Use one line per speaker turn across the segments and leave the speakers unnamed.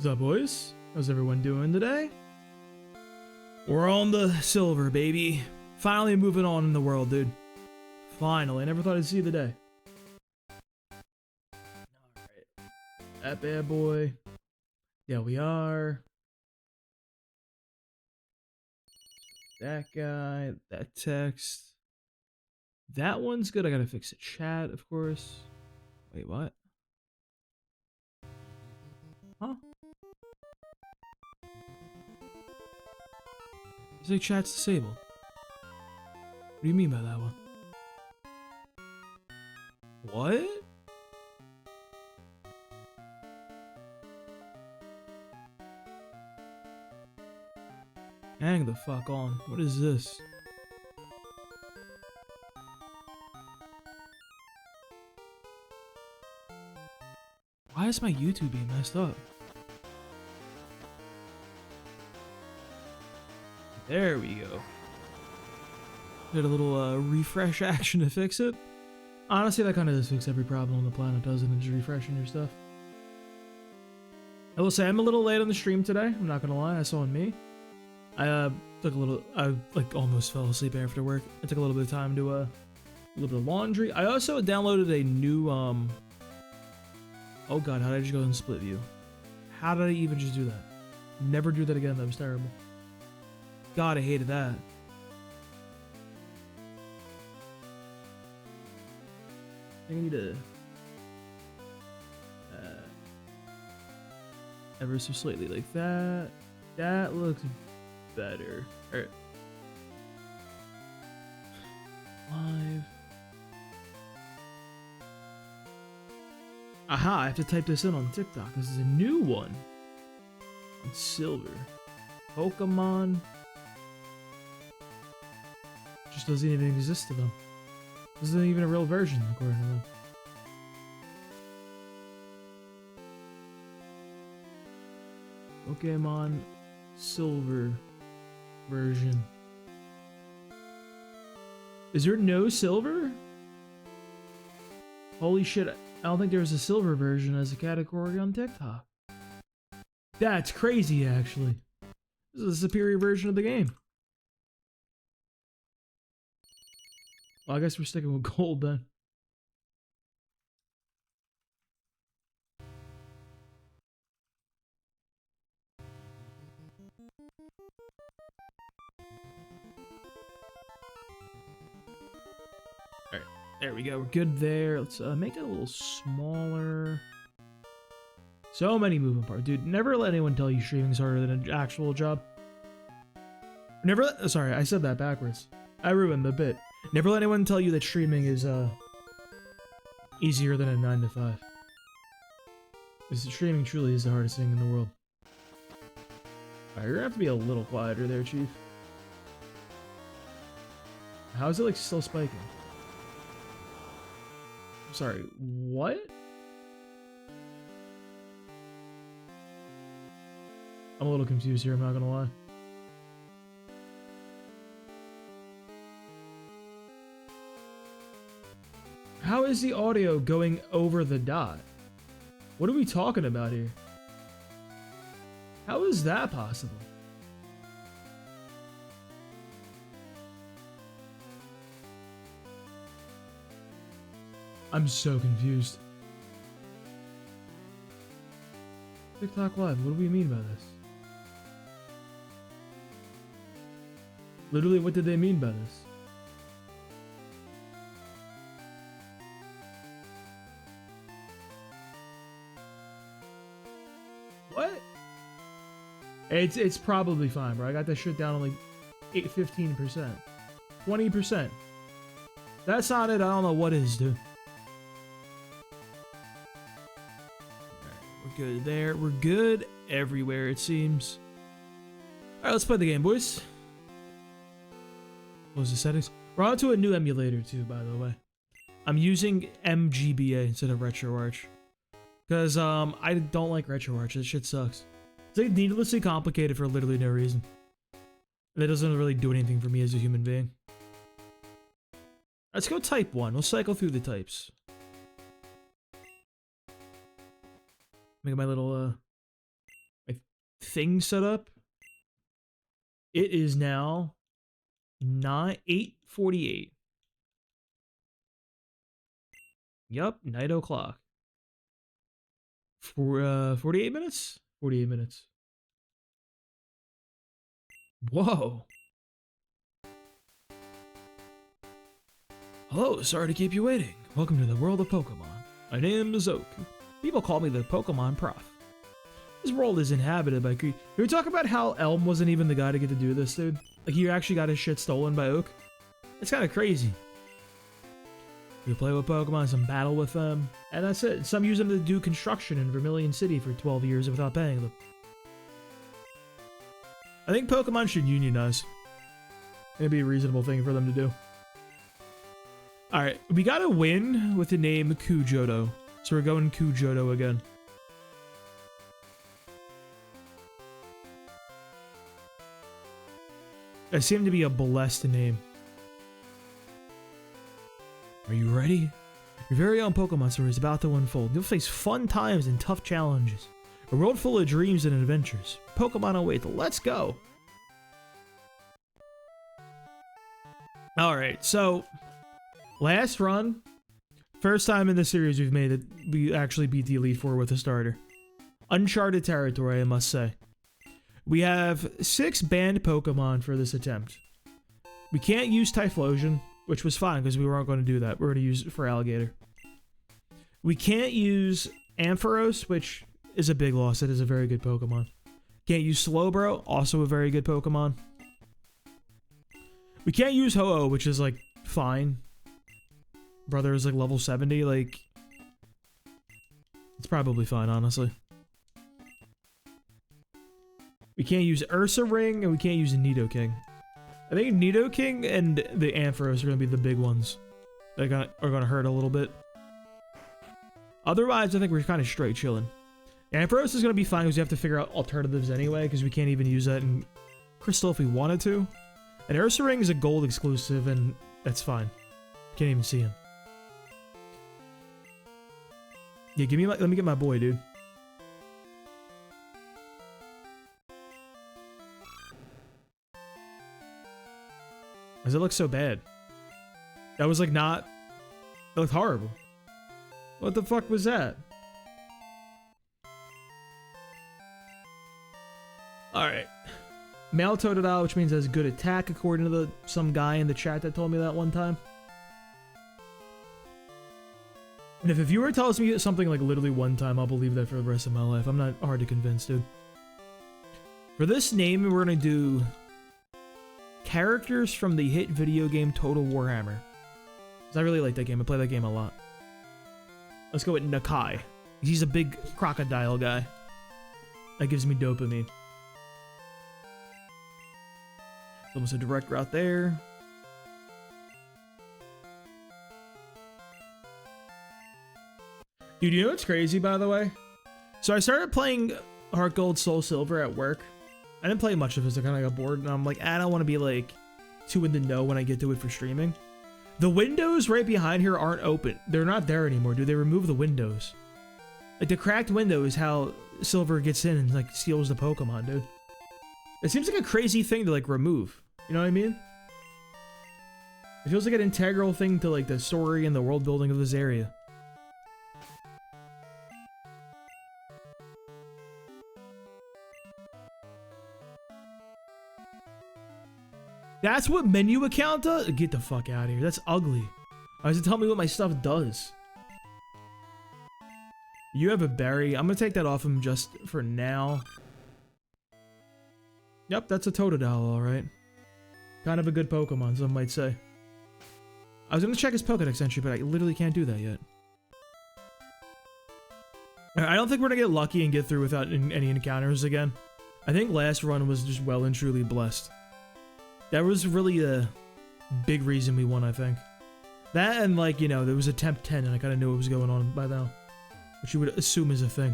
What's up, boys? How's everyone doing today? We're on the silver, baby. Finally moving on in the world, dude. Finally. I never thought I'd see the day. Alright. That bad boy. Yeah, we are. That guy. That text. That one's good. I gotta fix the chat, of course. Wait, what? Huh? It's like chat's disabled. What do you mean by that one? What? Hang the fuck on. What is this? Why is my YouTube being messed up? There we go. Did a little refresh action to fix it. Honestly, that kind of does fix every problem on the planet, doesn't it? Just refreshing your stuff. I will say I'm a little late on the stream today. I'm not gonna lie. That's on me. I took a little. I like almost fell asleep after work. I took a little bit of time to a little bit of laundry. I also downloaded a new Oh god, how did I just go in split view? How did I even just do that? Never do that again. That was terrible. God, I hated that. I need to ever so slightly like that. That looks better. Alright. Live. Aha, I have to type this in on TikTok. This is a new one. On silver. Pokémon. Just doesn't even exist to them. This isn't even a real version, according to them. Pokémon Silver version. Is there no silver? Holy shit, I don't think there's a silver version as a category on TikTok. That's crazy, actually. This is a superior version of the game. Well, I guess we're sticking with gold then. Alright, there we go. We're good there. Let's make it a little smaller. So many moving parts. Dude, never let anyone tell you streaming's harder than an actual job. Sorry, I said that backwards. I ruined the bit. Never let anyone tell you that streaming is easier than a 9 to 5. Because streaming truly is the hardest thing in the world. Alright, you're gonna have to be a little quieter there, Chief. How is it like still spiking? I'm sorry, what? I'm a little confused here, I'm not gonna lie. How is the audio going over the dot? What are we talking about here? How is that possible? I'm so confused. TikTok Live, what do we mean by this? Literally, what did they mean by this? What? It's probably fine, bro. I got that shit down to like 15%. 20%. That's not it. I don't know what is, dude. Alright, we're good there. We're good everywhere, it seems. Alright, let's play the game, boys. Close the settings. We're on to a new emulator, too, by the way. I'm using MGBA instead of RetroArch. Because, I don't like RetroArch. That shit sucks. It's like needlessly complicated for literally no reason. And it doesn't really do anything for me as a human being. Let's go type 1. We'll cycle through the types. Make my little thing set up. It is now 8:48. Yup, night o'clock. For 48 minutes? 48 minutes. Whoa. Hello, sorry to keep you waiting. Welcome to the world of Pokemon. My name is Oak. People call me the Pokemon Prof. This world is inhabited by Can we talk about how Elm wasn't even the guy to get to do this, dude? Like, he actually got his shit stolen by Oak? It's kind of crazy. You play with Pokemon, some battle with them, and that's it. Some use them to do construction in Vermilion City for 12 years without paying them. I think Pokemon should unionize. It'd be a reasonable thing for them to do. Alright, we got a win with the name Kujoto. So we're going Kujoto again. That seemed to be a blessed name. Are you ready? Your very own Pokemon story is about to unfold. You'll face fun times and tough challenges. A world full of dreams and adventures. Pokemon await. Let's go! Alright, so... last run. First time in the series we've made it. We actually beat the Elite Four with a starter. Uncharted territory, I must say. We have 6 banned Pokemon for this attempt. We can't use Typhlosion, which was fine because we weren't going to do that. We're going to use it for Alligator. We can't use Ampharos, which is a big loss. It is a very good Pokemon. Can't use Slowbro, also a very good Pokemon. We can't use Ho-Oh, which is, like, fine. Brother is, like, level 70, like... it's probably fine, honestly. We can't use Ursa Ring, and we can't use Nidoking. I think Nidoking and the Ampharos are going to be the big ones. That are going to hurt a little bit. Otherwise, I think we're kind of straight chilling. Ampharos is going to be fine because we have to figure out alternatives anyway, because we can't even use that in Crystal if we wanted to. And Ursa Ring is a gold exclusive, and that's fine. Can't even see him. Yeah, let me get my boy, dude. Does it look so bad? That was like not... it looked horrible. What the fuck was that? Alright. Male Totodile, which means has good attack according to some guy in the chat that told me that one time. And if a viewer tells me something like literally one time, I'll believe that for the rest of my life. I'm not hard to convince, dude. For this name, we're gonna do... characters from the hit video game Total Warhammer. Because I really like that game. I play that game a lot. Let's go with Nakai. He's a big crocodile guy. That gives me dopamine. Almost a direct route there. Dude, you know what's crazy, by the way? So I started playing Heart Gold, Soul Silver at work. I didn't play much of it, so I kind of got bored, and I'm like, I don't want to be, like, too in the know when I get to it for streaming. The windows right behind here aren't open. They're not there anymore, dude. They remove the windows. Like, the cracked window is how Silver gets in and, like, steals the Pokemon, dude. It seems like a crazy thing to, like, remove. You know what I mean? It feels like an integral thing to, like, the story and the world building of this area. That's what menu account does? Get the fuck out of here. That's ugly. Why does it tell me what my stuff does? You have a berry. I'm gonna take that off him just for now. Yep, that's a Totodile, alright. Kind of a good Pokemon, some might say. I was gonna check his Pokedex entry, but I literally can't do that yet. I don't think we're gonna get lucky and get through without any encounters again. I think last run was just well and truly blessed. That was really a big reason we won, I think. That and, like, you know, there was attempt 10 and I kind of knew what was going on by now. Which you would assume is a thing.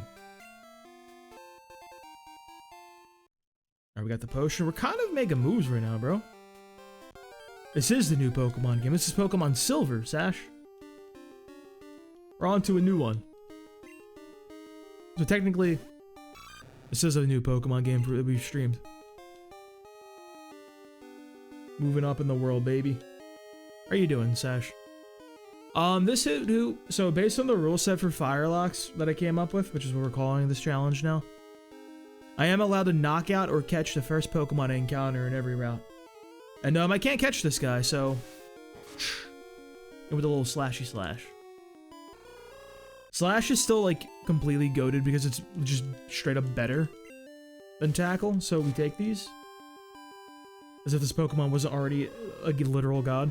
Alright, we got the potion. We're kind of making moves right now, bro. This is the new Pokemon game. This is Pokemon Silver, Sash. We're on to a new one. So technically, This is a new Pokemon game that we've streamed. Moving up in the world, baby. How are you doing, Sash? This is who. So based on the rule set for Firelocks that I came up with, which is what we're calling this challenge now, I am allowed to knock out or catch the first Pokemon I encounter in every route. And I can't catch this guy, so with a little slashy slash. Slash is still like completely goated because it's just straight up better than Tackle, so we take these. As if this Pokemon wasn't already a literal god.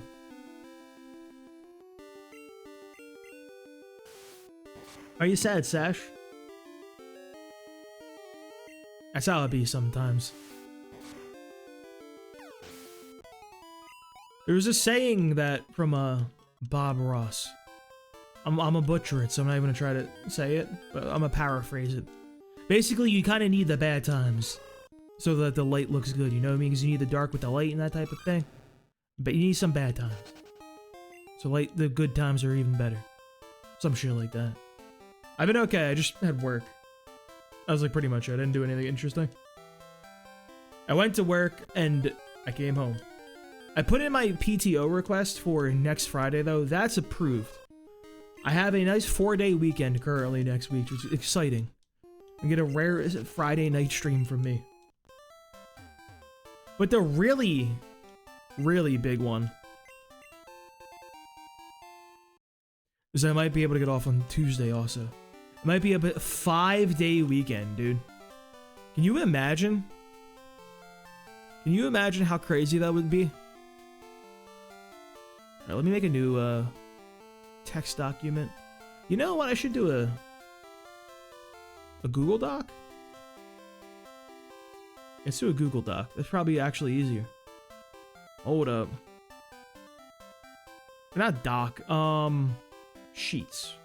Are you sad, Sash? That's how it be sometimes. There was a saying that from Bob Ross. I'm a butcher it, so I'm not even gonna try to say it, but I'm gonna paraphrase it. Basically, you kind of need the bad times so that the light looks good, you know what I mean? Because you need the dark with the light and that type of thing. But you need some bad times. So the good times are even better. Some shit like that. I've been okay, I just had work. That was like pretty much it. I didn't do anything interesting. I went to work and I came home. I put in my PTO request for next Friday though. That's approved. I have a nice 4-day weekend currently next week, which is exciting. I get a rare Friday night stream from me. But the really, really big one is I might be able to get off on Tuesday also. It might be a 5-day weekend, dude. Can you imagine? Can you imagine how crazy that would be? Alright, let me make a new text document. You know what? I should do a Google Doc? Let's do a Google Doc. That's probably actually easier. Hold up. Not Doc. Sheets.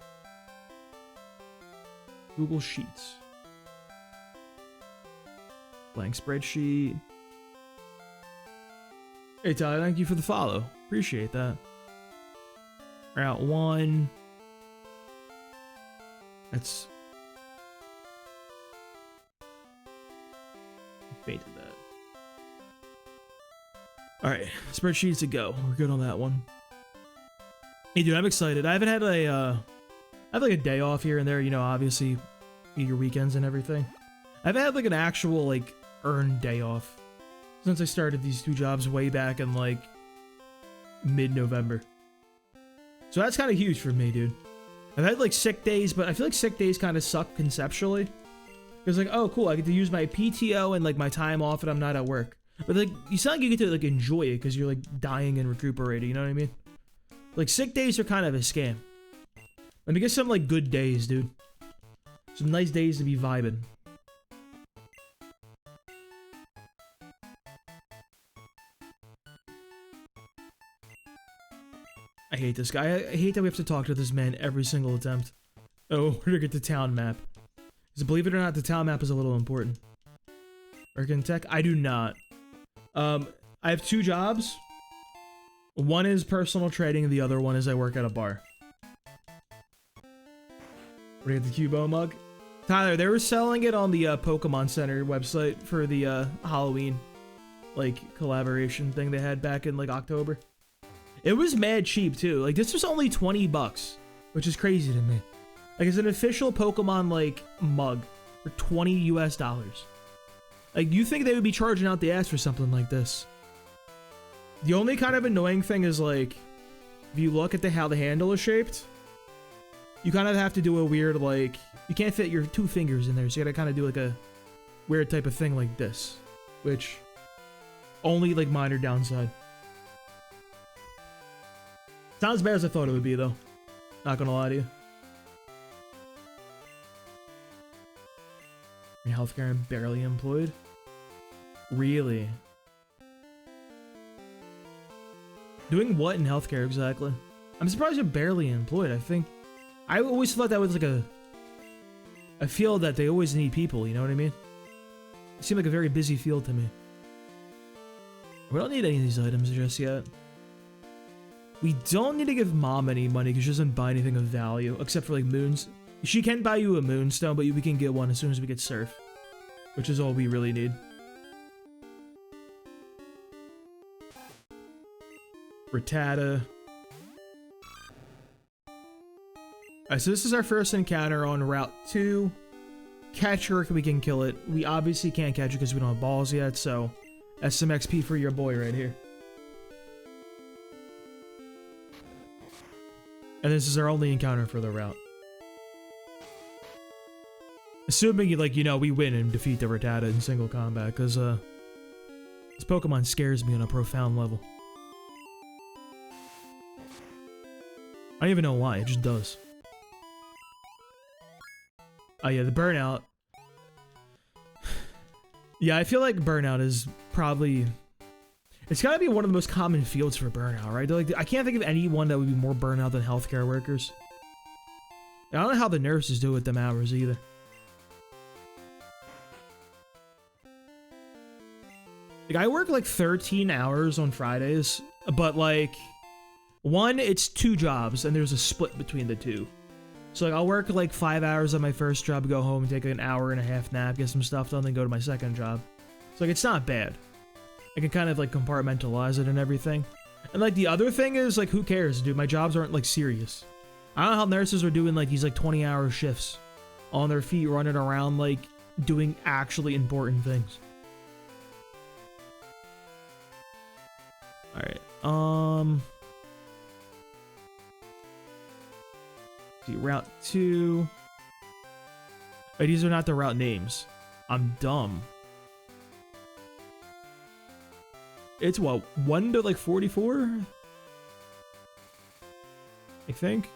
Google Sheets. Blank spreadsheet. Hey Tyler, thank you for the follow. Appreciate that. Route 1. That's... Fainted that. Alright, spreadsheets to go. We're good on that one. Hey dude, I'm excited. I haven't had a, I have like a day off here and there, you know, obviously, your weekends and everything. I've had like an actual, like, earned day off since I started these 2 jobs way back in, like, mid-November. So that's kind of huge for me, dude. I've had, like, sick days, but I feel like sick days kind of suck conceptually. It's like, oh, cool, I get to use my PTO and, like, my time off and I'm not at work. But, like, you sound like you get to, like, enjoy it because you're, like, dying and recuperating, you know what I mean? Like, sick days are kind of a scam. Let me get some, like, good days, dude. Some nice days to be vibing. I hate this guy. I hate that we have to talk to this man every single attempt. Oh, where to get the town map. Because believe it or not, the town map is a little important. Working tech? I do not. I have 2 jobs. One is personal trading, and the other one is I work at a bar. Where to get the Cubo mug? Tyler, they were selling it on the Pokemon Center website for the Halloween, like, collaboration thing they had back in, like, October. It was mad cheap, too. Like, this was only 20 bucks, which is crazy to me. Like, it's an official Pokemon, like, mug for $20 US. Like, you think they would be charging out the ass for something like this. The only kind of annoying thing is, like, if you look at how the handle is shaped, you kind of have to do a weird, like, you can't fit your 2 fingers in there, so you gotta kind of do, like, a weird type of thing like this. Which, only, like, minor downside. It's not as bad as I thought it would be, though. Not gonna lie to you. In healthcare, I'm barely employed? Really? Doing what in healthcare, exactly? I'm surprised you're barely employed. I always thought that was like a field that they always need people, you know what I mean? It seemed like a very busy field to me. We don't need any of these items just yet. We don't need to give Mom any money because she doesn't buy anything of value, except for like moons. She can buy you a moonstone, but we can get one as soon as we get surf. which is all we really need. Rattata. Alright, so this is our first encounter on Route 2. Catch her, we can kill it. We obviously can't catch it because we don't have balls yet, so that's some XP for your boy right here. And this is our only encounter for the route. Assuming, like, you know, we win and defeat the Rattata in single combat, because, this Pokemon scares me on a profound level. I don't even know why, it just does. Oh yeah, the Burnout. Yeah, I feel like Burnout is probably... It's gotta be one of the most common fields for Burnout, right? Like, I can't think of anyone that would be more Burnout than healthcare workers. I don't know how the nurses do with them hours either. Like, I work like 13 hours on Fridays, but like, one, it's 2 jobs, and there's a split between the 2. So like, I'll work like 5 hours on my first job, go home, take an hour and a half nap, get some stuff done, then go to my second job. So like, it's not bad. I can kind of like compartmentalize it and everything. And like, the other thing is like, who cares, dude? My jobs aren't like serious. I don't know how nurses are doing like these like 20-hour shifts on their feet, running around like doing actually important things. All right. See, Route 2. Oh, these are not the route names. I'm dumb. It's what, 1 to like 44? I think.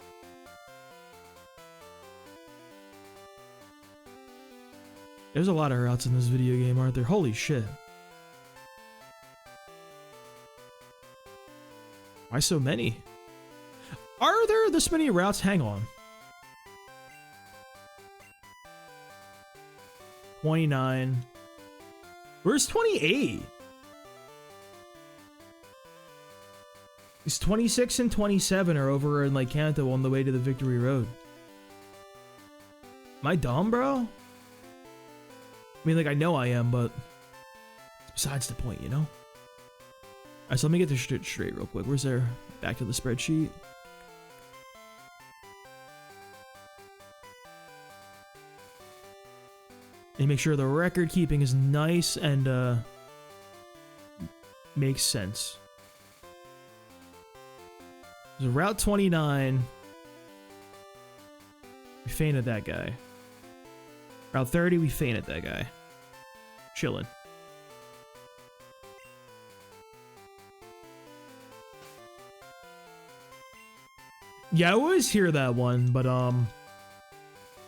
There's a lot of routes in this video game, aren't there? Holy shit. Why so many? Are there this many routes? Hang on. 29. Where's 28? These 26 and 27 are over in like Kanto on the way to the Victory Road. Am I dumb, bro? I mean, like, I know I am, but it's besides the point, you know? Alright, so let me get this shit straight real quick. Where's there? Back to the spreadsheet. And make sure the record keeping is nice and makes sense. So Route 29. We fainted that guy. Route 30, we fainted that guy. Chillin'. Yeah, I always hear that one, but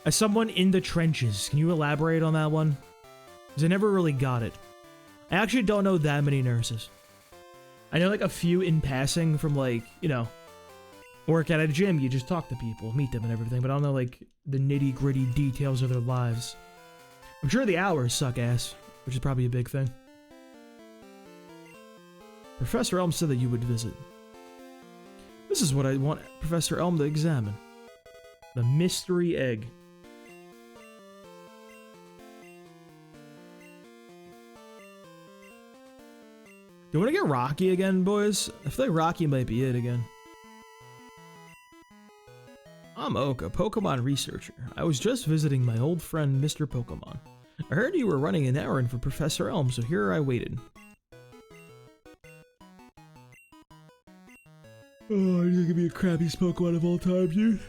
as someone in the trenches, can you elaborate on that one? Because I never really got it. I actually don't know that many nurses. I know like a few in passing from like, you know, work at a gym, you just talk to people, meet them and everything, but I don't know like the nitty gritty details of their lives. I'm sure the hours suck ass, which is probably a big thing. Professor Elm said that you would visit. This is what I want Professor Elm to examine. The mystery egg. Do you want to get Rocky again, boys? I feel like Rocky might be it again. I'm Oka, Pokemon researcher. I was just visiting my old friend, Mr. Pokemon. I heard you were running an errand for Professor Elm, so here I waited. Oh, you're gonna be a crappiest Pokemon of all time, dude.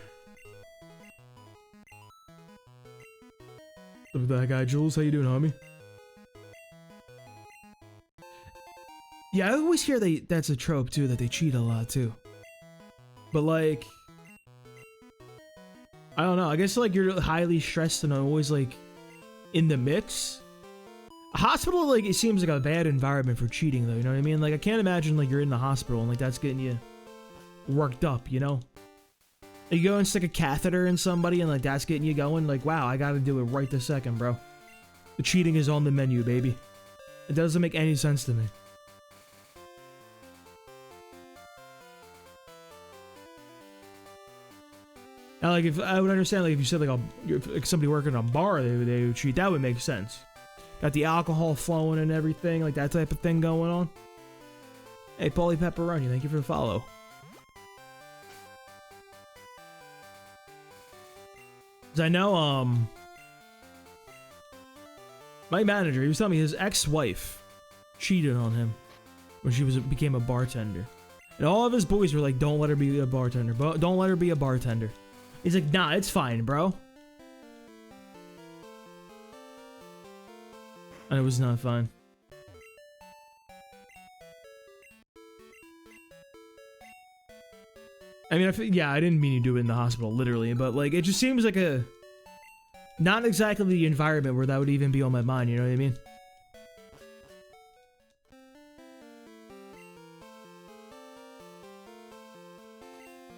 Look at that guy, Jules. How you doing, homie? Yeah, I always hear that's a trope, too, that they cheat a lot, too. But, like... I don't know. I guess, like, you're highly stressed and always, like, in the mix. A hospital, like, it seems like a bad environment for cheating, though, you know what I mean? Like, I can't imagine, like, you're in the hospital and, like, that's getting you worked up, you know? You go and stick a catheter in somebody and, like, that's getting you going. Like, wow, I gotta do it right this second, bro. The cheating is on the menu, baby. It doesn't make any sense to me. Now, like, if I would understand, like, if you said, like, somebody working in a bar, they would cheat, that would make sense. Got the alcohol flowing and everything, like that type of thing going on. Hey, Paulie Pepperoni, thank you for the follow. 'Cause I know, my manager, he was telling me his ex-wife cheated on him when she became a bartender. And all of his boys were like, don't let her be a bartender. Don't let her be a bartender. He's like, nah, it's fine, bro. And it was not fine. I mean, yeah, I didn't mean to do it in the hospital, literally, but like, it just seems like a... Not exactly the environment where that would even be on my mind, you know what I mean?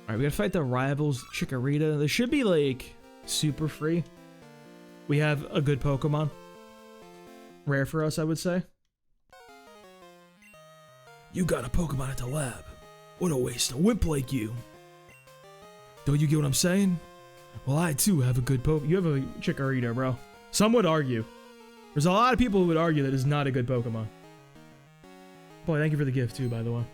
Alright, we gotta fight the rivals, Chikorita. They should be, like, super free. We have a good Pokemon. Rare for us, I would say. You got a Pokemon at the lab. What a waste, a wimp like you. Don't you get what I'm saying? Well, I too have a good Pokemon. You have a Chikorita, bro. Some would argue. There's a lot of people who would argue that it's not a good Pokemon. Boy, thank you for the gift too, by the way.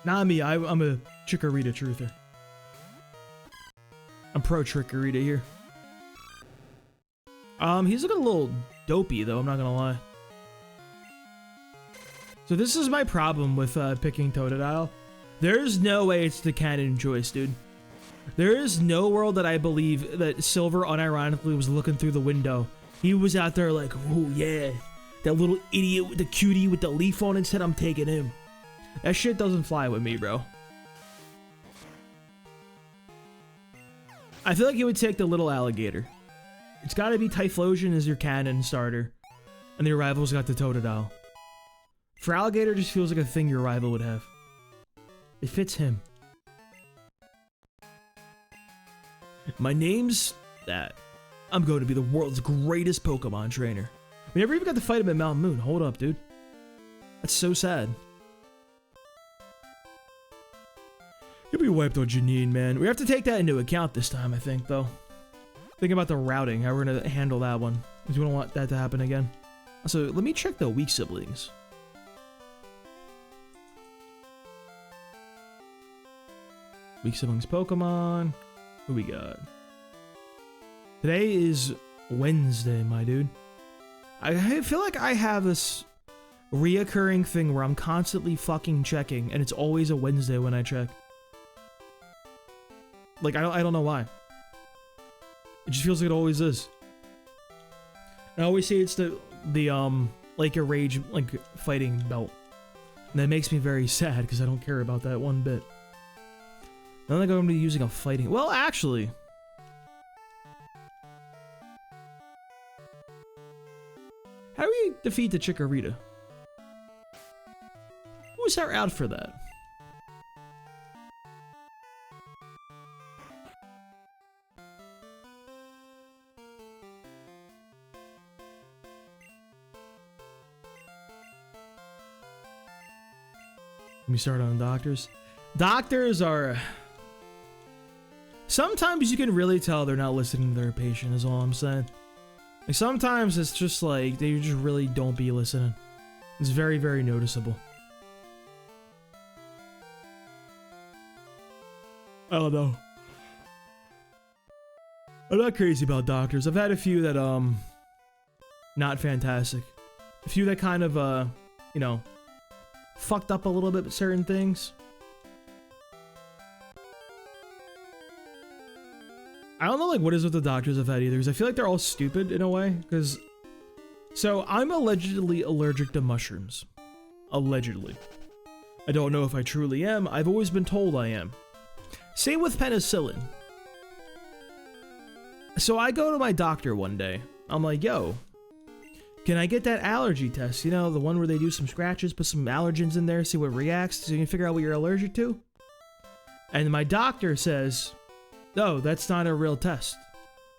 Not me, I'm a Chikorita truther. I'm pro Chikorita here. He's looking a little dopey though, I'm not gonna lie. So this is my problem with picking Totodile. There's no way it's the canon choice, dude. There is no world that I believe that Silver unironically was looking through the window. He was out there like, oh yeah, that little idiot with the cutie with the leaf on instead, I'm taking him. That shit doesn't fly with me, bro. I feel like he would take the little alligator. It's gotta be Typhlosion as your canon starter. And your rival's got the Totodile. For alligator, just feels like a thing your rival would have. It fits him. My name's that. I'm going to be the world's greatest Pokemon trainer. We never even got to fight him at Mount Moon. Hold up, dude. That's so sad. You'll be wiped on Janine, man. We have to take that into account this time, I think, though. Think about the routing, how we're going to handle that one. Because we don't want that to happen again. Also, let me check the weak siblings. Weak siblings Pokemon. Who we got? Today is Wednesday, my dude. I feel like I have this reoccurring thing where I'm constantly fucking checking, and it's always a Wednesday when I check. Like, I don't know why. It just feels like it always is. I always say it's the like a rage, like, fighting belt. And that makes me very sad, because I don't care about that one bit. I don't think I'm going to be using a fighting... Well, actually... How do we defeat the Chikorita? Who's our out for that? Let me start on doctors. Doctors are... Sometimes you can really tell they're not listening to their patient, is all I'm saying. Like, sometimes it's just like, they just really don't be listening. It's very, very noticeable. I don't know. I'm not crazy about doctors. I've had a few that, not fantastic. A few that kind of, you know, fucked up a little bit with certain things. I don't know, like, what is with the doctors I've had either, because I feel like they're all stupid in a way, because... So, I'm allegedly allergic to mushrooms. Allegedly. I don't know if I truly am, I've always been told I am. Same with penicillin. So I go to my doctor one day, I'm like, yo, can I get that allergy test? You know, the one where they do some scratches, put some allergens in there, see what reacts, so you can figure out what you're allergic to? And my doctor says... No, that's not a real test.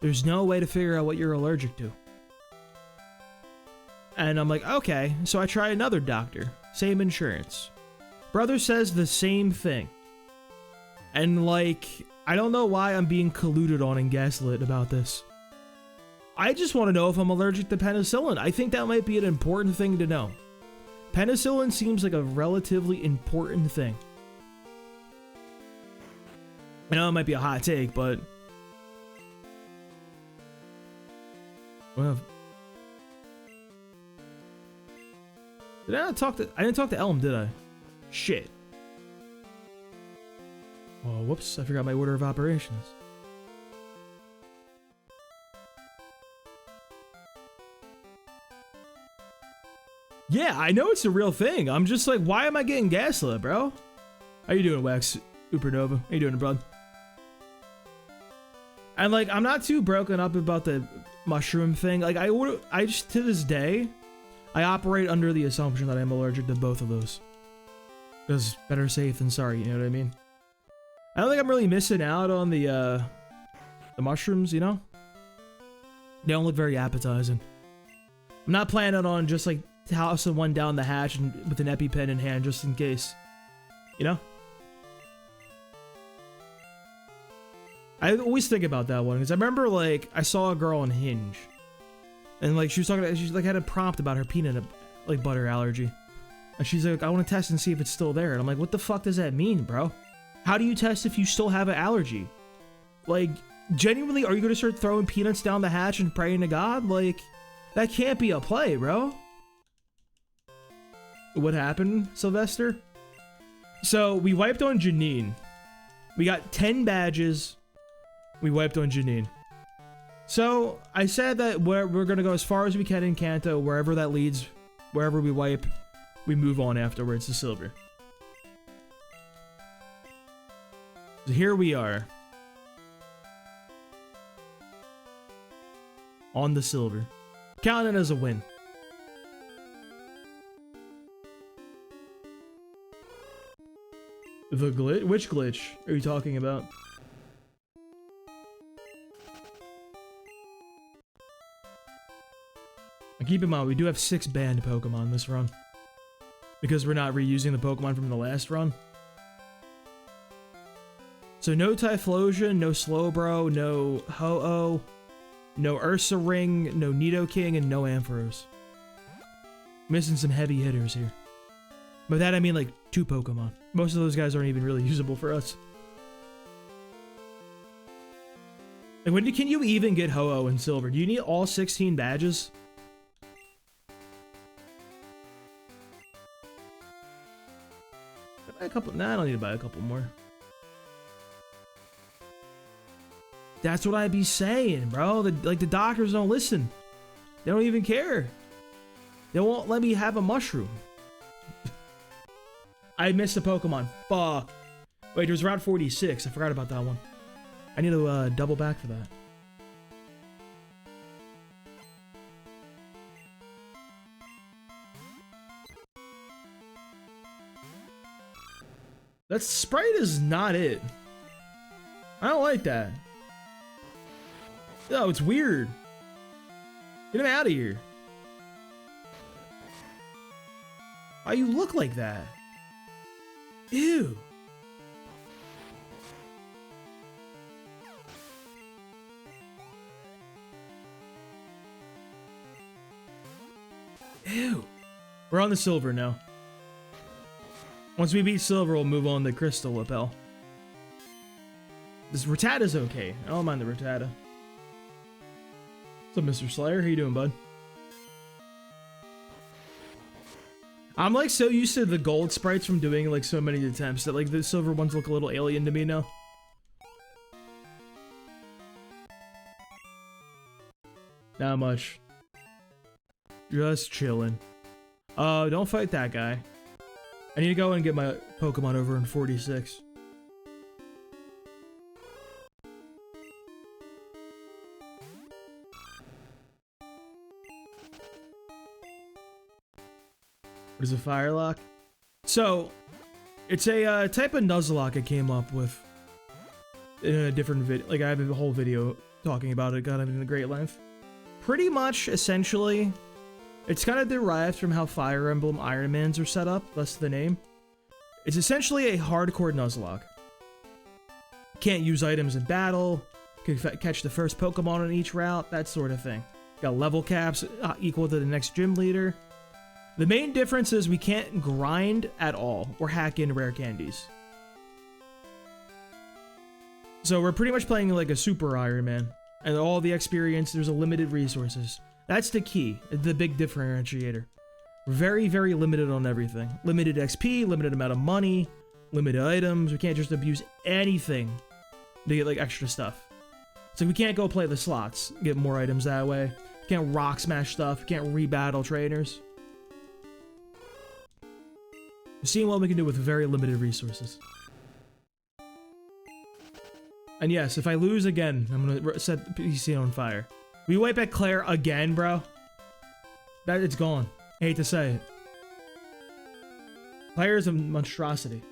There's no way to figure out what you're allergic to. And I'm like, okay, so I try another doctor. Same insurance. Brother says the same thing. And like, I don't know why I'm being colluded on and gaslit about this. I just want to know if I'm allergic to penicillin. I think that might be an important thing to know. Penicillin seems like a relatively important thing. I know it might be a hot take, but... Well, did I not talk to... I didn't talk to Elm, did I? Shit. Oh, whoops. I forgot my order of operations. Yeah, I know it's a real thing. I'm just like, why am I getting gaslit, bro? How you doing, Wax Supernova? How you doing, bro? And like, I'm not too broken up about the mushroom thing. Like, I just, to this day, I operate under the assumption that I'm allergic to both of those. Because better safe than sorry, you know what I mean? I don't think I'm really missing out on the mushrooms, you know? They don't look very appetizing. I'm not planning on just like tossing one down the hatch and with an EpiPen in hand just in case. You know? I always think about that one because I remember like I saw a girl on Hinge, and like she was talking, she like had a prompt about her peanut like butter allergy, and she's like, I want to test and see if it's still there, and I'm like, what the fuck does that mean, bro? How do you test if you still have an allergy? Like, genuinely, are you gonna start throwing peanuts down the hatch and praying to God? Like, that can't be a play, bro. What happened, Sylvester? So we wiped on Janine. We got 10 badges. We wiped on Janine. So I said that we're gonna go as far as we can in Kanto, wherever that leads, wherever we wipe, we move on afterwards to Silver. So here we are. On the Silver. Counting it as a win. The glitch? Which glitch are you talking about? And keep in mind, we do have 6 banned Pokemon this run. Because we're not reusing the Pokemon from the last run. So no Typhlosion, no Slowbro, no Ho-Oh, no Ursa Ring, no Nidoking, and no Ampharos. Missing some heavy hitters here. By that I mean like 2 Pokemon. Most of those guys aren't even really usable for us. Like when can you even get Ho-Oh in Silver? Do you need all 16 badges? Can I buy a couple? Nah, I don't need to buy a couple more. That's what I be saying, bro. Like the doctors don't listen. They don't even care. They won't let me have a mushroom. I missed a Pokemon. Fuck. Wait, it was Route 46. I forgot about that one. I need to double back for that. That sprite is not it. I don't like that. No, it's weird. Get him out of here. Why you look like that? Ew. Ew. We're on the Silver now. Once we beat Silver, we'll move on to Crystal Lapel. This Rattata's okay. I don't mind the Rattata. What's up, Mr. Slayer? How you doing, bud? I'm like so used to the gold sprites from doing like so many attempts that like the silver ones look a little alien to me now. Not much. Just chilling. Don't fight that guy. I need to go and get my Pokemon over in 46. What is a Firelocke? So, it's a type of Nuzlocke I came up with in a different video. Like, I have a whole video talking about it, got it in a great length. Pretty much, essentially, it's kind of derived from how Fire Emblem Ironmans are set up, thus the name. It's essentially a hardcore Nuzlocke. Can't use items in battle, Could catch the first Pokemon on each route, that sort of thing. Got level caps equal to the next gym leader. The main difference is we can't grind at all or hack in rare candies. So we're pretty much playing like a Super Iron Man. And all the experience, there's a limited resources. That's the key, the big differentiator. Very, very limited on everything. Limited XP, limited amount of money, limited items. We can't just abuse anything to get like extra stuff. So we can't go play the slots, get more items that way. We can't rock smash stuff, we can't rebattle trainers. We're seeing what we can do with very limited resources. And yes, if I lose again, I'm gonna set the PC on fire. We wipe at Claire again, bro. It's gone. I hate to say it. Claire is a monstrosity.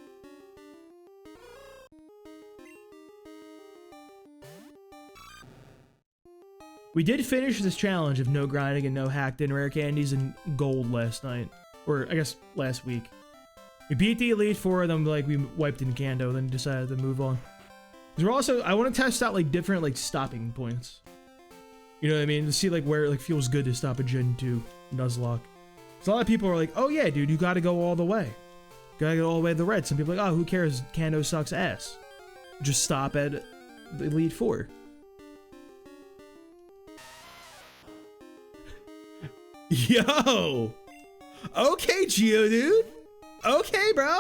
We did finish this challenge of no grinding and no hacked in rare candies in gold last night. Or, I guess, last week. We beat the Elite Four, then like we wiped in Kanto, then decided to move on. Because we're also, I want to test out like different like stopping points. You know what I mean? To see like where it like feels good to stop a Gen 2 Nuzlocke. So a lot of people are like, oh yeah, dude, you gotta go all the way. Gotta go all the way to the red. Some people are like, oh, who cares? Kanto sucks ass. Just stop at the Elite Four. Yo! Okay, Geodude. Okay, bro.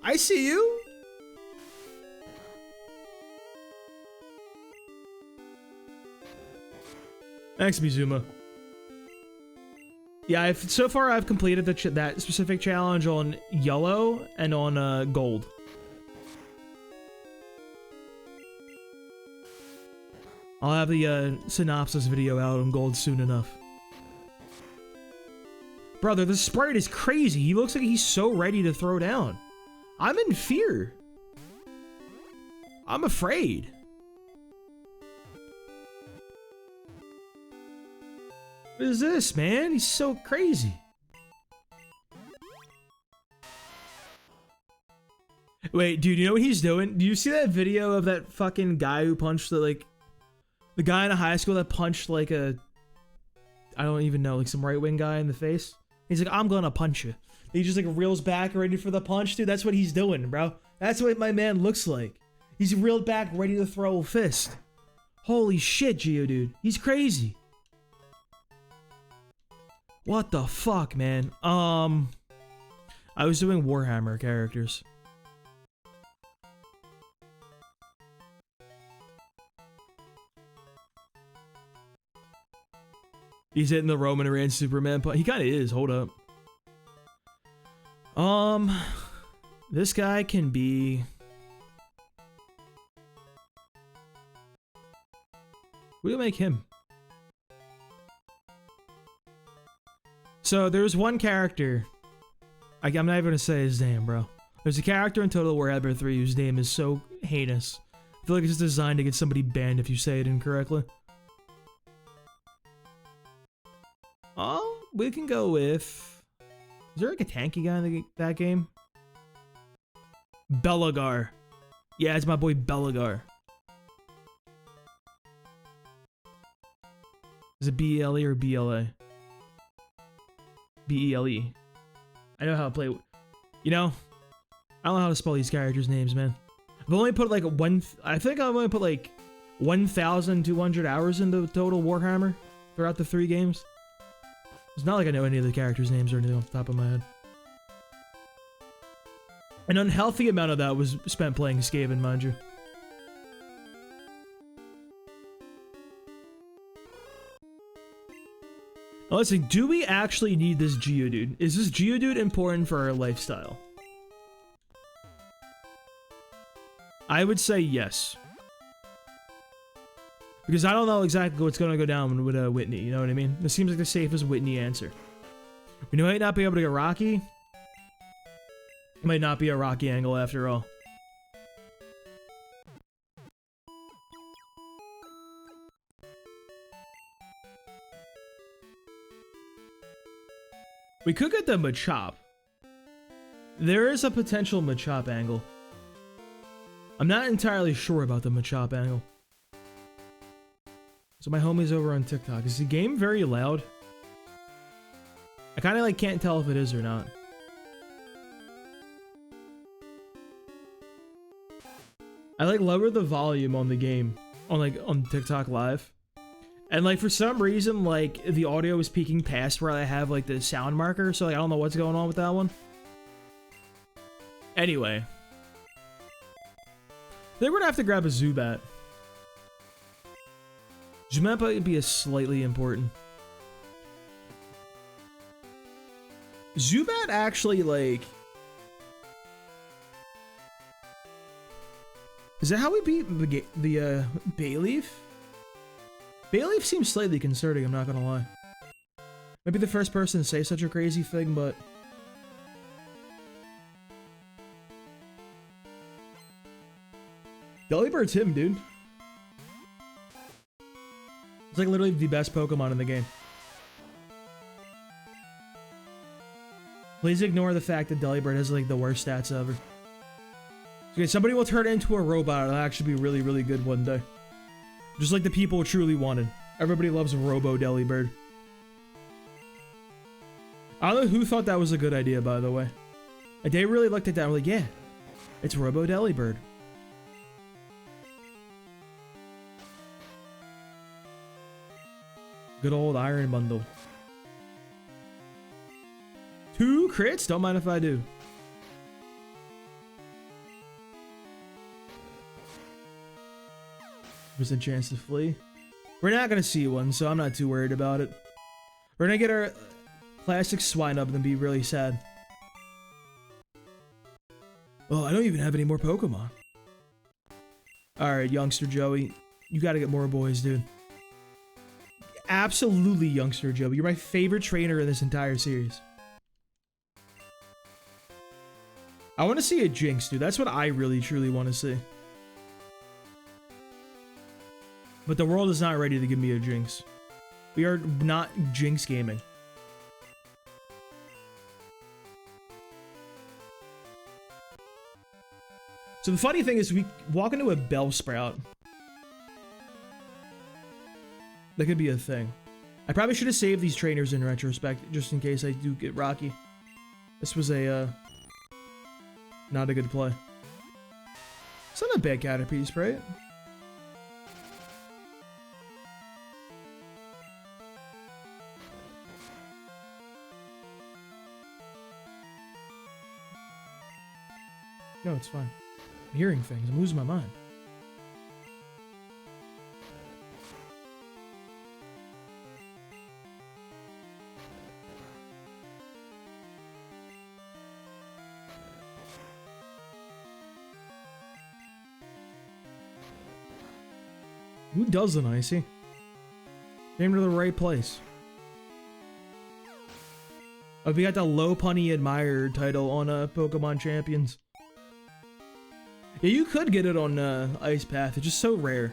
I see you. Thanks, Mizuma. Yeah, so far I've completed that specific challenge on yellow and on gold. I'll have the synopsis video out on gold soon enough. Brother, the sprite is crazy. He looks like he's so ready to throw down. I'm in fear. I'm afraid. What is this, man? He's so crazy. Wait, dude, you know what he's doing? Do you see that video of that fucking guy who punched the guy in a high school that punched like I don't even know, like some right-wing guy in the face? He's like, I'm gonna punch you. He just like reels back ready for the punch, dude. That's what he's doing, bro. That's what my man looks like. He's reeled back ready to throw a fist. Holy shit, Geodude. He's crazy. What the fuck, man? I was doing Warhammer characters. He's hitting the Roman Reigns Superman punch. He kind of is. Hold up. This guy can be... What do you make him? So there's one character. I'm not even gonna say his name, bro. There's a character in Total Warhammer 3 whose name is so heinous. I feel like it's designed to get somebody banned if you say it incorrectly. Oh, we can go with... Is there like a tanky guy in that game? Belagar. Yeah, it's my boy Belagar. Is it B-E-L-E or B-L-A? B-E-L-E. I know how to play... You know, I don't know how to spell these characters' names, man. I've only put like I think I've only put like 1,200 hours into Total Warhammer throughout the 3 games. It's not like I know any of the characters' names or anything off the top of my head. An unhealthy amount of that was spent playing Skaven, mind you. Now listen, do we actually need this Geodude? Is this Geodude important for our lifestyle? I would say yes. Because I don't know exactly what's going to go down with Whitney, you know what I mean? This seems like the safest Whitney answer. We might not be able to get Rocky. It might not be a Rocky angle after all. We could get the Machop. There is a potential Machop angle. I'm not entirely sure about the Machop angle. So my homie's over on TikTok. Is the game very loud? I kind of like can't tell if it is or not. I like lower the volume on the game on TikTok live. And like for some reason like the audio is peaking past where I have like the sound marker, so like I don't know what's going on with that one. Anyway. I think we're gonna have to grab a Zubat. Zubat might be a slightly important. Zubat actually like... Is that how we beat the Bayleaf? Bayleaf seems slightly concerning, I'm not gonna lie. Maybe the first person to say such a crazy thing, but... Delibird's him, dude. It's like literally the best Pokemon in the game. Please ignore the fact that Delibird has like the worst stats ever. Okay, somebody will turn it into a robot. It'll actually be really, really good one day. Just like the people truly wanted. Everybody loves Robo Delibird. I don't know who thought that was a good idea, by the way. Like, they really looked at that and were like, yeah, it's Robo Delibird. Good old Iron Bundle. 2 crits? Don't mind if I do. There's a chance to flee. We're not gonna see one, so I'm not too worried about it. We're gonna get our classic Swine up and then be really sad. Oh, I don't even have any more Pokemon. Alright, youngster Joey. You gotta get more boys, dude. Absolutely, youngster Joey. You're my favorite trainer in this entire series. I want to see a Jinx, dude. That's what I really, truly want to see. But the world is not ready to give me a Jinx. We are not Jinx gaming. So the funny thing is, we walk into a Bellsprout. That could be a thing. I probably should have saved these trainers in retrospect, just in case I do get Rocky. This was a, not a good play. It's not a bad Caterpiece, right? No, it's fine. I'm hearing things. I'm losing my mind. Who doesn't, Icy? Came to the right place. Oh, we got the Low Punny Admirer title on Pokemon Champions. Yeah, you could get it on Ice Path. It's just so rare.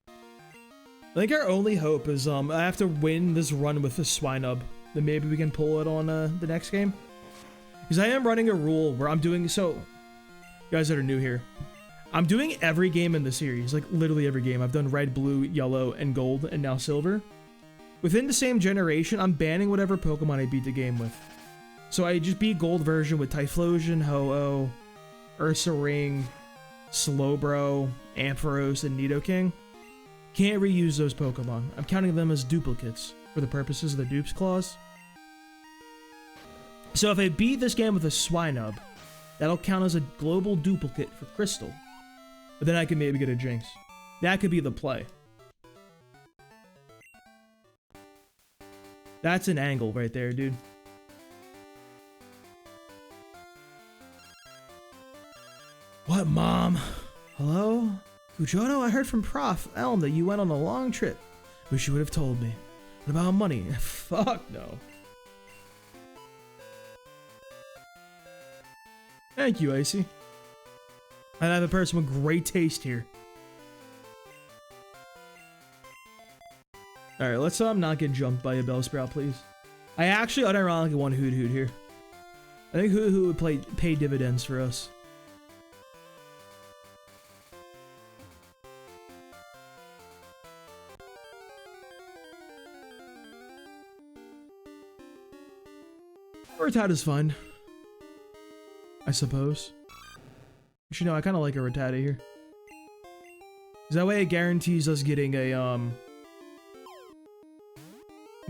I think our only hope is I have to win this run with the Swinub. Then maybe we can pull it on the next game. Because I am running a rule where I'm doing so. You guys that are new here. I'm doing every game in the series, like literally every game. I've done red, blue, yellow, and gold, and now silver. Within the same generation, I'm banning whatever Pokemon I beat the game with. So I just beat gold version with Typhlosion, Ho-Oh, Ursaring, Slowbro, Ampharos, and Nidoking. Can't reuse those Pokemon. I'm counting them as duplicates for the purposes of the dupes clause. So if I beat this game with a Swinub, that'll count as a global duplicate for Crystal. But then I can maybe get a Jinx. That could be the play. That's an angle right there, dude. What, Mom? Hello? Kujono, I heard from Prof. Elm that you went on a long trip. Wish you would have told me. What about money? Fuck no. Thank you, Icy. I have a person with great taste here. Alright, let's not get jumped by a Bellsprout, please. I actually unironically want Hoot Hoot here. I think Hoot Hoot would pay dividends for us. Rattata's fine, I suppose. Actually, no, I kind of like a Rattata here. 'Cause that way it guarantees us getting a,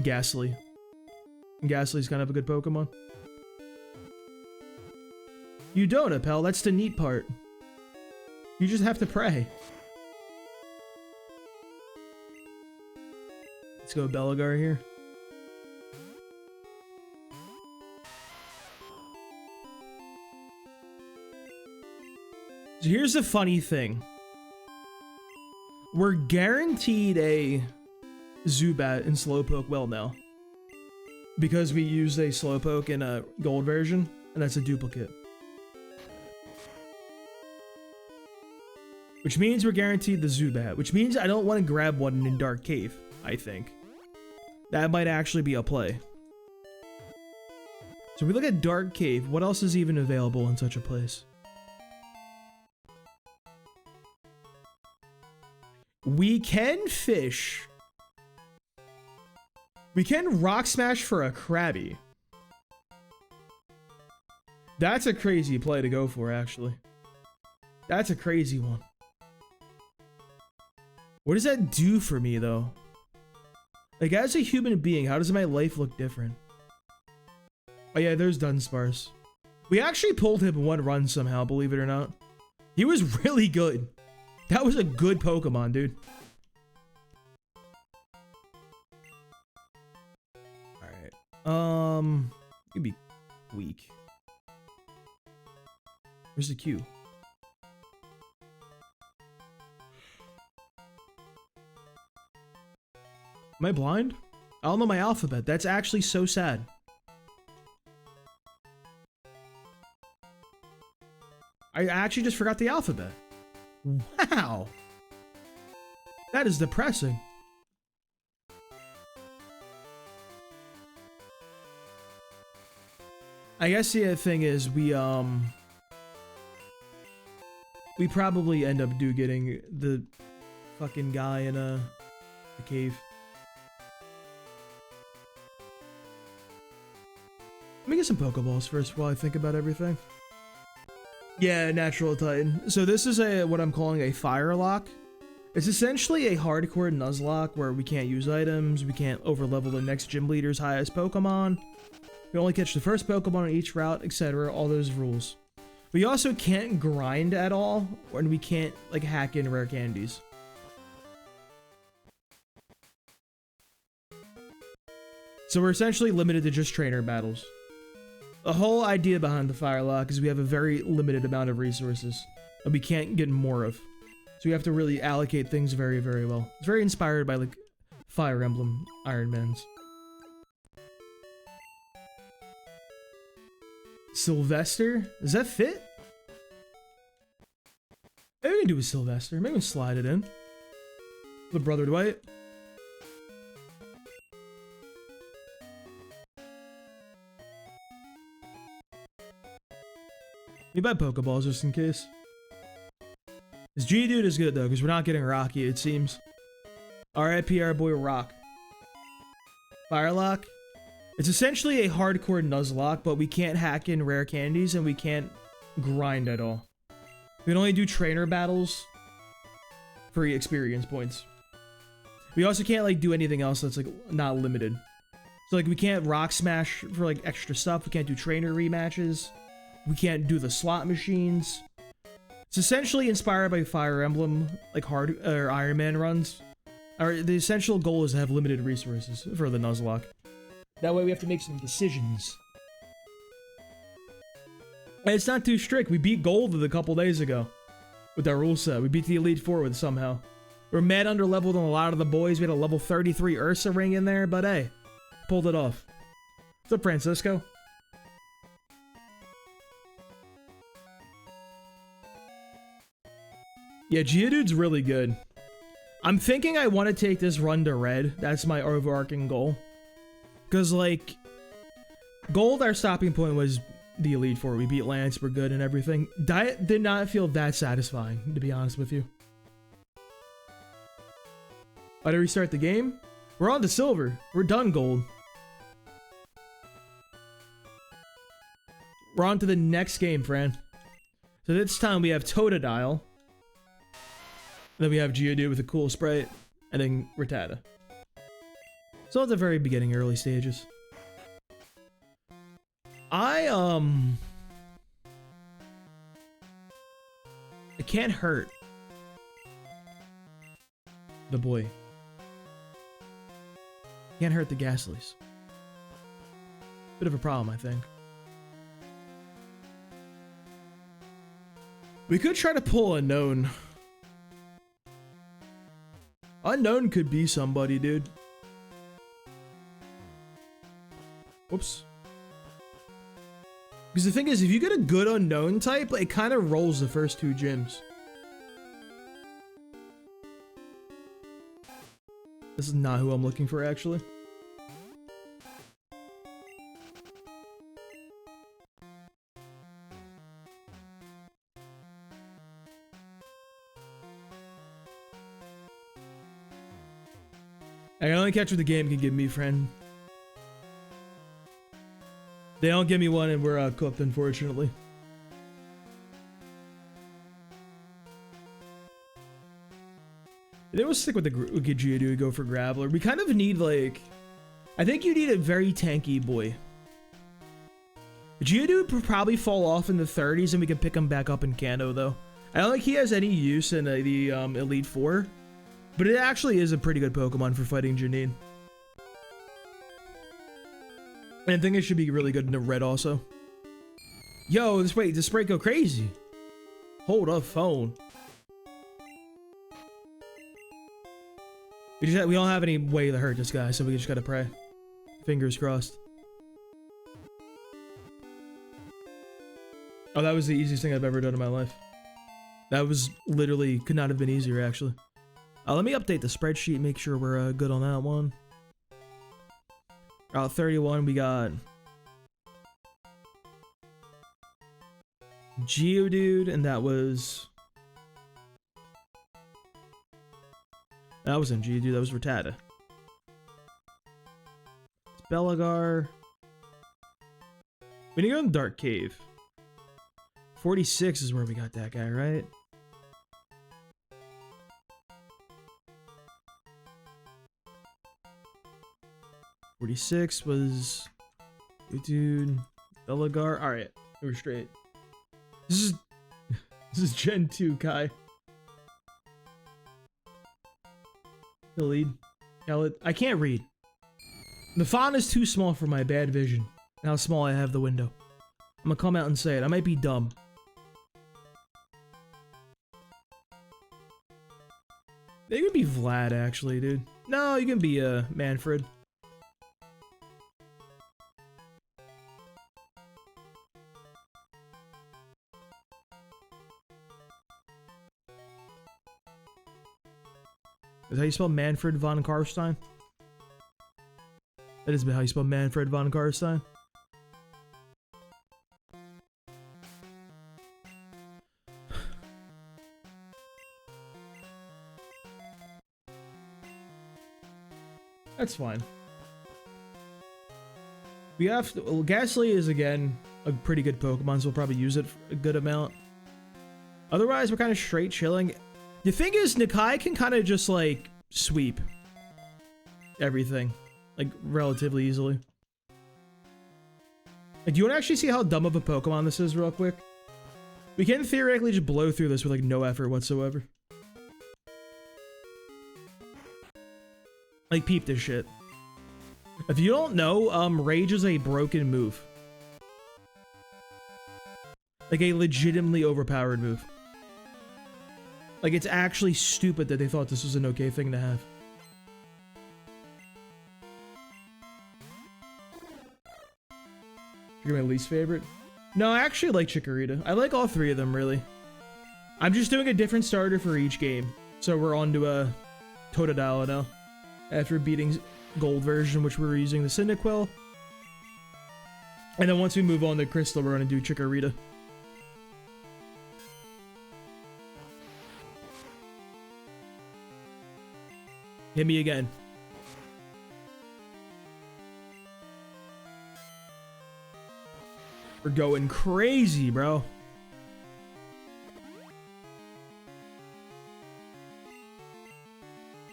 Ghastly. And Ghastly's kind of a good Pokemon. You don't, Appel. That's the neat part. You just have to pray. Let's go Belagar here. So here's the funny thing. We're guaranteed a Zubat and Slowpoke well now. Because we used a Slowpoke in a gold version, and that's a duplicate. Which means we're guaranteed the Zubat, which means I don't want to grab one in Dark Cave, I think. That might actually be a play. So we look at Dark Cave, what else is even available in such a place? We can fish. We can Rock Smash for a Krabby. That's a crazy play to go for, actually. That's a crazy one. What does that do for me, though? Like, as a human being, how does my life look different? Oh yeah, there's Dunsparce. We actually pulled him in one run somehow, believe it or not. He was really good. That was a good Pokemon, dude. Alright. You'd be weak. Where's the Q? Am I blind? I don't know my alphabet. That's actually so sad. I actually just forgot the alphabet. Wow. That is depressing. I guess the other thing is we probably end up getting the fucking guy in the cave. Let me get some Pokeballs first while I think about everything. Yeah, Natural Titan. So this is what I'm calling a Firelocke. It's essentially a hardcore Nuzlocke where we can't use items, we can't overlevel the next gym leader's highest Pokemon, we only catch the first Pokemon on each route, etc. All those rules. We also can't grind at all, and we can't like hack in rare candies. So we're essentially limited to just trainer battles. The whole idea behind the Firelocke is we have a very limited amount of resources, and we can't get more of. So we have to really allocate things very, very well. It's very inspired by, like, Fire Emblem Iron Mans. Sylvester? Does that fit? Maybe we can do a Sylvester. Maybe we can slide it in. The Brother Dwight. We buy Pokeballs just in case. This Geodude is good though, because we're not getting Rocky, it seems. R.I.P. our boy Rock. Firelocke. It's essentially a hardcore Nuzlocke, but we can't hack in rare candies and we can't grind at all. We can only do trainer battles for experience points. We also can't like do anything else that's like not limited. So like we can't Rock Smash for like extra stuff. We can't do trainer rematches. We can't do the slot machines. It's essentially inspired by Fire Emblem, like Iron Man runs. The essential goal is to have limited resources for the Nuzlocke. That way we have to make some decisions. And it's not too strict. We beat Gold a couple days ago with our rule set. We beat the Elite Four with somehow. We're mad under-leveled on a lot of the boys. We had a level 33 Ursa ring in there, but hey, pulled it off. What's up, Francisco? Yeah, Geodude's really good. I'm thinking I want to take this run to Red. That's my overarching goal. Because, like, Gold, our stopping point was the Elite Four. We beat Lance, we're good and everything. Diet did not feel that satisfying, to be honest with you. Why did we restart the game? We're on to Silver. We're done Gold. We're on to the next game, friend. So this time we have Totodile. Then we have Geodude with a cool sprite. And then Rattata. So at the very beginning, early stages. It can't hurt the boy. Can't hurt the Gastlys. Bit of a problem, I think. We could try to pull Unknown. Unknown could be somebody, dude. Whoops. Because the thing is, if you get a good Unknown type, it kind of rolls the first two gyms. This is not who I'm looking for, actually. I can only catch what the game can give me, friend. They don't give me one and we're cooked, unfortunately. They will stick with the Geodude to go for Graveler. We kind of need, like... I think you need a very tanky boy. Geodude would probably fall off in the 30s and we can pick him back up in Kanto, though. I don't think he has any use in the Elite Four. But it actually is a pretty good Pokemon for fighting Janine. And I think it should be really good in the red also. Yo, this sprite go crazy. Hold up phone. We don't have any way to hurt this guy, so we just gotta pray. Fingers crossed. Oh, that was the easiest thing I've ever done in my life. That was literally, could not have been easier, actually. Let me update the spreadsheet, make sure we're good on that one. 31, we got Geodude, and that wasn't Geodude, that was Rattata. It's Belagar. We need to go in Dark Cave. 46 is where we got that guy, right? Was dude Belagar. All right, we're straight. This is Gen 2 Kai. The lead. I can't read. The font is too small for my bad vision. And how small I have the window. I'm gonna come out and say it. I might be dumb. They could be Vlad, actually, dude. No, you can be Manfred. Is that how you spell Manfred von Karstein? That is how you spell Manfred von Karstein. That's fine. We have to, well, Ghastly is again a pretty good Pokemon, so we'll probably use it for a good amount. Otherwise, we're kind of straight chilling. The thing is, Nikai can kind of just like sweep everything, like relatively easily. Like, do you want to actually see how dumb of a Pokemon this is real quick? We can theoretically just blow through this with like no effort whatsoever. Like, peep this shit. If you don't know, Rage is a broken move. Like a legitimately overpowered move. Like, it's actually stupid that they thought this was an okay thing to have. You're my least favorite? No, I actually like Chikorita. I like all three of them, really. I'm just doing a different starter for each game. So we're on to a Totodile now. After beating Gold version, which we were using the Cyndaquil. And then once we move on to Crystal, we're going to do Chikorita. Hit me again. We're going crazy, bro.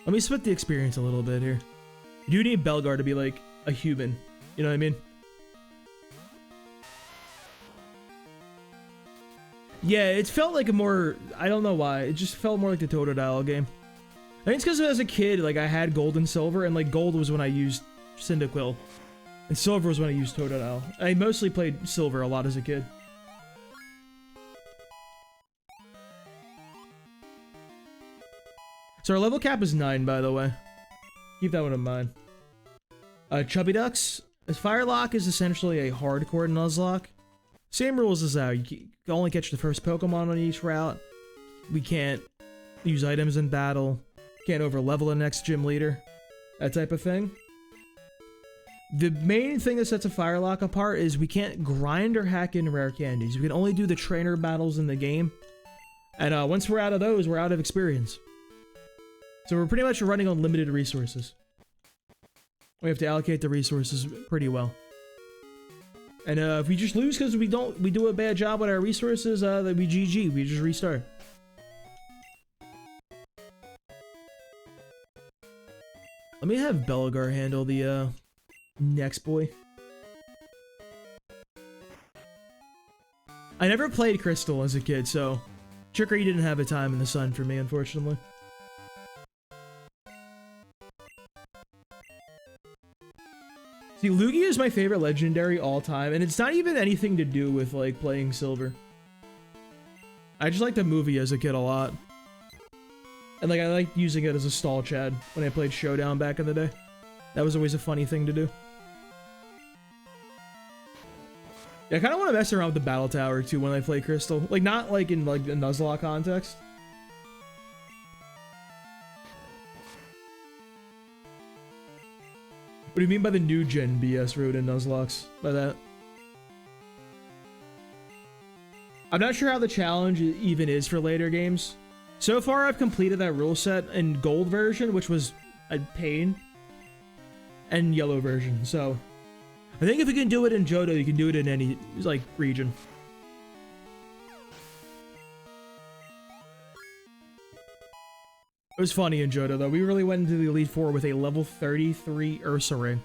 Let me split the experience a little bit here. You do need Belgar to be like a human. You know what I mean? Yeah, it felt like a more... I don't know why. It just felt more like the Totodile game. I think it's because as a kid, like, I had gold and silver, and, like, gold was when I used Cyndaquil. And silver was when I used Totodile. I mostly played silver a lot as a kid. So our level cap is 9, by the way. Keep that one in mind. Chubby Ducks. Firelocke is essentially a hardcore Nuzlocke. Same rules as that. You can only catch the first Pokemon on each route. We can't use items in battle. Can't over-level the next gym leader. That type of thing. The main thing that sets a Firelocke apart is we can't grind or hack in rare candies. We can only do the trainer battles in the game. And once we're out of those, we're out of experience. So we're pretty much running on limited resources. We have to allocate the resources pretty well. And if we just lose because we do a bad job with our resources, then we GG. We just restart. Let me have Belgar handle the next boy. I never played Crystal as a kid, so Chicory didn't have a time in the sun for me, unfortunately. See, Lugia is my favorite legendary all time, and it's not even anything to do with, like, playing Silver. I just liked the movie as a kid a lot. And, like, I liked using it as a stall chad when I played Showdown back in the day. That was always a funny thing to do. Yeah, I kind of want to mess around with the Battle Tower, too, when I play Crystal. Like, not, like, in, like, a Nuzlocke context. What do you mean by the new gen BS route in Nuzlocke? By that? I'm not sure how the challenge even is for later games. So far, I've completed that rule set in gold version, which was a pain, and yellow version. So I think if you can do it in Johto, you can do it in any, like, region. It was funny in Johto, though. We really went into the Elite Four with a level 33 Ursa Ring.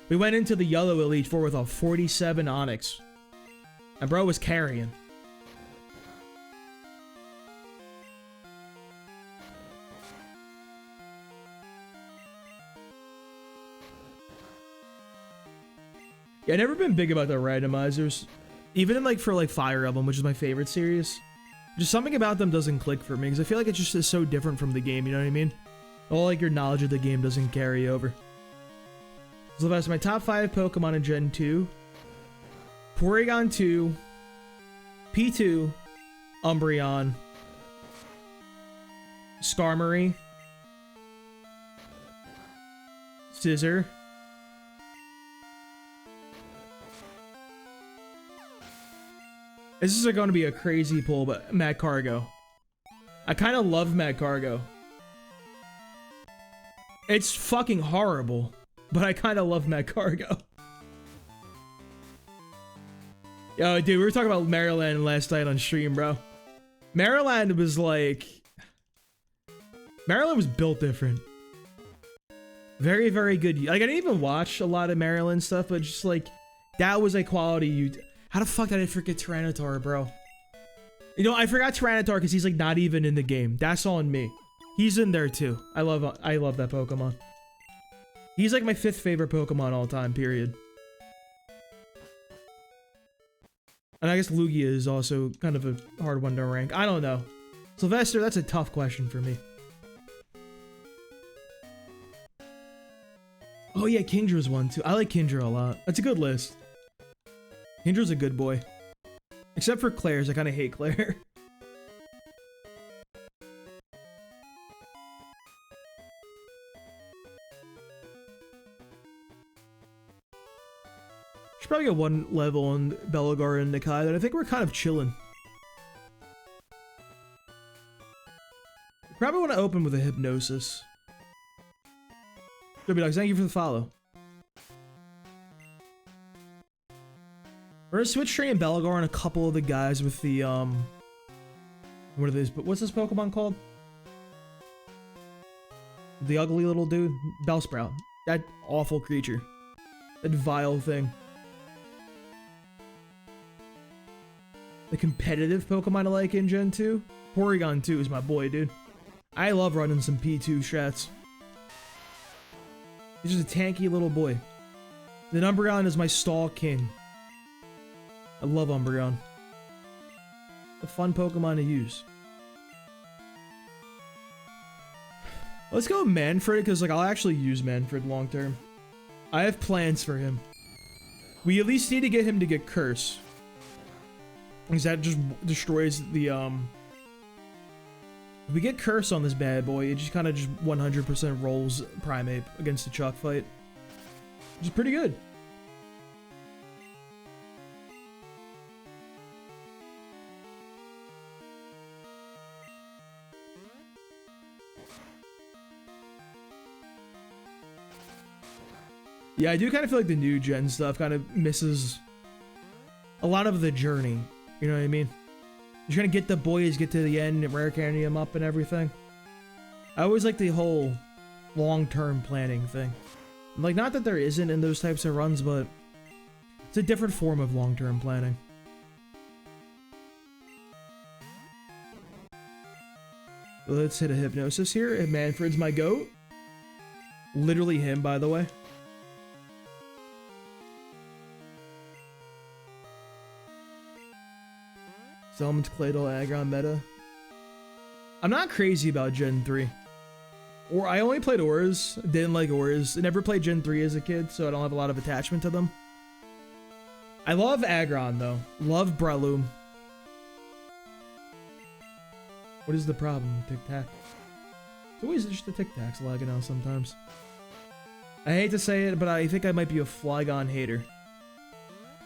We went into the Yellow Elite Four with a 47 Onyx. And bro was carrying. Yeah, I've never been big about the randomizers. Even in, like, for, like, Fire Emblem, which is my favorite series. Just something about them doesn't click for me, because I feel like it just is so different from the game, you know what I mean? All, like, your knowledge of the game doesn't carry over. So that's my top 5 Pokemon in Gen 2. Porygon 2. P2. Umbreon. Skarmory. Scizor. This is going to be a crazy pull, but Magcargo. I kind of love Magcargo. It's fucking horrible, but I kind of love Magcargo. Yo, dude, we were talking about Maryland last night on stream, bro. Maryland was like... Maryland was built different. Very, very good. Like, I didn't even watch a lot of Maryland stuff, but just like, that was a quality you... How the fuck did I forget Tyranitar, bro? You know, I forgot Tyranitar because he's like not even in the game. That's on me. He's in there too. I love that Pokemon. He's like my 5th favorite Pokemon all time, period. And I guess Lugia is also kind of a hard one to rank. I don't know. Sylvester, that's a tough question for me. Oh yeah, Kindra's one too. I like Kindra a lot. That's a good list. Kindra's a good boy. Except for Claire's, I kind of hate Claire. Should probably get 1 level on Belgar and Nakai, and I think we're kind of chilling. Probably want to open with a Hypnosis. Dogs, thank you for the follow. We're gonna switch train Belgar and a couple of the guys with the, what are these? But what's this Pokemon called? The ugly little dude? Bellsprout. That awful creature. That vile thing. The competitive Pokemon I like in Gen 2? Porygon 2 is my boy, dude. I love running some P2 strats. He's just a tanky little boy. Then Umbreon is my stall king. I love Umbreon. A fun Pokemon to use. Let's go Manfred, because like I'll actually use Manfred long term. I have plans for him. We at least need to get him to get Curse. Because that just destroys the, if we get Curse on this bad boy, it just kind of just 100% rolls Primeape against the Chuck fight. Which is pretty good. Yeah, I do kind of feel like the new gen stuff kind of misses a lot of the journey. You know what I mean? You're trying to get the boys, get to the end, and rare candy them up and everything. I always like the whole long-term planning thing. Like, not that there isn't in those types of runs, but it's a different form of long-term planning. Let's hit a Hypnosis here, and Manfred's my goat. Literally him, by the way. Summons Claydol Aggron meta. I'm not crazy about Gen 3. Or I only played Auras, didn't like Auras. I never played Gen 3 as a kid, so I don't have a lot of attachment to them. I love Aggron though. Love Breloom. What is the problem? Tic Tac. It's always just the Tic Tacs lagging out sometimes. I hate to say it, but I think I might be a Flygon hater.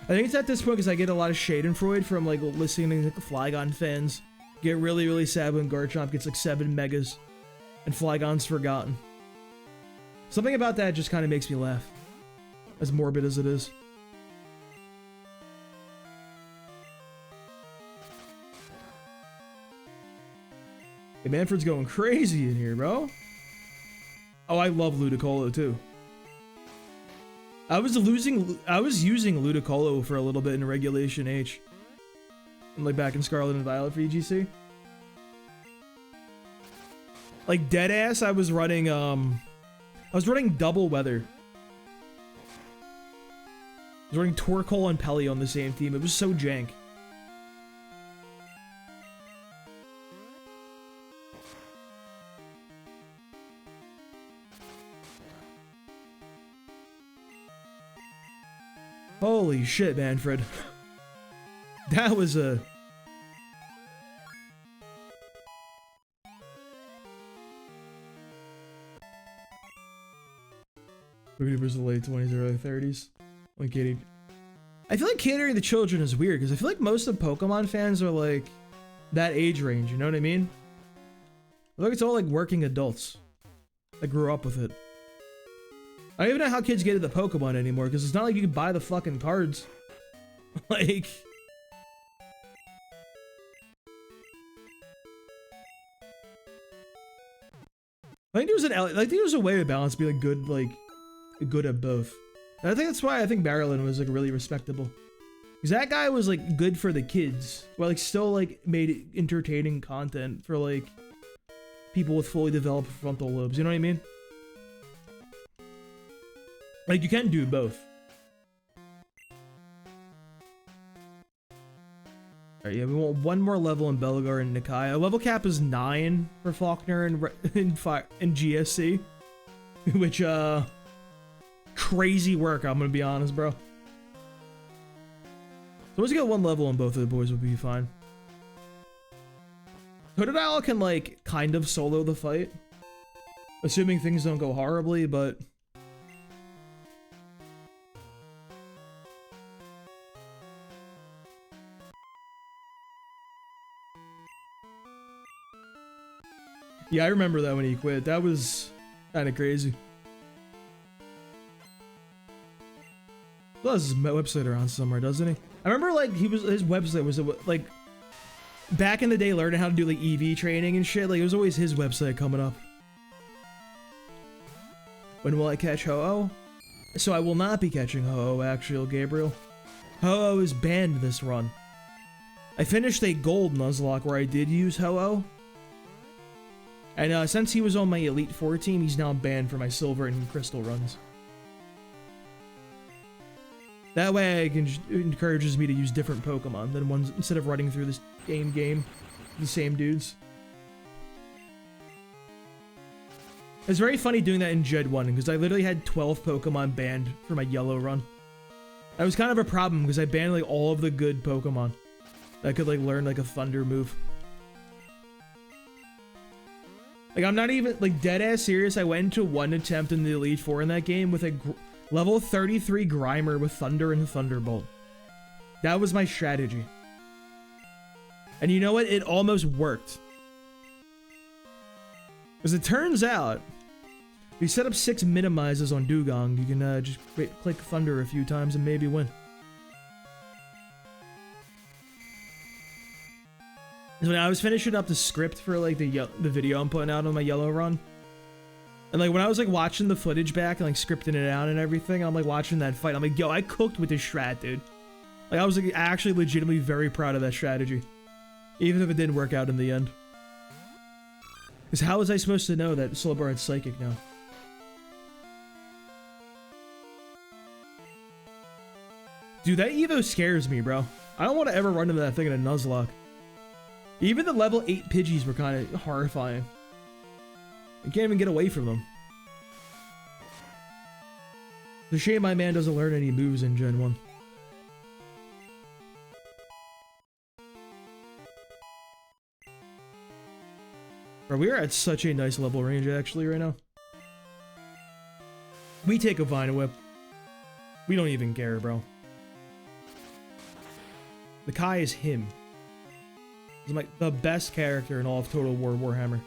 I think it's at this point because I get a lot of Schadenfreude from like listening to Flygon fans. Get really, really sad when Garchomp gets like 7 megas and Flygon's forgotten. Something about that just kind of makes me laugh. As morbid as it is. Hey, Manfred's going crazy in here, bro. Oh, I love Ludicolo too. I was using Ludicolo for a little bit in Regulation H. And like back in Scarlet and Violet for EGC. Like deadass, I was running double weather. I was running Torkoal and Pelly on the same team. It was so jank. Holy shit, Manfred. That was a... Versus the late 20s, early 30s. I'm kidding. I feel like catering to children is weird, because I feel like most of Pokemon fans are like that age range, you know what I mean? I feel like it's all like working adults that grew up with it. I don't even know how kids get into Pokemon anymore, because it's not like you can buy the fucking cards. Like... I think there was a way to balance, be like good at both. And I think that's why I think Marilyn was like really respectable. Because that guy was like good for the kids, while like still like made entertaining content for like people with fully developed frontal lobes, you know what I mean? Like, you can do both. Alright, yeah, we want one more level in Belgar and Nikai. A level cap is 9 for Faulkner and GSC. Which, crazy work, I'm gonna be honest, bro. So once you get one level in both of the boys, will be fine. Totodile can, like, kind of solo the fight. Assuming things don't go horribly, but... Yeah, I remember that when he quit. That was kind of crazy. Well, his website around somewhere, doesn't he? I remember like his website was like back in the day, learning how to do like EV training and shit. Like it was always his website coming up. When will I catch Ho-Oh? So I will not be catching Ho-Oh, actually, Gabriel. Ho-Oh is banned this run. I finished a gold Nuzlocke where I did use Ho-Oh. And since he was on my Elite Four team, he's now banned for my silver and crystal runs. That way it encourages me to use different Pokemon than ones, instead of running through this game, the same dudes. It's very funny doing that in Jed 1, because I literally had 12 Pokemon banned for my yellow run. That was kind of a problem, because I banned like all of the good Pokemon that could like learn like a thunder move. Like I'm not even like dead ass serious. I went into one attempt in the Elite Four in that game with a level 33 Grimer with Thunder and Thunderbolt. That was my strategy. And you know what? It almost worked. As it turns out, if you set up 6 minimizes on Dugong, you can just click Thunder a few times and maybe win. So when I was finishing up the script for like the video I'm putting out on my yellow run, and like when I was like watching the footage back and like scripting it out and everything, I'm like watching that fight, I'm like, yo, I cooked with this strat, dude. Like I was like actually legitimately very proud of that strategy, even if it didn't work out in the end. Because how was I supposed to know that Slowbro had Psychic now? Dude, that Evo scares me, bro. I don't want to ever run into that thing in a Nuzlocke. Even the level 8 Pidgeys were kind of horrifying. I can't even get away from them. It's a shame my man doesn't learn any moves in Gen 1. Bro, we are at such a nice level range actually right now. We take a Vine Whip. We don't even care, bro. The Kai is him. He's like the best character in all of Total War Warhammer.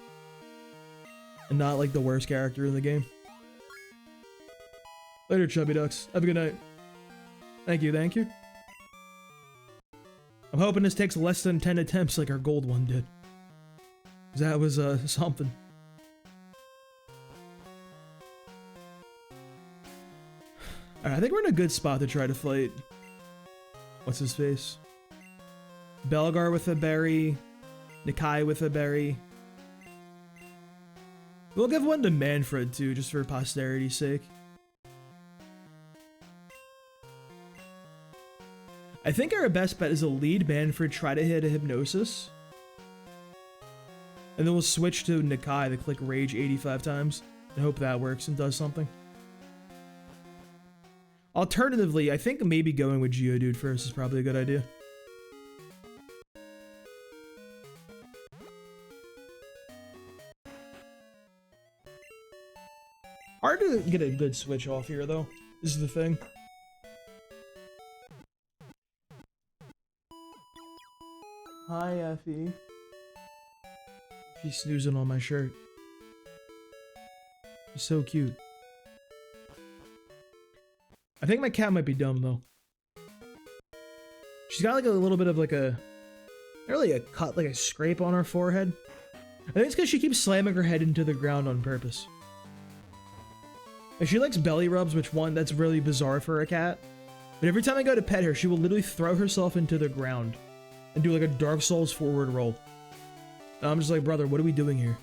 And not like the worst character in the game. Later, Chubby Ducks. Have a good night. Thank you, thank you. I'm hoping this takes less than 10 attempts like our gold one did. Because that was something. Alright, I think we're in a good spot to try to fight. What's his face? Belgar with a berry, Nikai with a berry. We'll give one to Manfred too, just for posterity's sake. I think our best bet is to lead Manfred, try to hit a Hypnosis. And then we'll switch to Nikai to click Rage 85 times and hope that works and does something. Alternatively, I think maybe going with Geodude first is probably a good idea. Hard to get a good switch off here, though. This is the thing. Hi, Effie. She's snoozing on my shirt. She's so cute. I think my cat might be dumb, though. She's got like a little bit of like a... not really a cut, like a scrape on her forehead. I think it's because she keeps slamming her head into the ground on purpose. Like, she likes belly rubs, which one, that's really bizarre for a cat. But every time I go to pet her, she will literally throw herself into the ground and do like a Dark Souls forward roll. And I'm just like, brother, what are we doing here?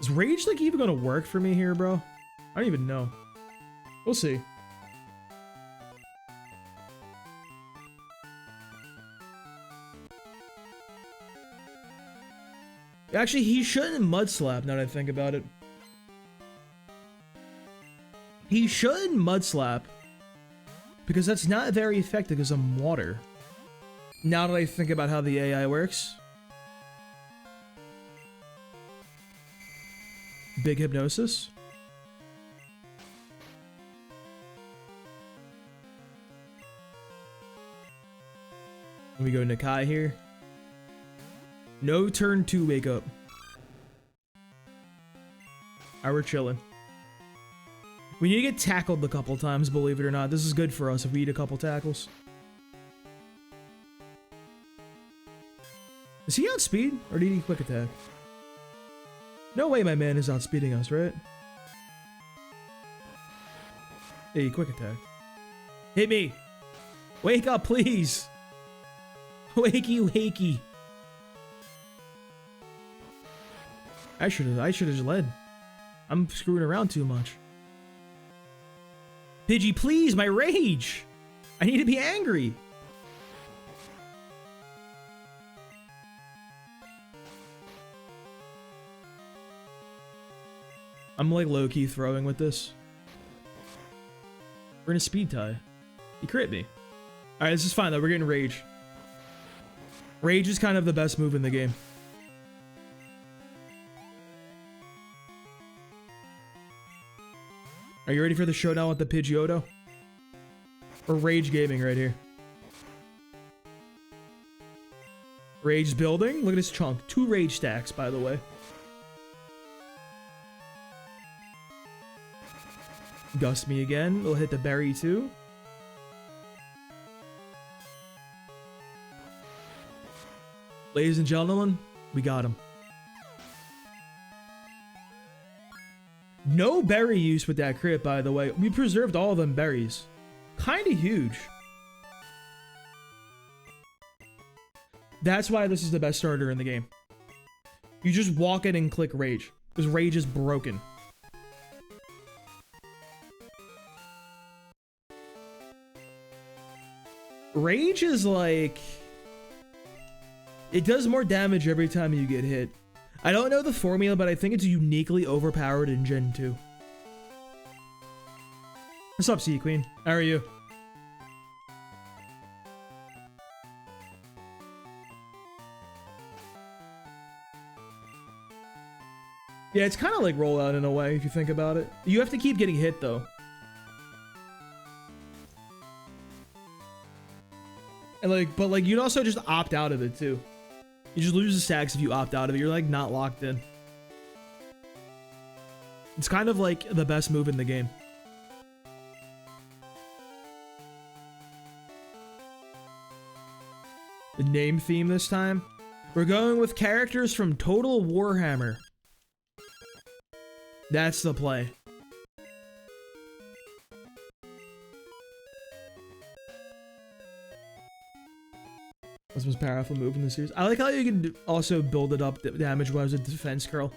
Is Rage like even gonna work for me here, bro? I don't even know. We'll see. Actually, he shouldn't Mud Slap, now that I think about it. He shouldn't Mud Slap, because that's not very effective because I'm water. Now that I think about how the AI works. Big Hypnosis. Let me go Nikai here. No turn 2 wake up. Alright, we're chilling. We need to get tackled a couple times, believe it or not. This is good for us if we eat a couple tackles. Is he outspeed? Or did he quick attack? No way my man is outspeeding us, right? Hey, quick attack. Hit me! Wake up, please! Wakey, wakey. I should have just led. I'm screwing around too much. Pidgey, please, my rage! I need to be angry! I'm like low-key throwing with this. We're in a speed tie. He crit me. Alright, this is fine though, we're getting rage. Rage is kind of the best move in the game. Are you ready for the showdown with the Pidgeotto? Or Rage Gaming right here. Rage building? Look at this chunk. 2 Rage stacks, by the way. Gust me again. We'll hit the berry too. Ladies and gentlemen, we got him. No berry use with that crit, by the way. We preserved all of them berries. Kinda huge. That's why this is the best starter in the game. You just walk in and click Rage. Because Rage is broken. Rage is like... it does more damage every time you get hit. I don't know the formula, but I think it's uniquely overpowered in Gen 2. What's up, Sea Queen? How are you? Yeah, it's kind of like rollout in a way, if you think about it. You have to keep getting hit, though. And like, but like, you'd also just opt out of it, too. You just lose the stacks if you opt out of it. You're like not locked in. It's kind of like the best move in the game. The name theme this time. We're going with characters from Total Warhammer. That's the play. That's the most powerful move in the series. I like how you can also build it up damage-wise with defense curl.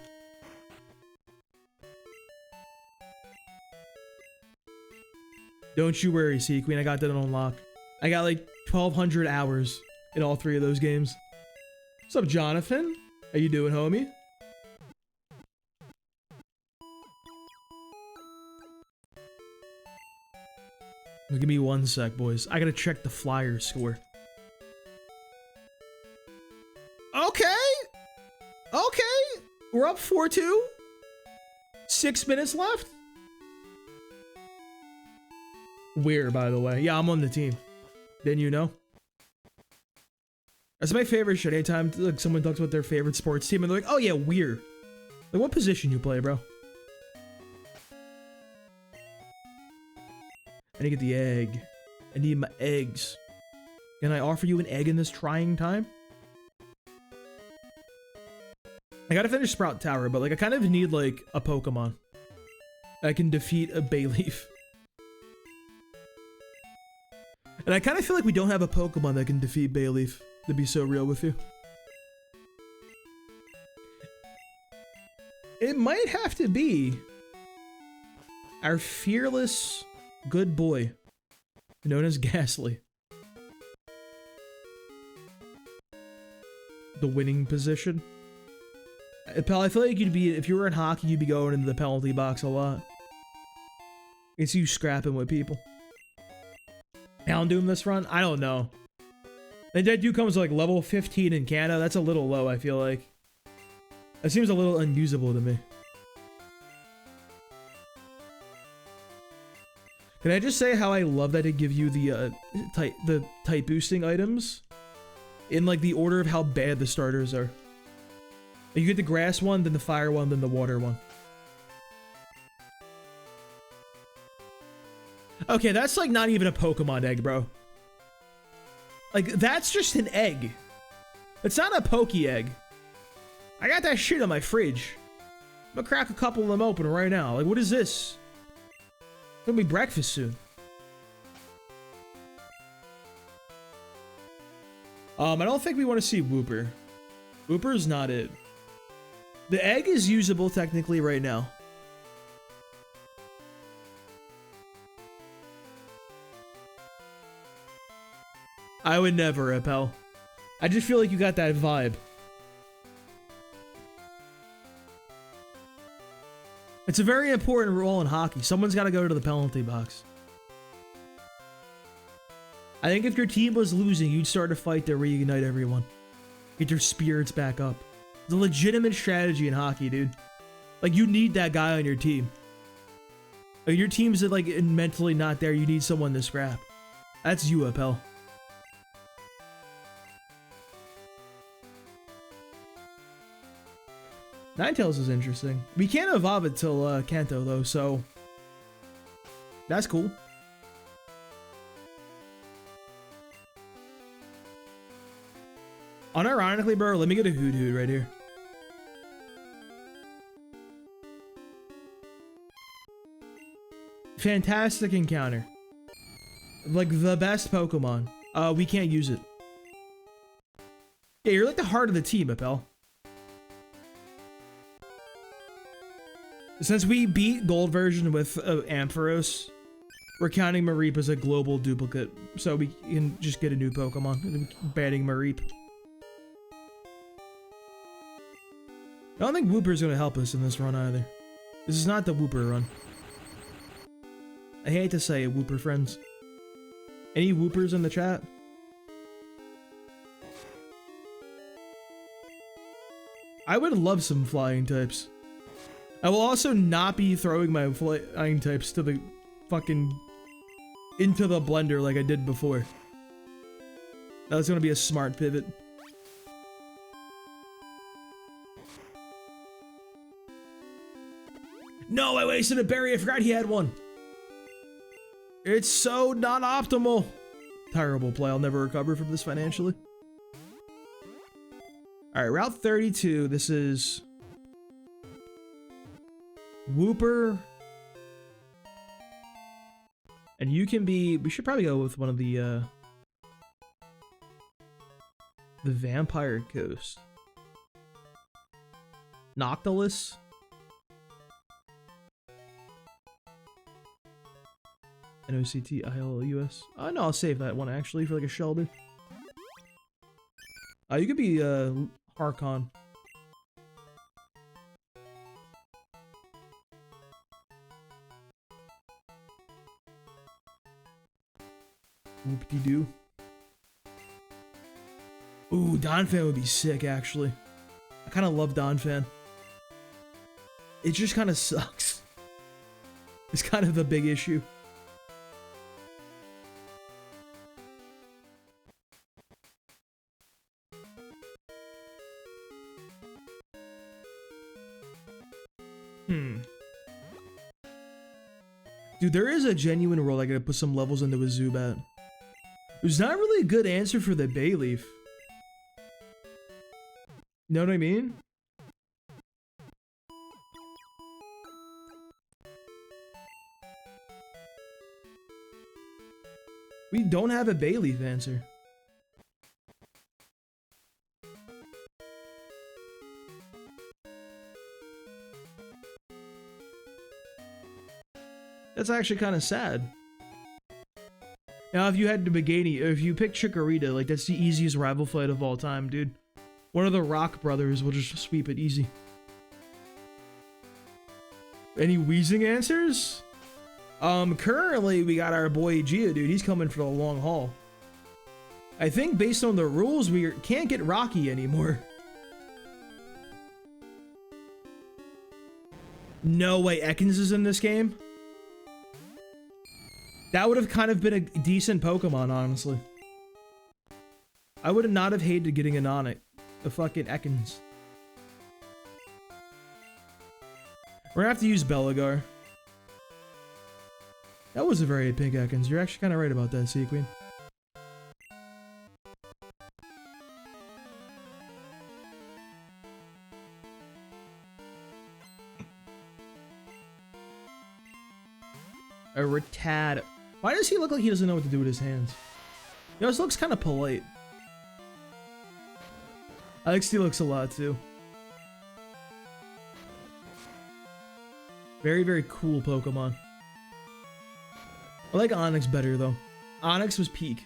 Don't you worry, Sea Queen. I got that on unlock. I got like 1,200 hours in all 3 of those games. What's up, Jonathan? How you doing, homie? Give me 1 sec, boys. I gotta check the flyer score. Okay. Okay. We're up 4-2. 6 minutes left. Weird, by the way. Yeah, I'm on the team. Didn't you know? That's my favorite shit. Anytime like someone talks about their favorite sports team and they're like, oh yeah, weird. Like, what position you play, bro? I need to get the egg. I need my eggs. Can I offer you an egg in this trying time? I gotta finish Sprout Tower, but like I kind of need like a Pokemon that can defeat a Bayleaf. And I kind of feel like we don't have a Pokemon that can defeat Bayleaf, to be so real with you. It might have to be our fearless good boy, known as Ghastly. The winning position. Pal, I feel like you'd be, if you were in hockey, you'd be going into the penalty box a lot. It's you scrapping with people. Houndoom this run? I don't know. And that dude comes to like level 15 in Canada. That's a little low, I feel like. That seems a little unusable to me. Can I just say how I love that it give you the type boosting items in like the order of how bad the starters are? You get the grass one, then the fire one, then the water one. Okay, that's like not even a Pokemon egg, bro. Like, that's just an egg. It's not a Poke egg. I got that shit in my fridge. I'm gonna crack a couple of them open right now. Like, what is this? It's gonna be breakfast soon. I don't think we want to see Wooper. Wooper's not it. The egg is usable technically right now. I would never, Appel. I just feel like you got that vibe. It's a very important role in hockey. Someone's got to go to the penalty box. I think if your team was losing, you'd start a fight to reignite everyone. Get their spirits back up. It's a legitimate strategy in hockey, dude. Like, you need that guy on your team. Like, your team's like mentally not there. You need someone to scrap. That's you, Appel. Ninetales is interesting. We can't evolve it till Kanto though, so that's cool. Unironically, bro, let me get a Hoot right here. Fantastic encounter. Like the best Pokemon. We can't use it. Yeah, you're like the heart of the team, Appel. Since we beat Gold version with Ampharos, we're counting Mareep as a global duplicate, so we can just get a new Pokemon and then banning Mareep. I don't think Wooper's gonna help us in this run either. This is not the Wooper run. I hate to say it, Wooper friends. Any Woopers in the chat? I would love some flying types. I will also not be throwing my flying types to the fucking into the blender like I did before. That's gonna be a smart pivot. No, I wasted a berry. I forgot he had one. It's so not optimal. Terrible play. I'll never recover from this financially. All right, Route 32. This is Wooper. And you can be, we should probably go with one of the Vampire Coast. Noctilus. Noctilus. Oh no, I'll save that one actually for like a Shelby. You could be Harkon. Whoop-de-doo. Ooh, Donphan would be sick actually. I kind of love Donphan. It just kind of sucks. It's kind of the big issue. Dude, there is a genuine role I gotta put some levels into a Zubat. There's not really a good answer for the Bayleaf. You know what I mean? We don't have a Bayleaf answer. That's actually kind of sad. Now, if you had to Meganium, if you pick Chikorita, like that's the easiest rival fight of all time, dude. One of the Rock brothers will just sweep it easy. Any wheezing answers? Currently we got our boy Gia, dude. He's coming for the long haul. I think based on the rules, we can't get Rocky anymore. No way, Ekans is in this game. That would have kind of been a decent Pokemon, honestly. I would not have hated getting a Nonic. The fucking Ekans. We're gonna have to use Belagar. That was a very pink Ekans. You're actually kind of right about that, Sea Queen. A Rattata. Why does he look like he doesn't know what to do with his hands? You know, this looks kind of polite. I like Steelix a lot too. Very, very cool Pokemon. I like Onyx better though. Onyx was peak.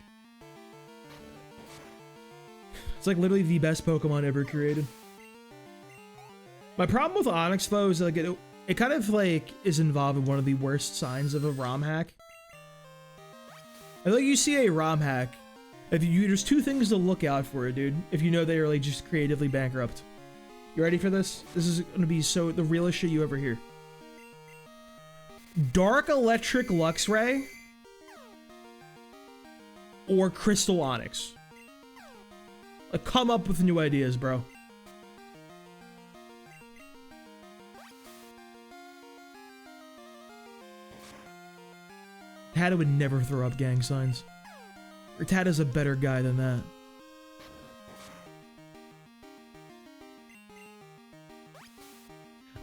It's like literally the best Pokemon ever created. My problem with Onyx though is like it kind of like is involved in one of the worst signs of a ROM hack. I feel like you see a ROM hack, there's two things to look out for, dude. If you know they are like just creatively bankrupt. You ready for this? This is gonna be the realest shit you ever hear. Dark Electric Luxray or Crystal Onyx. Like, come up with new ideas, bro. Rattata would never throw up gang signs. Rattata's a better guy than that.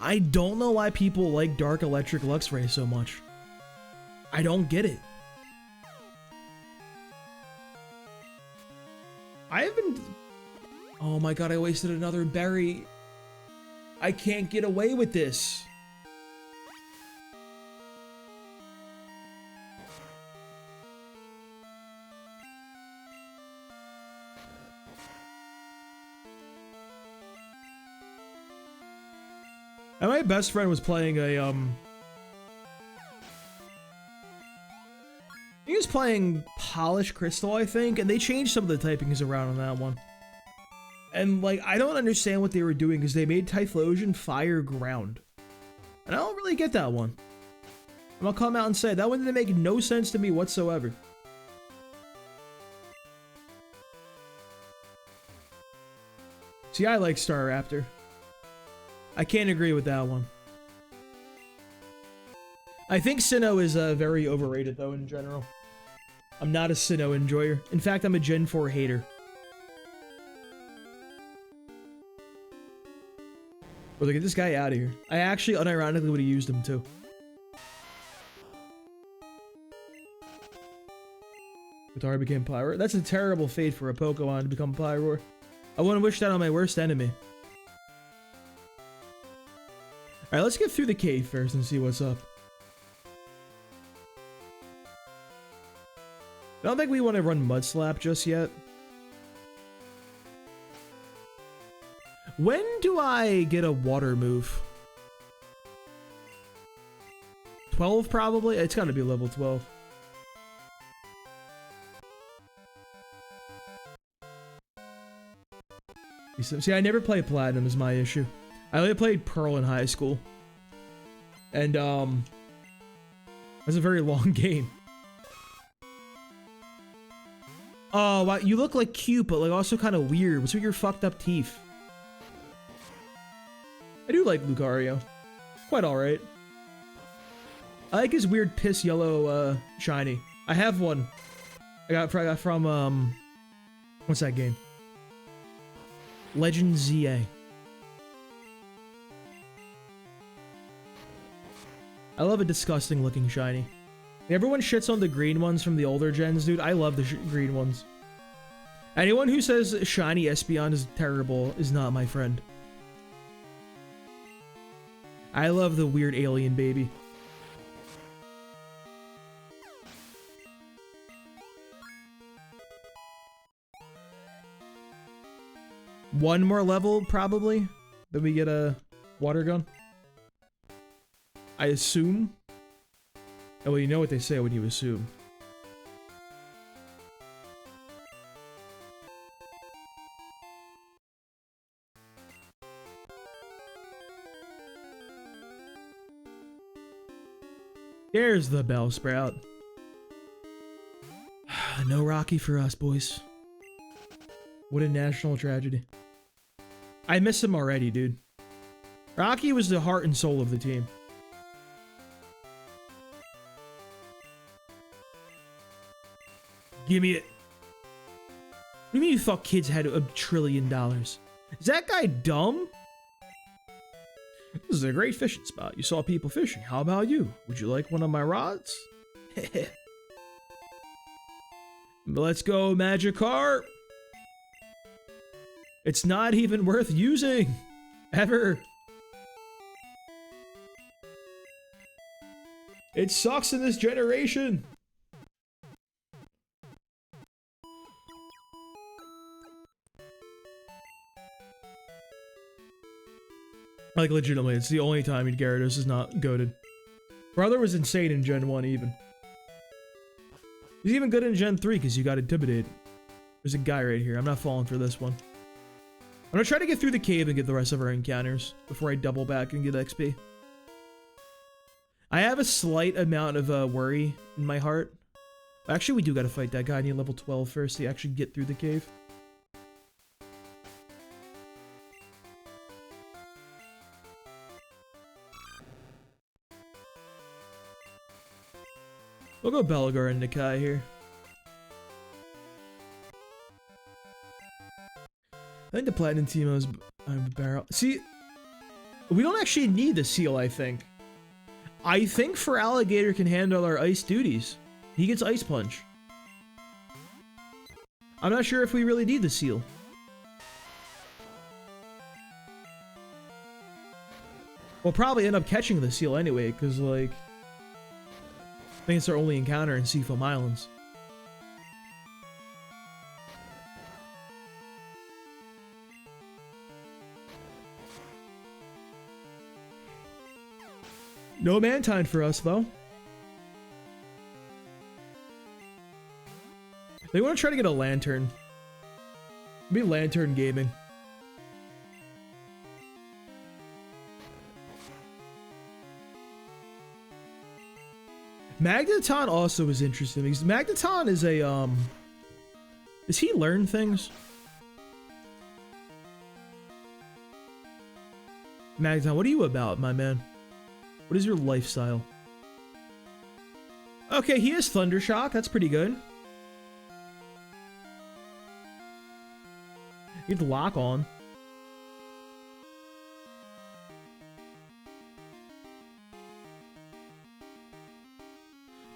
I don't know why people like Dark Electric Luxray so much. I don't get it. I have been... Oh my god, I wasted another berry. I can't get away with this. And my best friend was playing a, he was playing Polished Crystal, I think, and they changed some of the typings around on that one. And, like, I don't understand what they were doing, because they made Typhlosion Fire Ground. And I don't really get that one. And I'll come out and say, that one didn't make no sense to me whatsoever. See, I like Staraptor. I can't agree with that one. I think Sinnoh is very overrated, though, in general. I'm not a Sinnoh enjoyer. In fact, I'm a Gen 4 hater. But look, get this guy out of here. I actually, unironically, would have used him, too. Guitar became Pyroar. That's a terrible fate for a Pokemon to become Pyroar. I wouldn't wish that on my worst enemy. Alright, let's get through the cave first and see what's up. I don't think we want to run Mud Slap just yet. When do I get a water move? 12 probably? It's gotta be level 12. See, I never played Platinum is my issue. I only played Pearl in high school. And, that's a very long game. Oh, wow, you look like cute, but like also kind of weird. What's with your fucked up teeth? I do like Lucario. Quite alright. I like his weird piss yellow, shiny. I have one. I got from, what's that game? Legend ZA. I love a disgusting looking shiny. Everyone shits on the green ones from the older gens, dude. I love the green ones. Anyone who says shiny Espeon is terrible is not my friend. I love the weird alien baby. One more level, probably. Then we get a water gun. I assume. Oh, well, you know what they say when you assume. There's the Bellsprout. No Rocky for us, boys. What a national tragedy. I miss him already, dude. Rocky was the heart and soul of the team. Give me it. What do you mean you thought kids had $1 trillion? Is that guy dumb? This is a great fishing spot. You saw people fishing. How about you? Would you like one of my rods? Let's go, Magikarp. It's not even worth using. Ever. It sucks in this generation. Like, legitimately, it's the only time Gyarados is not goated. Brother was insane in Gen 1 even. He's even good in Gen 3 because you got Intimidate. There's a guy right here. I'm not falling for this one. I'm gonna try to get through the cave and get the rest of our encounters before I double back and get XP. I have a slight amount of worry in my heart. Actually, we do gotta fight that guy. I need level 12 first to actually get through the cave. We'll go Belagar and Nikai here. I think the Platinum Teemo's barrel. See, we don't actually need the seal, I think. I think Alligator can handle our ice duties. He gets Ice Punch. I'm not sure if we really need the seal. We'll probably end up catching the seal anyway, because, like, I think it's our only encounter in Seafoam Islands. No Mantine for us, though. They want to try to get a Lantern. Maybe Lantern Gaming. Magneton also is interesting because Magneton is a does he learn things? Magneton, what are you about, my man? What is your lifestyle? Okay, he has Thunder Shock. That's pretty good. You have Lock On.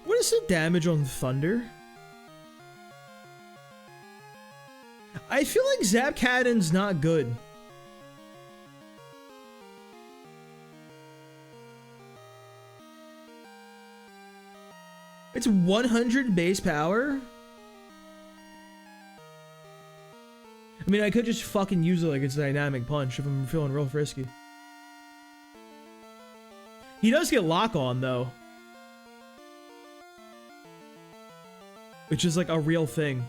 What is the damage on Thunder? I feel like Zap Cannon's not good. It's 100 base power? I mean, I could just fucking use it like it's a dynamic punch if I'm feeling real frisky. He does get Lock On, though. Which is like a real thing.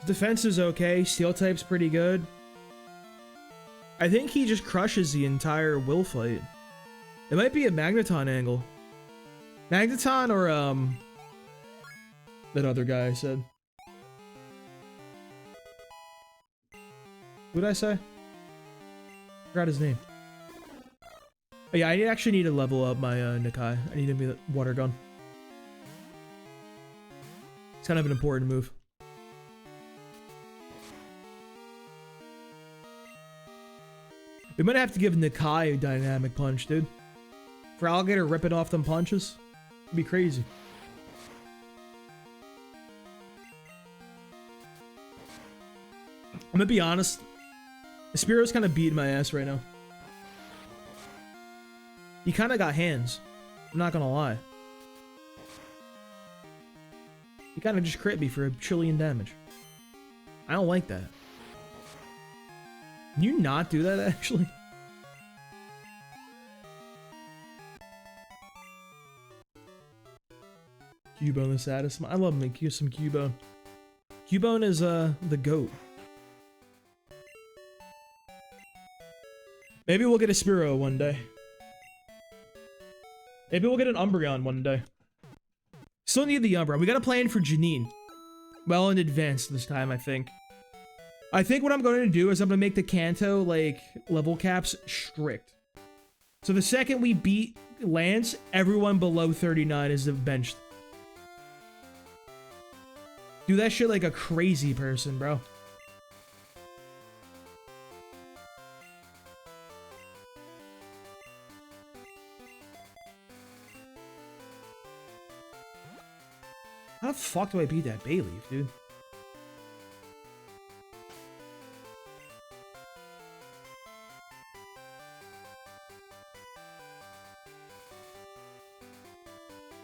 Defense is okay. Steel type's pretty good. I think he just crushes the entire Will fight. It might be a Magneton angle. Magneton or, that other guy I said. Who did I say? Forgot his name. Oh, yeah, I actually need to level up my Nikai. I need to be the water gun. It's kind of an important move. We might have to give Nikai a dynamic punch, dude. For Alligator ripping off them punches, it'd be crazy. I'm gonna be honest. Spearo's kind of beating my ass right now. He kind of got hands. I'm not gonna lie. He kind of just crit me for $1 trillion damage. I don't like that. Can you not do that, actually? Cubone the saddest. I love me some Cubone. Cubone is the GOAT. Maybe we'll get a Spearow one day. Maybe we'll get an Umbreon one day. Still need the Umbreon. We got a plan for Janine. Well in advance this time, I think. I think what I'm going to do is I'm going to make the Kanto, like, level caps strict. So the second we beat Lance, everyone below 39 is benched. Do that shit like a crazy person, bro. How the fuck do I beat that Bayleaf, dude?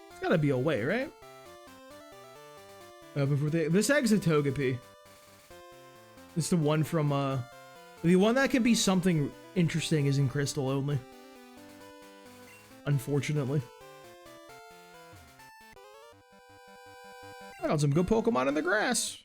There's gotta be a way, right? Before this egg's a Togepi. It's the one from, the one that can be something interesting is in Crystal only. Unfortunately. I got some good Pokemon in the grass.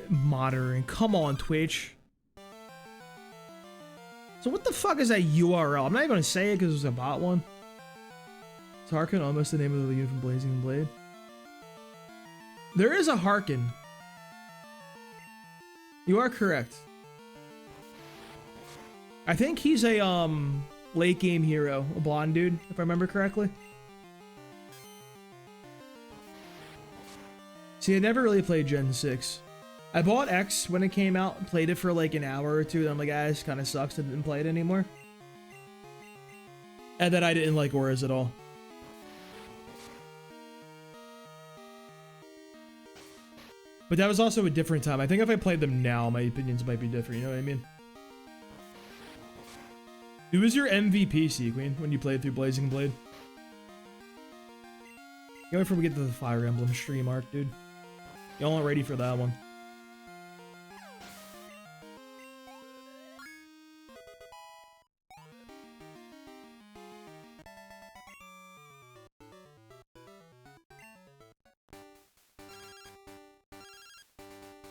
Monitoring. Come on, Twitch. So what the fuck is that URL? I'm not even gonna say it because it was a bot one. Tarkin, almost the name of the unit from Blazing Blade. There is a Harkin. You are correct. I think he's a late game hero, a blonde dude, if I remember correctly. See, I never really played Gen 6. I bought X when it came out, played it for like an hour or two, and I'm like, ah, this kind of sucks, and didn't play it anymore. And then I didn't like Auras at all. But that was also a different time. I think if I played them now, my opinions might be different, you know what I mean? Who was your MVP, Sequeen, when you played through Blazing Blade? Can't wait for we get to the Fire Emblem stream arc, dude. Y'all aren't ready for that one.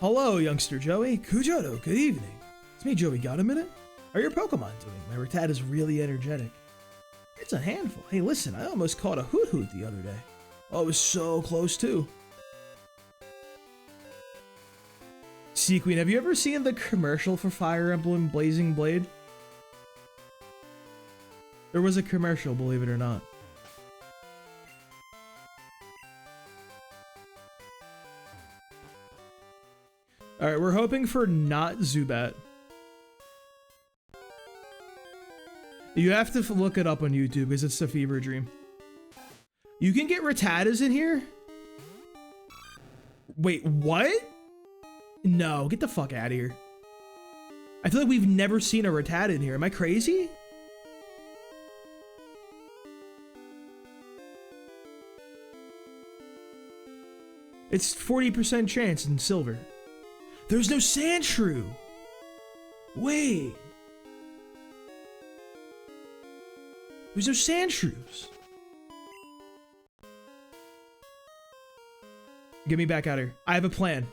Hello, youngster Joey. Kujoto, good evening. It's me, Joey. Got a minute? How are your Pokemon doing? My Rattata is really energetic. It's a handful. Hey, listen, I almost caught a Hoot Hoot the other day. Oh, it was so close, too. Sequeen, have you ever seen the commercial for Fire Emblem Blazing Blade? There was a commercial, believe it or not. Alright, we're hoping for not Zubat. You have to look it up on YouTube because it's a fever dream. You can get Rattatas in here? Wait, what? No, get the fuck out of here. I feel like we've never seen a Rattata in here. Am I crazy? It's 40% chance in silver. There's no Sandshrew. Wait. There's no Sandshrews. Get me back out here. I have a plan.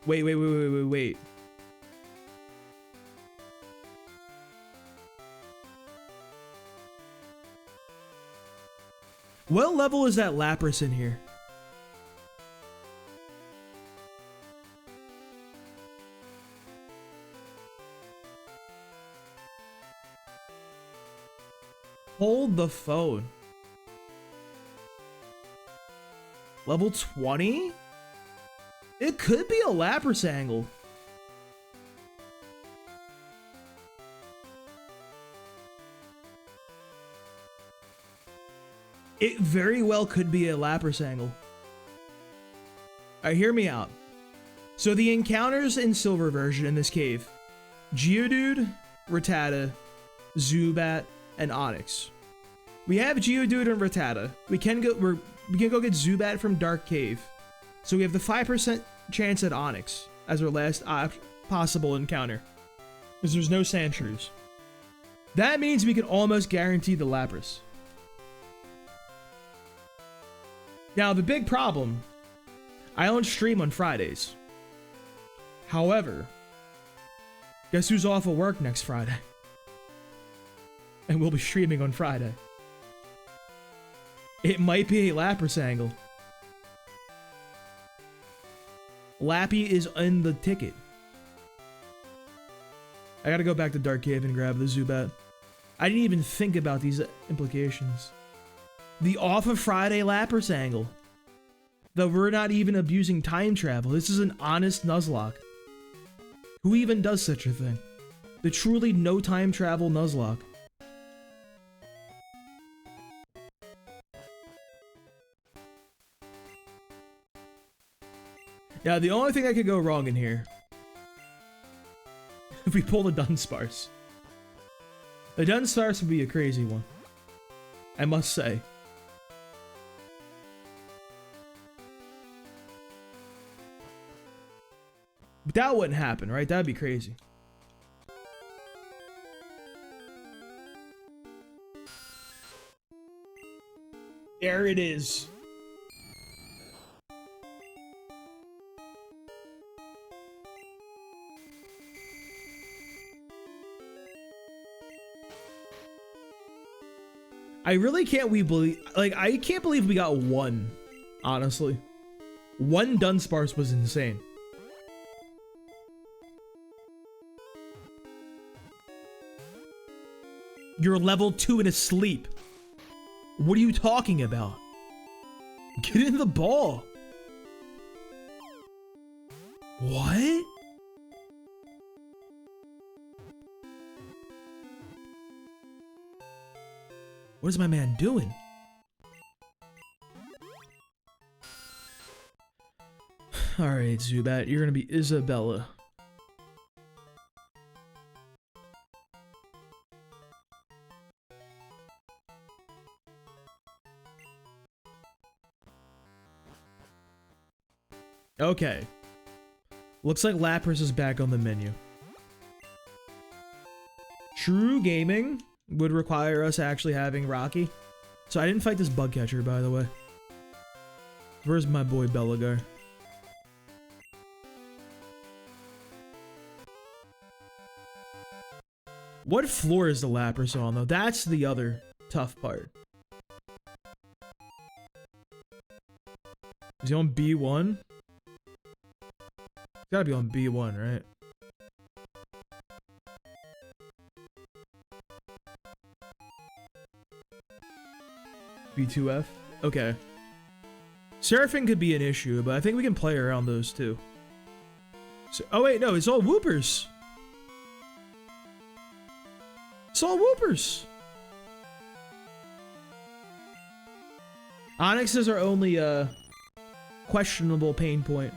Wait. What level is that Lapras in here? Hold the phone. Level 20? It could be a Lapras angle. It very well could be a Lapras angle. Alright, hear me out. So the encounters in Silver version in this cave. Geodude, Rattata, Zubat, and Onix. We have Geodude and Rattata. We can go get Zubat from Dark Cave. So we have the 5% chance at Onix as our last possible encounter. Because there's no Sandshrews. That means we can almost guarantee the Lapras. Now the big problem, I don't stream on Fridays. However, Guess who's off of work next Friday? And we'll be streaming on Friday. It might be a Lapras angle. Lappy is in the ticket. I gotta go back to Dark Cave and grab the Zubat. I didn't even think about these implications. The off of Friday Lapras angle. That we're not even abusing time travel. This is an honest Nuzlocke. Who even does such a thing? The truly no time travel Nuzlocke. Yeah, the only thing that could go wrong in here, if we pull the Dunsparce. The Dunsparce would be a crazy one, I must say. But that wouldn't happen, right? That'd be crazy. There it is. I really can't I can't believe we got one, honestly. One Dunsparce was insane. You're level 2 and asleep. What are you talking about? Get in the ball. What? What is my man doing? Alright, Zubat, you're gonna be Isabella. Okay. Looks like Lapras is back on the menu. True gaming would require us actually having Rocky. So I didn't fight this bug catcher, by the way. Where's my boy Belagar? What floor is the Lapras on, though? That's the other tough part. Is he on B1? It's gotta be on B1, right? B2F? Okay. Surfing could be an issue, but I think we can play around those too. So, oh wait, no, it's all Whoopers. It's all Whoopers. Onyx is our only questionable pain point.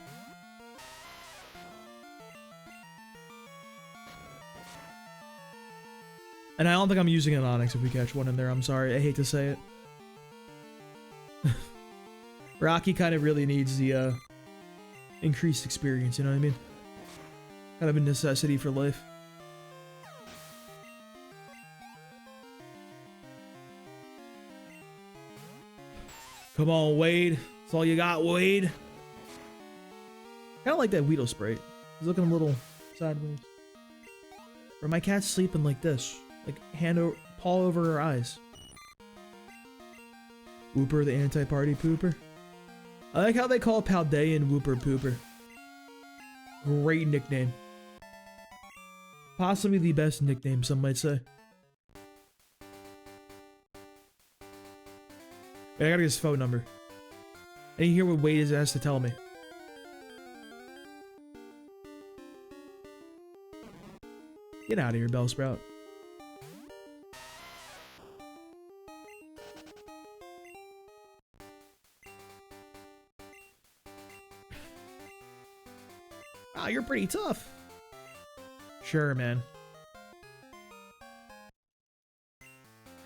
And I don't think I'm using an Onyx if we catch one in there. I'm sorry. I hate to say it. Rocky kind of really needs the increased experience, you know what I mean? Kind of a necessity for life. Come on, Wade. That's all you got, Wade. Kind of like that Weedle Sprite. He's looking a little sideways. Or my cat's sleeping like this. Like, paw over her eyes. Whooper, the anti-party pooper. I like how they call Paldean Whooper Pooper. Great nickname. Possibly the best nickname, some might say. Wait, I gotta get his phone number. I need to hear what Wade has to tell me. Get out of here, Bellsprout. Wow, you're pretty tough. Sure, man.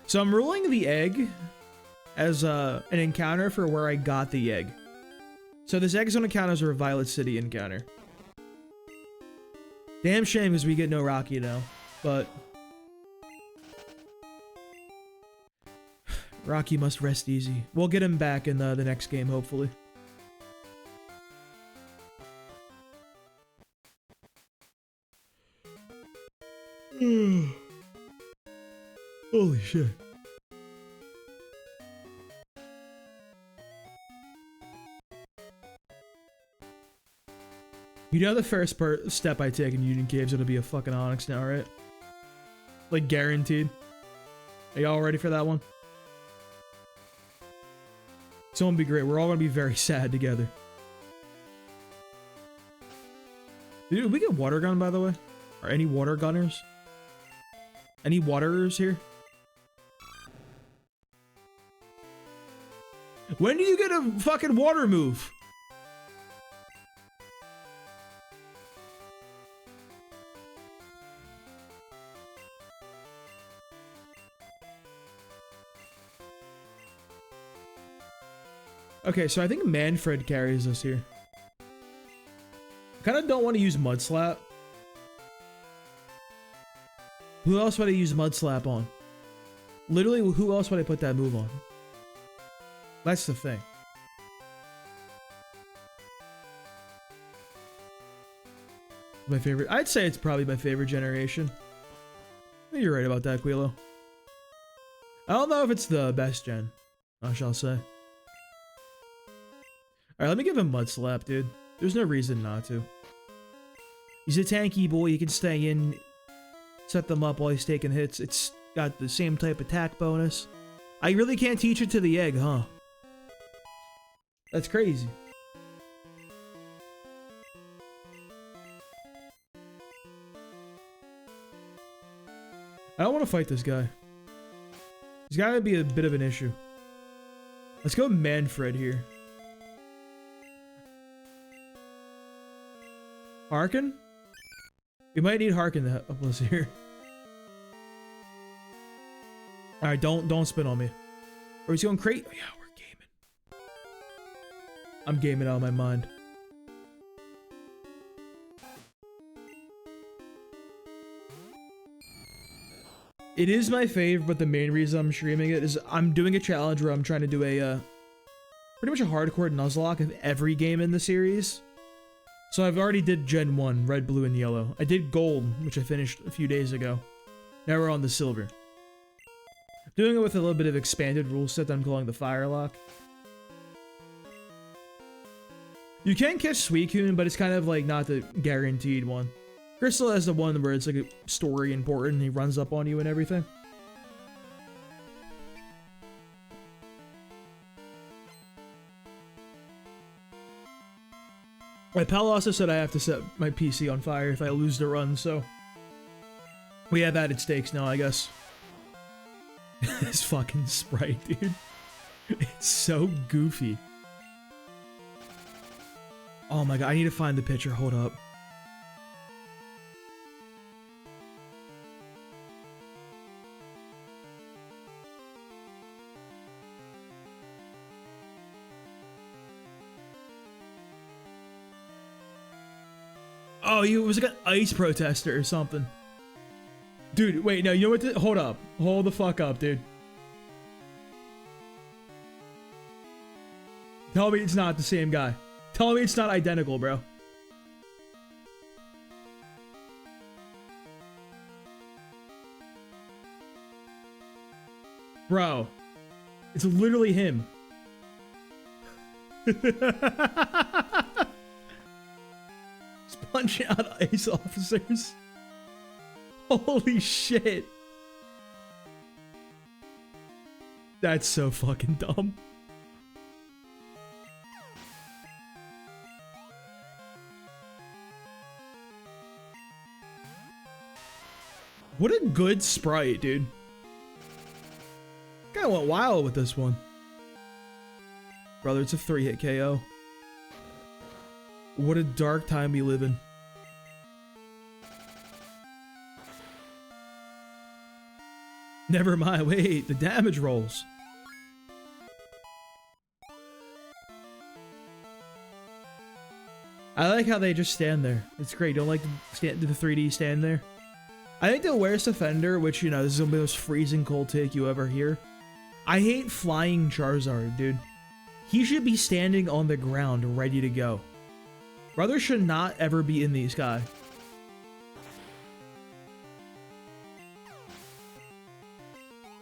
So I'm ruling the egg as an encounter for where I got the egg. So this egg is going to count as a Violet City encounter. Damn shame because we get no Rocky now, but Rocky must rest easy. We'll get him back in the next game, hopefully. Holy shit. You know the first step I take in Union Caves it'll be a fucking Onyx now, right? Like guaranteed. Are y'all ready for that one? It's gonna be great. We're all gonna be very sad together. Did we get water gun, by the way? Are any water gunners? Any waterers here? When do you get a fucking water move? Okay, so I think Manfred carries us here. I kind of don't want to use Mud Slap. Who else would I use Mud Slap on? Literally, who else would I put that move on? That's the thing. My favorite. I'd say it's probably my favorite generation. I think you're right about that, Quilo. I don't know if it's the best gen, I shall say. Alright, let me give him Mud Slap, dude. There's no reason not to. He's a tanky boy. He can stay in, set them up while he's taking hits. It's got the same type attack bonus. I really can't teach it to the egg, huh? That's crazy. I don't want to fight this guy. He's got to be a bit of an issue. Let's go Manfred here. Harkin? We might need Harkin to help us here. Alright, don't spin on me. Are we going crate? Oh, yeah, we're gaming. I'm gaming out of my mind. It is my fave, but the main reason I'm streaming it is I'm doing a challenge where I'm trying to do a pretty much a hardcore Nuzlocke of every game in the series. So I've already did Gen 1, red, blue, and yellow. I did gold, which I finished a few days ago. Now we're on the silver. Doing it with a little bit of expanded rule set that I'm calling the Firelocke. You can catch Suicune, but it's kind of like not the guaranteed one. Crystal has the one where it's like a story important and he runs up on you and everything. My pal also said I have to set my PC on fire if I lose the run, so we have added stakes now, I guess. This fucking sprite, dude. It's so goofy. Oh my god, I need to find the picture. Hold up. Oh, he was like an ice protester or something. Dude, wait, no, you know what? Hold up. Hold the fuck up, dude. Tell me it's not the same guy. Tell me it's not identical, bro. Bro. It's literally him. Punching out ice officers. Holy shit. That's so fucking dumb. What a good sprite, dude. Kinda went wild with this one. Brother, it's a 3-hit KO. What a dark time we live in. Never mind, wait, the damage rolls. I like how they just stand there. It's great. Don't like the 3D stand there. I think the worst offender, which, you know, this is gonna be the most freezing cold take you ever hear. I hate flying Charizard, dude. He should be standing on the ground, ready to go. Brother should not ever be in the sky.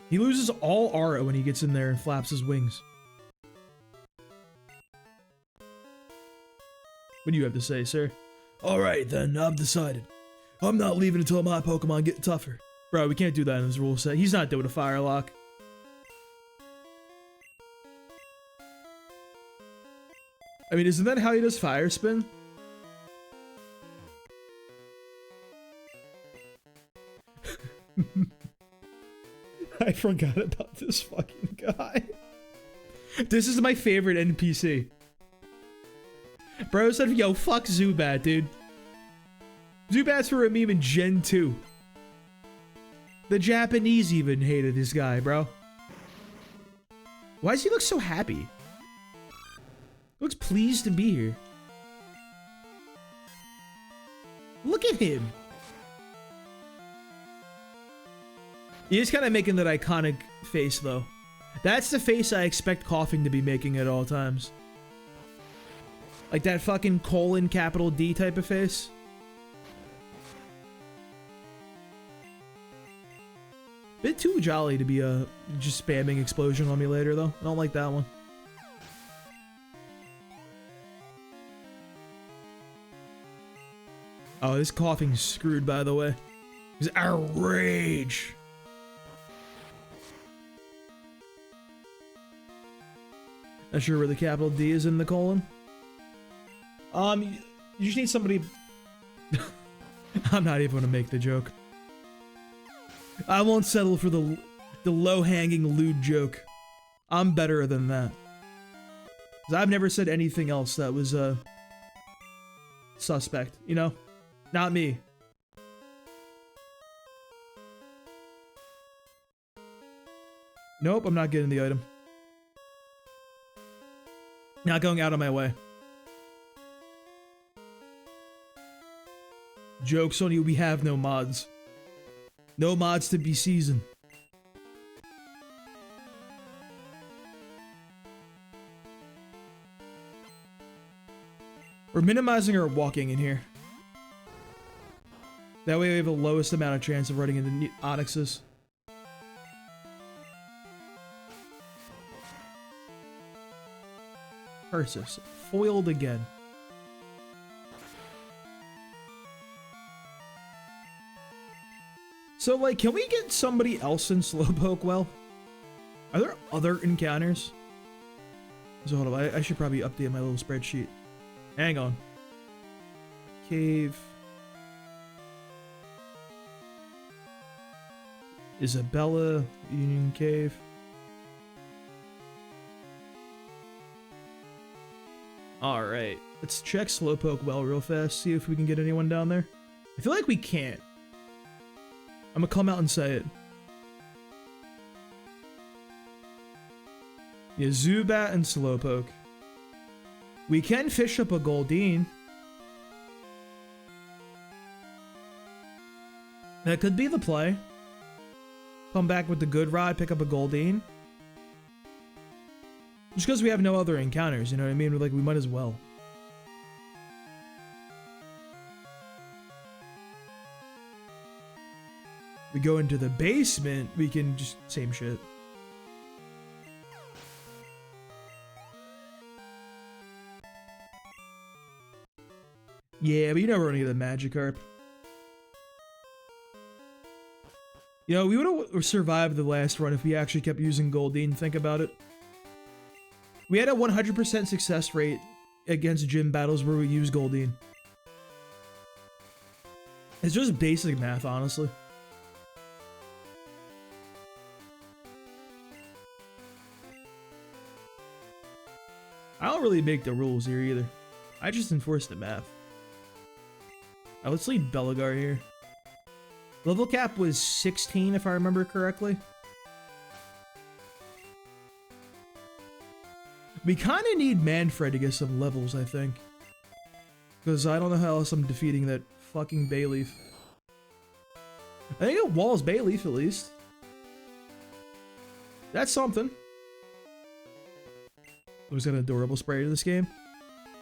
He loses all aura when he gets in there and flaps his wings. What do you have to say, sir? Alright then, I've decided. I'm not leaving until my Pokemon get tougher. Bro, we can't do that in this rule set. He's not doing a Firelocke. I mean, isn't that how he does Fire Spin? I forgot about this fucking guy. This is my favorite NPC. Bro said, yo, fuck Zubat, dude. Zubat's for a meme in Gen 2. The Japanese even hated this guy, bro. Why does he look so happy? He looks pleased to be here. Look at him. He is kind of making that iconic face, though. That's the face I expect Coughing to be making at all times. Like that fucking colon capital D type of face. Bit too jolly to be just spamming explosion on me later, though. I don't like that one. Oh, this Coughing's screwed, by the way. He's outrage. Not sure where the capital D is in the colon. You just need somebody. I'm not even gonna make the joke. I won't settle for the low-hanging lewd joke. I'm better than that. 'Cause I've never said anything else that was suspect, you know? Not me. Nope, I'm not getting the item. Not going out of my way. Joke's on you, we have no mods. No mods to be seasoned. We're minimizing our walking in here. That way we have the lowest amount of chance of running into Onyxes. Persis, foiled again. So, like, can we get somebody else in Slowpoke well? Are there other encounters? So, hold on, I should probably update my little spreadsheet. Hang on. Cave. Isabella, Union Cave. Alright, let's check Slowpoke well real fast, see if we can get anyone down there. I feel like we can't. I'm gonna come out and say it. Yeah, Zubat and Slowpoke. We can fish up a Goldeen. That could be the play. Come back with the good rod, pick up a Goldeen. Just because we have no other encounters, you know what I mean? Like, we might as well. We go into the basement, we can just... same shit. Yeah, but you never run into the Magikarp. You know, we would have survived the last run if we actually kept using Goldeen. Think about it. We had a 100% success rate against gym battles where we use Goldeen. It's just basic math, honestly. I don't really make the rules here either. I just enforce the math. Alright, let's leave Belagar here. Level cap was 16 if I remember correctly. We kind of need Manfred to get some levels, I think. Because I don't know how else I'm defeating that fucking Bayleaf. I think it walls Bayleaf at least. That's something. Who's got an adorable spray to this game?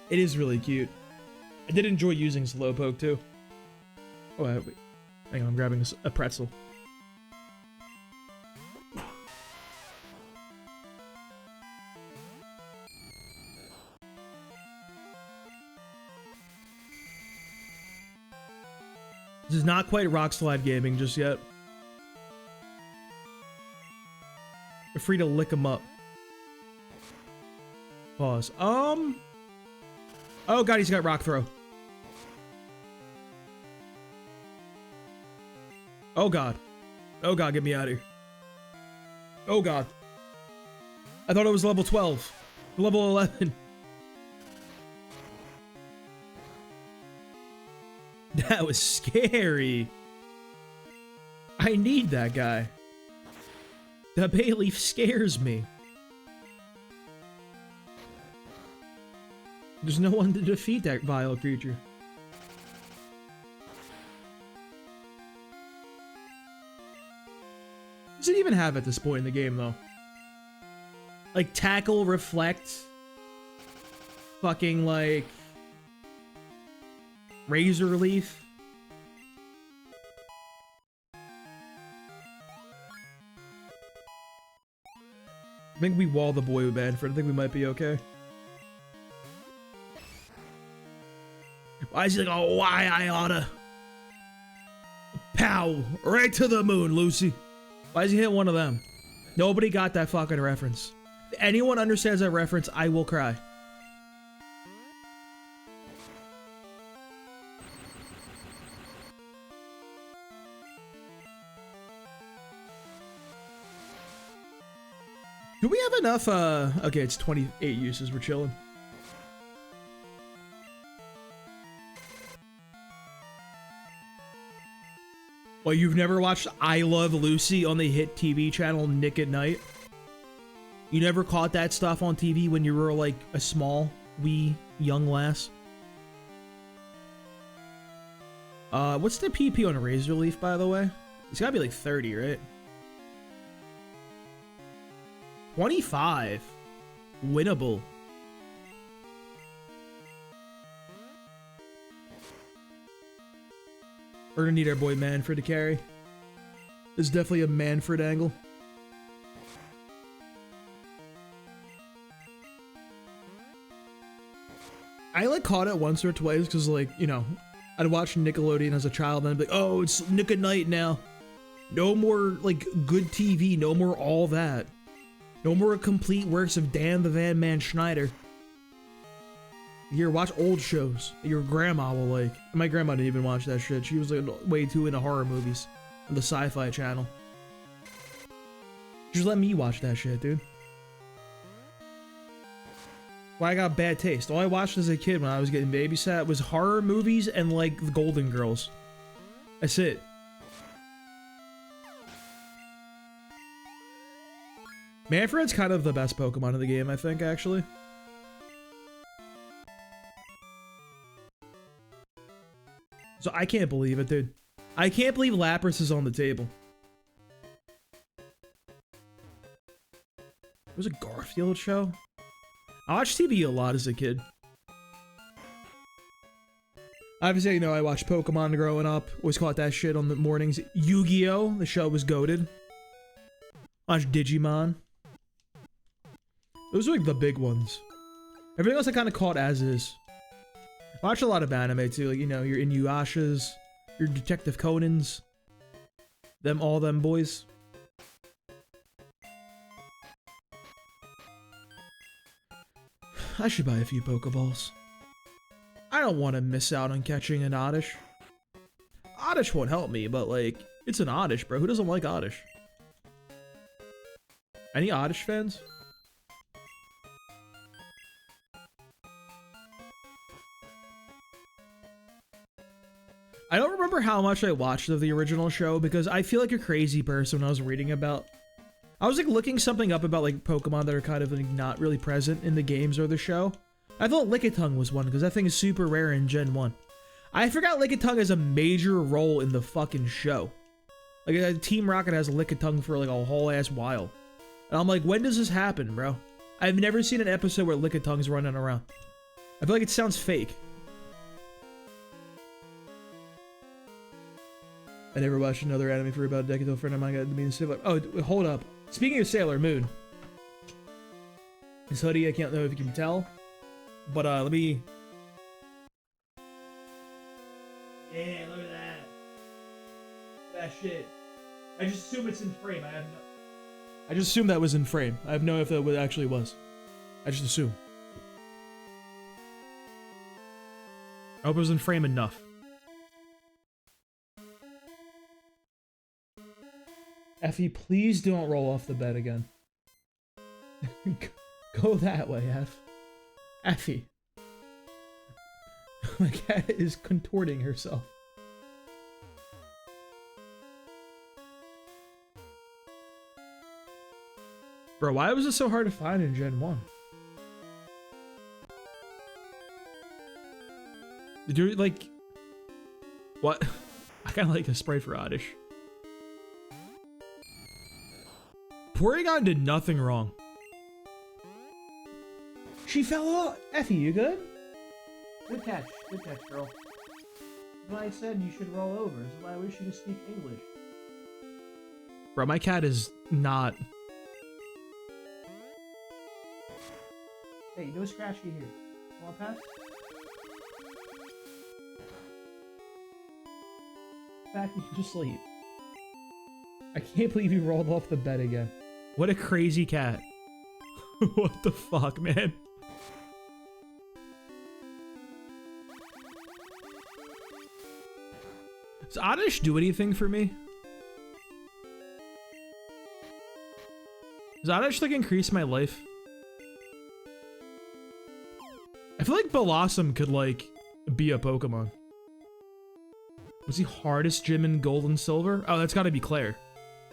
It is really cute. I did enjoy using Slowpoke too. Oh, wait. Hang on, I'm grabbing a pretzel. This is not quite rock slide gaming just yet. You're free to lick him up. Pause. Oh god, he's got rock throw. Oh god. Oh god, get me out of here. Oh god. I thought it was level 12. Level 11. That was scary. I need that guy. The Bayleaf scares me. There's no one to defeat that vile creature. What does it even have at this point in the game, though? Like, tackle, reflect, fucking, like, razor leaf. I think we wall the boy with Manfred. I think we might be okay. Why is he like, oh, why I oughta? Pow! Right to the moon, Lucy. Why is he hit one of them? Nobody got that fucking reference. If anyone understands that reference, I will cry. Do we have enough, okay, it's 28 uses, we're chilling. Well, you've never watched I Love Lucy on the hit TV channel Nick at Night? You never caught that stuff on TV when you were like a small, wee, young lass? What's the PP on a Razor Leaf, by the way? It's gotta be like 30, right? 25. Winnable. We're gonna need our boy Manfred to carry. There's definitely a Manfred angle. I like caught it once or twice because, like, you know, I'd watch Nickelodeon as a child and I'd be like, oh, it's Nick at Night now. No more, like, good TV. No more all that. No more complete works of Dan the Van Man Schneider. Here, watch old shows that your grandma will like. My grandma didn't even watch that shit. She was like way too into horror movies on the Sci-Fi Channel. Just let me watch that shit, dude. Why I got bad taste. All I watched as a kid when I was getting babysat was horror movies and like the Golden Girls. That's it. Manfred's kind of the best Pokemon in the game, I think, actually. So I can't believe it, dude. I can't believe Lapras is on the table. It was a Garfield show? I watched TV a lot as a kid. Obviously, you know, I watched Pokemon growing up. Always caught that shit on the mornings. Yu-Gi-Oh! The show was goated. Watched Digimon. Those were like the big ones. Everything else I kind of caught as is. I watch a lot of anime too, like, you know, your Inuyashas, your Detective Conans, all them boys. I should buy a few Pokeballs. I don't want to miss out on catching an Oddish. Oddish won't help me, but like, it's an Oddish, bro. Who doesn't like Oddish? Any Oddish fans? I don't remember how much I watched of the original show because I feel like a crazy person when I was reading about... I was like looking something up about like Pokemon that are kind of like not really present in the games or the show. I thought Lickitung was one because that thing is super rare in Gen 1. I forgot Lickitung has a major role in the fucking show. Like Team Rocket has Lickitung for like a whole ass while. And I'm like, when does this happen, bro? I've never seen an episode where Lickitung's running around. I feel like it sounds fake. I never watched another anime for about a decade. A friend of mine got me in Sailor. Oh, hold up. Speaking of Sailor Moon, this hoodie, I can't know if you can tell, but let me. Yeah, look at that. that shit. I just assume it's in frame. I just assume that was in frame. I have no idea if that actually was. I just assume. I hope it was in frame enough. Effie, please don't roll off the bed again. Go that way, Effie. My cat is contorting herself. Bro, why was it so hard to find in Gen 1? Did you, like... What? I kinda like the sprite for Oddish. Porygon did nothing wrong. She fell off! Effie, you good? Good catch, girl. That's why I said you should roll over. That's why I wish you could speak English. Bro, my cat is not... Hey, no scratchy here. Come on, Pat. Back to sleep. I can't believe you rolled off the bed again. What a crazy cat. What the fuck, man? Does Oddish do anything for me? Does Oddish, like, increase my life? I feel like Blossom could, like, be a Pokemon. Was the hardest gym in Gold and Silver? Oh, that's gotta be Claire.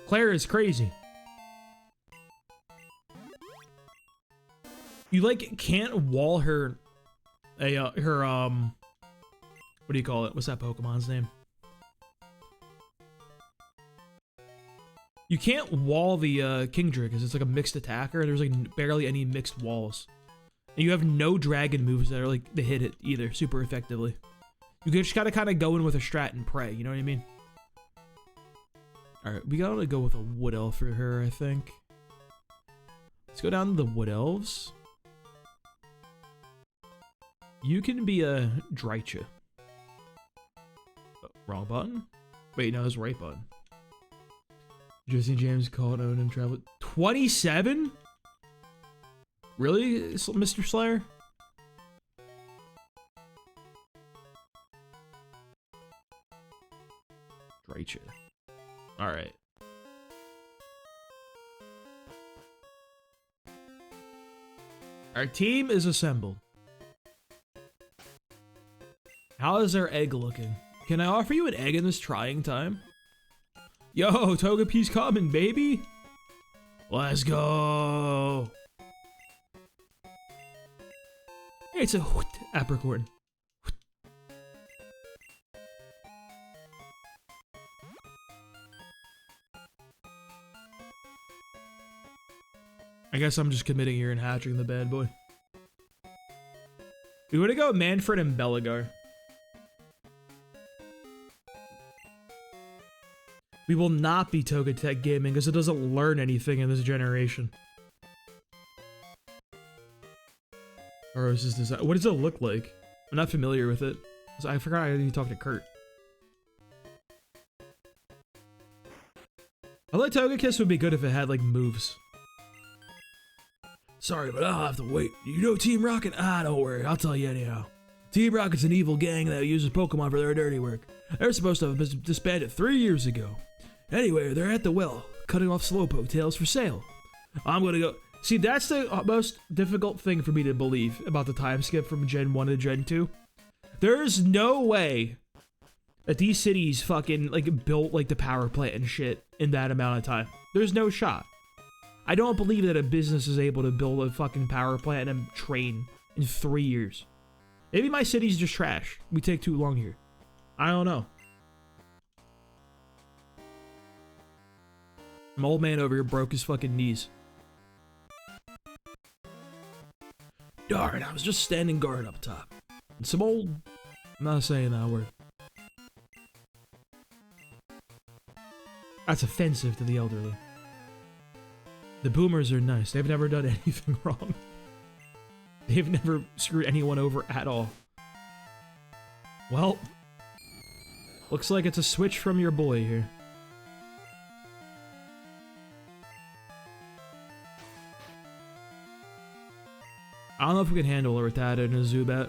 Claire is crazy. You, like, can't wall her... what do you call it? What's that Pokemon's name? You can't wall the Kingdra because it's like a mixed attacker. There's like barely any mixed walls. And you have no dragon moves that are like that hit it either super effectively. You just gotta kind of go in with a strat and pray. You know what I mean? All right, we gotta go with a Wood Elf for her, I think. Let's go down to the Wood Elves. You can be a Drycha. Oh, wrong button? Wait, no, that's the right button. Jesse James called Owen and traveled 27? Really, Mr. Slayer? Drycha. Alright. Our team is assembled. How is our egg looking? Can I offer you an egg in this trying time? Yo, Togepi's coming, baby! Let's go! Hey, it's a apricorn. I guess I'm just committing here and hatching the bad boy. We want to go Manfred and Belagar. We will not be Togetic Gaming because it doesn't learn anything in this generation. Or is this design? What does it look like? I'm not familiar with it. I forgot I need to talk to Kurt. I like Togekiss would be good if it had like moves. Sorry, but I'll have to wait. You know Team Rocket? Ah, don't worry. I'll tell you anyhow. Team Rocket's an evil gang that uses Pokemon for their dirty work. They're supposed to have disbanded 3 years ago. Anyway, they're at the well, cutting off Slowpoke tails for sale. I'm gonna go... See, that's the most difficult thing for me to believe about the time skip from Gen 1 to Gen 2. There's no way that these cities fucking, like, built, like, the power plant and shit in that amount of time. There's no shot. I don't believe that a business is able to build a fucking power plant and train in 3 years. Maybe my city's just trash. We take too long here. I don't know. My old man over here broke his fucking knees. Darn, I was just standing guard up top. And some old... I'm not saying that word. That's offensive to the elderly. The boomers are nice. They've never done anything wrong. They've never screwed anyone over at all. Well, looks like it's a switch from your boy here. I don't know if we can handle a Rattata and a Zubat.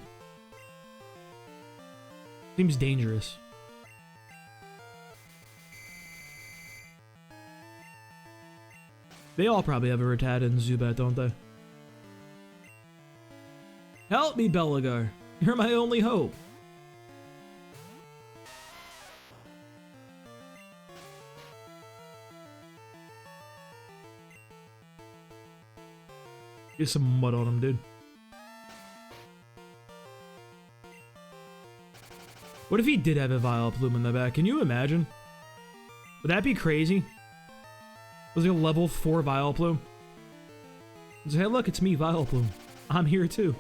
Seems dangerous. They all probably have a Rattata and Zubat, don't they? Help me, Belagar. You're my only hope. Get some mud on him, dude. What if he did have a Vileplume in the back? Can you imagine? Would that be crazy? Was it a level 4 Vileplume? Say, hey, look, it's me, Vileplume. I'm here too.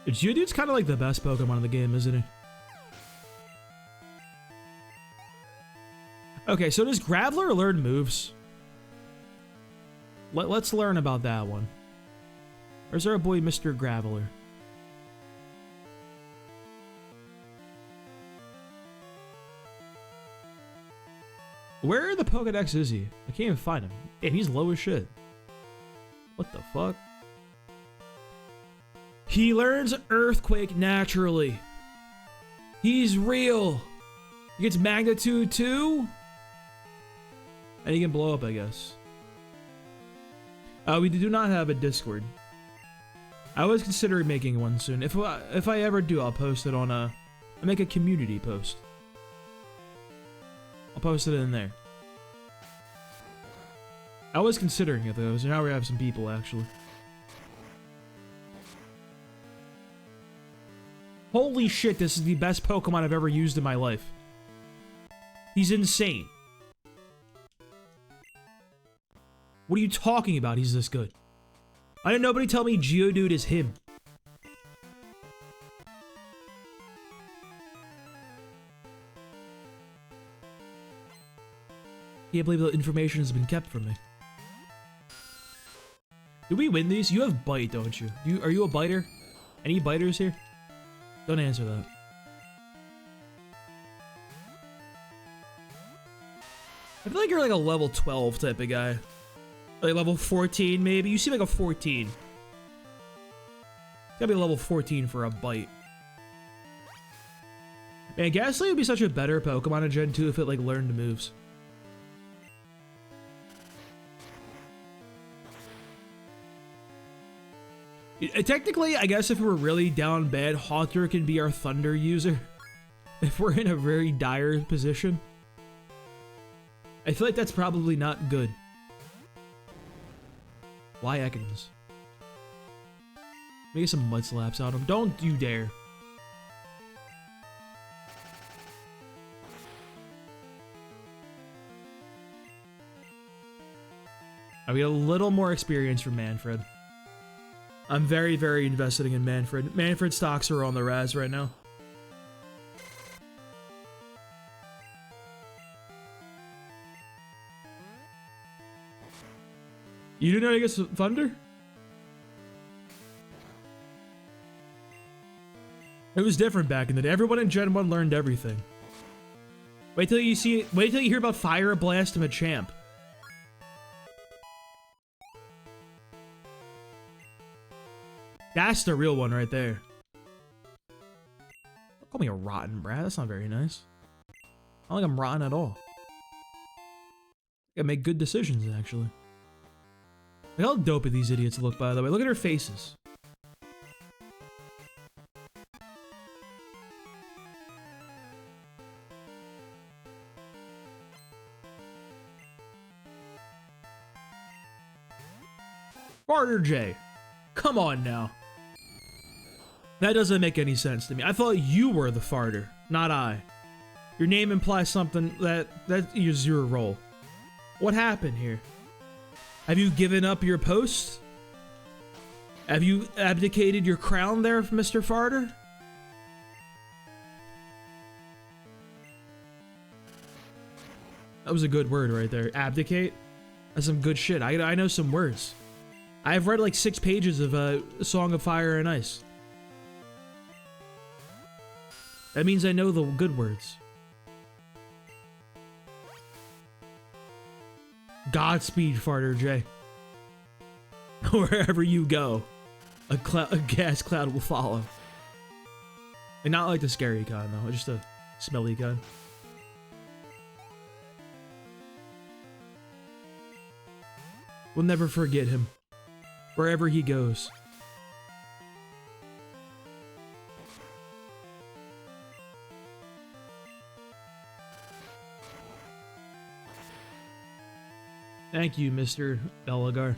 Geodude's kind of like the best Pokemon in the game, isn't he? Okay, so does Graveler learn moves? Let's learn about that one. Or is our boy Mr. Graveler? Where in the Pokedex is he? I can't even find him. Damn, he's low as shit. What the fuck? He learns Earthquake naturally. He's real. He gets Magnitude 2. And he can blow up, I guess. We do not have a Discord. I was considering making one soon. If I ever do, I'll post it on I'll make a community post. I'll post it in there. I was considering it though, so now we have some people actually. Holy shit, this is the best Pokemon I've ever used in my life. He's insane. What are you talking about? He's this good. I didn't nobody tell me Geodude is him. Can't believe the information has been kept from me. Do we win these? You have Bite, don't you? Are you a biter? Any biters here? Don't answer that. I feel like you're like a level 12 type of guy. Like level 14 maybe? You seem like a 14. Gotta be level 14 for a Bite. Man, Ghastly would be such a better Pokemon in Gen 2 if it like learned moves. Technically, I guess if we're really down bad, Haunter can be our Thunder user. If we're in a very dire position. I feel like that's probably not good. Why Ekans? Make some mud slaps on him. Don't you dare. I get a little more experience from Manfred. I'm very, very invested in Manfred. Manfred stocks are on the rise right now. You didn't know he gets Thunder? It was different back in the day. Everyone in Gen 1 learned everything. Wait till you hear about Fire Blast and Machamp. That's the real one right there. Don't call me a rotten brat. That's not very nice. I don't think I'm rotten at all. I gotta make good decisions, actually. Look how dopey these idiots look, by the way. Look at their faces. Farter J. Come on now. That doesn't make any sense to me. I thought you were the farter, not I. Your name implies something that is your role. What happened here? Have you given up your post? Have you abdicated your crown there, Mr. Farter? That was a good word right there. Abdicate? That's some good shit. I know some words. I've read like 6 pages of Song of Fire and Ice. That means I know the good words. Godspeed, Farter J. Wherever you go, a gas cloud will follow. And not like the scary kind, though. Just a smelly kind. We'll never forget him. Wherever he goes. Thank you, Mr. Belagar.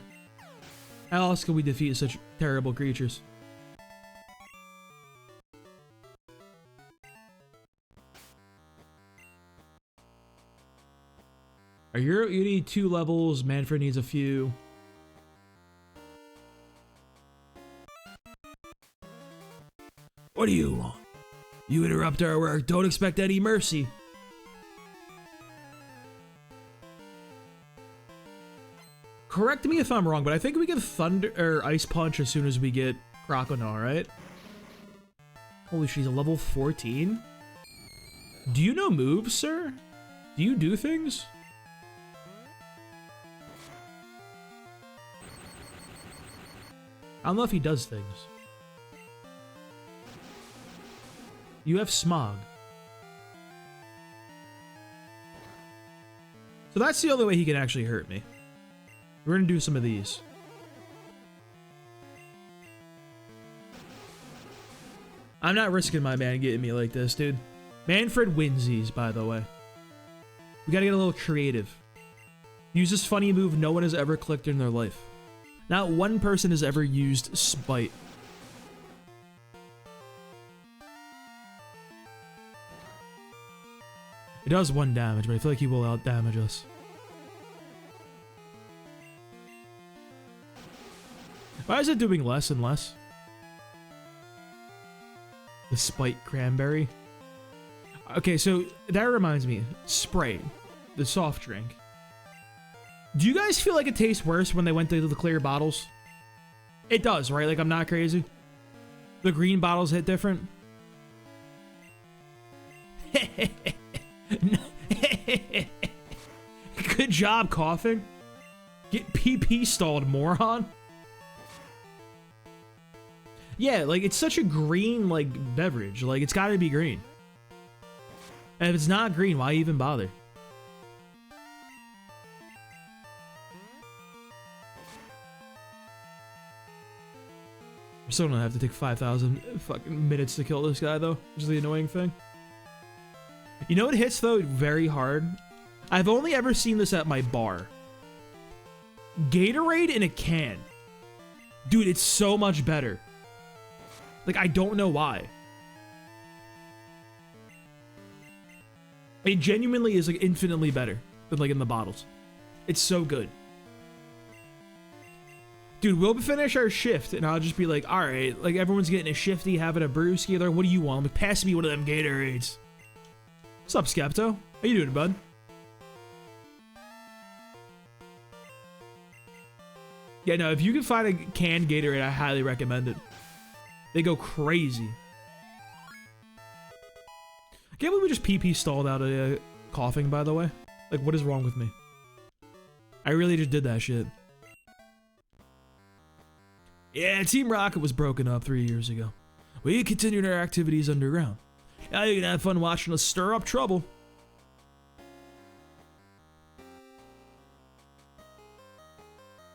How else can we defeat such terrible creatures? You need 2 levels, Manfred needs a few. What do you want? You interrupt our work, don't expect any mercy. Correct me if I'm wrong, but I think we get Thunder or Ice Punch as soon as we get Croconaw, right? Holy shit, he's a level 14? Do you know moves, sir? Do you do things? I don't know if he does things. You have Smog. So that's the only way he can actually hurt me. We're gonna do some of these. I'm not risking my man getting me like this, dude. Manfred wins these, by the way. We gotta get a little creative. Use this funny move no one has ever clicked in their life. Not one person has ever used Spite. It does 1 damage, but I feel like he will out-damage us. Why is it doing less and less? The Spite Cranberry. Okay, so that reminds me. Sprite, the soft drink. Do you guys feel like it tastes worse when they went to the clear bottles? It does, right? Like, I'm not crazy. The green bottles hit different. Good job coughing. Get PP stalled, moron. Yeah, like, it's such a green, like, beverage. Like, it's gotta be green. And if it's not green, why even bother? I'm still gonna have to take 5,000 fucking minutes to kill this guy, though, which is the annoying thing. You know what hits, though, very hard? I've only ever seen this at my bar. Gatorade in a can. Dude, it's so much better. Like, I don't know why. It genuinely is, like, infinitely better than, like, in the bottles. It's so good. Dude, we'll finish our shift, and I'll just be like, alright, like, everyone's getting a shifty, having a brewski. They're like, what do you want? Like, pass me one of them Gatorades. What's up, Skepto? How you doing, bud? Yeah, no, if you can find a canned Gatorade, I highly recommend it. They go crazy. I can't believe we just PP stalled out of coughing, by the way. Like, what is wrong with me? I really just did that shit. Yeah, Team Rocket was broken up 3 years ago. We continued our activities underground. Now you can have fun watching us stir up trouble.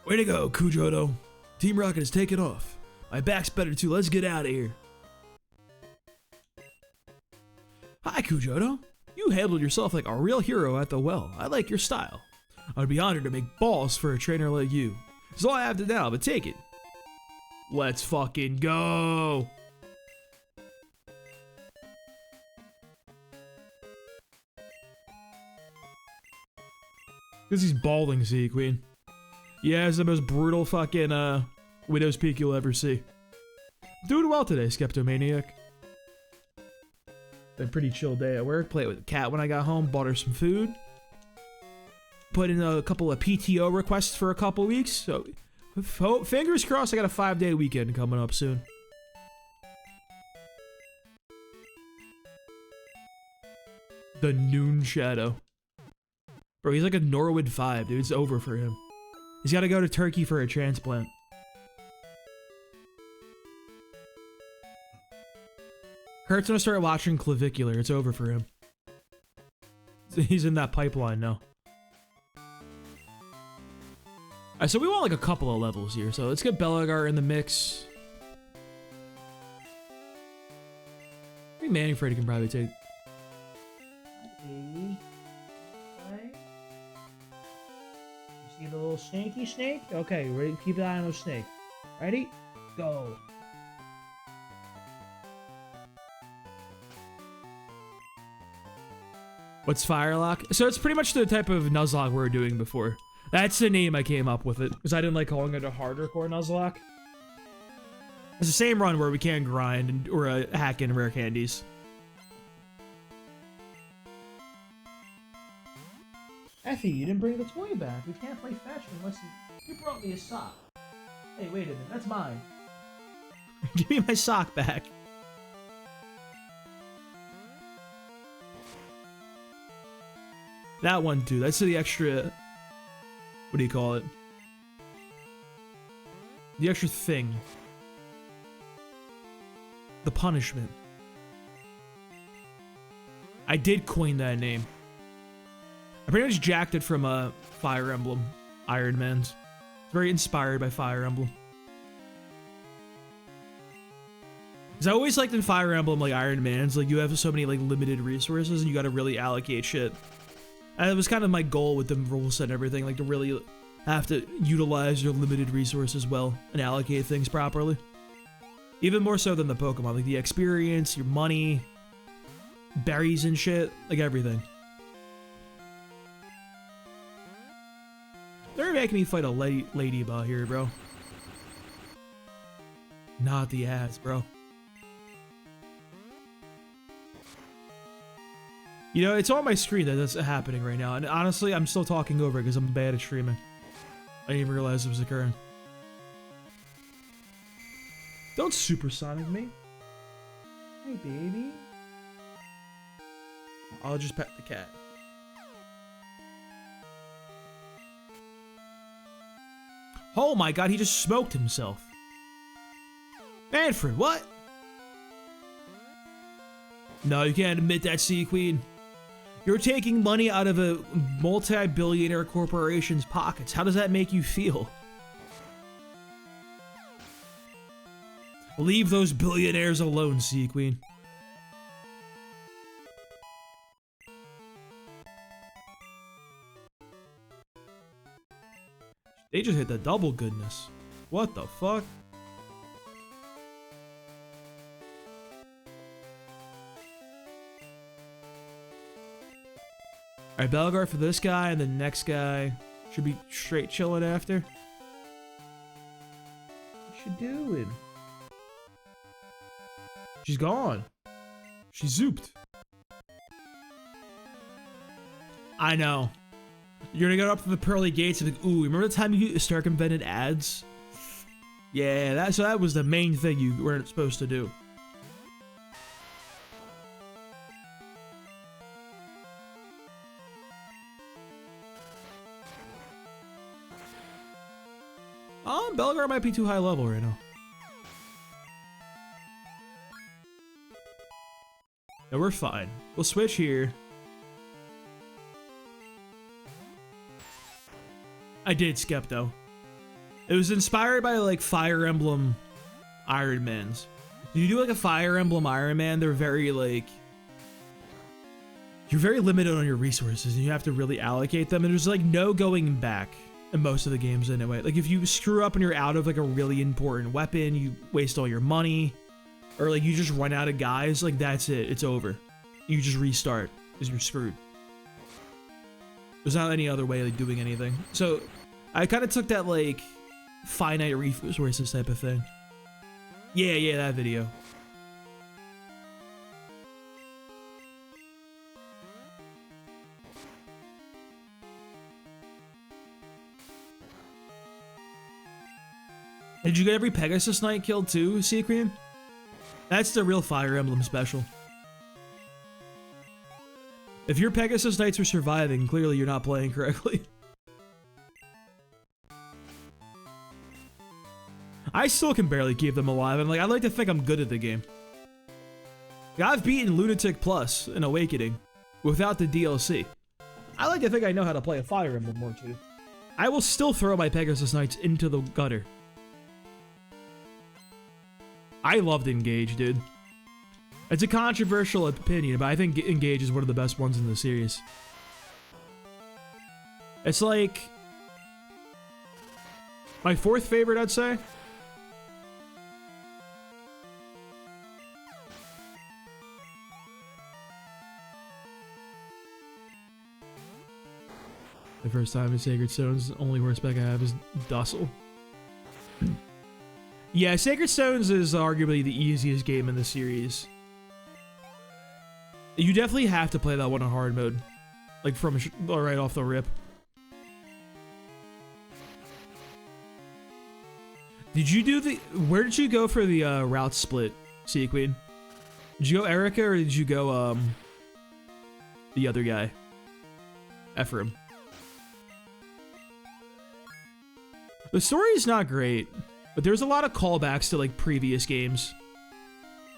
Way to go, Kujoto. Team Rocket has taken off. My back's better too. Let's get out of here. Hi, Kujoto. You handled yourself like a real hero at the well. I like your style. I'd be honored to make balls for a trainer like you. That's all I have to now, but take it. Let's fucking go. Because he's balding, see, Queen. Yeah, it's the most brutal fucking Widow's Peak you'll ever see. Doing well today, Skeptomaniac. Been a pretty chill day at work. Played with the cat when I got home. Bought her some food. Put in a couple of PTO requests for a couple weeks. So, fingers crossed I got a 5-day weekend coming up soon. The Noon Shadow. Bro, he's like a Norwood 5, dude. It's over for him. He's got to go to Turkey for a transplant. Kurt's gonna start watching Clavicular. It's over for him. He's in that pipeline now. Alright, so we want like a couple of levels here. So let's get Belagar in the mix. I think Manning-Freddy can probably take.
Baby. Right. You see the little snaky snake? Okay, ready? Keep an eye on the snake. Ready? Go.
What's Firelocke? So it's pretty much the type of Nuzlocke we were doing before. That's the name I came up with it, because I didn't like calling it a harder core Nuzlocke. It's the same run where we can grind or hack in rare candies.
Effie, you didn't bring the toy back. We can't play fetch unless you brought me a sock. Hey, wait a minute. That's mine.
Give me my sock back. That one too. That's the extra. What do you call it? The extra thing. The punishment. I did coin that name. I pretty much jacked it from a Fire Emblem, Iron Man's. It's very inspired by Fire Emblem. Because I always liked in Fire Emblem, like Iron Man's, like you have so many like limited resources and you gotta really allocate shit. And it was kind of my goal with the rule set and everything, like to really have to utilize your limited resources well and allocate things properly. Even more so than the Pokemon, like the experience, your money, berries and shit, like everything. They're making me fight a ladybug here, bro. Not the ass, bro. You know, it's on my screen that that's happening right now, and honestly, I'm still talking over it because I'm bad at streaming. I didn't even realize it was occurring. Don't supersonic me.
Hey, baby.
I'll just pet the cat. Oh my god, he just smoked himself. Manfred, what? No, you can't admit that, Sea Queen. You're taking money out of a multi-billionaire corporation's pockets. How does that make you feel? Leave those billionaires alone, Sea Queen. They just hit the double goodness. What the fuck? Alright, Belgar for this guy, and the next guy should be straight chilling after.
What you doing?
She's gone. She zooped. I know. You're gonna go up to the pearly gates and like, ooh, remember the time you circumvented ads? Yeah, so that was the main thing you weren't supposed to do. Belgar might be too high level right now. No, we're fine. We'll switch here. I did skip though. It was inspired by like Fire Emblem Iron Mans. If you do like a Fire Emblem Iron Man, they're very like... You're very limited on your resources and you have to really allocate them, and there's like no going back in most of the games anyway. Like if you screw up and you're out of like a really important weapon, you waste all your money, or like you just run out of guys, like that's it, it's over. You just restart because you're screwed. There's not any other way of like, doing anything. So I kind of took that like finite resources type of thing. Yeah, that video. Did you get every Pegasus Knight killed too, Sea Cream? That's the real Fire Emblem special. If your Pegasus Knights are surviving, clearly you're not playing correctly. I still can barely keep them alive, and like I like to think I'm good at the game. I've beaten Lunatic Plus in Awakening without the DLC. I like to think I know how to play a Fire Emblem more too. I will still throw my Pegasus Knights into the gutter. I loved Engage, dude. It's a controversial opinion, but I think Engage is one of the best ones in the series. It's like my fourth favorite, I'd say. The first time in Sacred Stones, the only worst spec I have is Dussel. Yeah, Sacred Stones is arguably the easiest game in the series. You definitely have to play that one on hard mode. Like from right off the rip. Did you do the... Where did you go for the route split, Sea Queen? Did you go Erica or did you go the other guy? Ephraim. The story is not great, but there's a lot of callbacks to like previous games,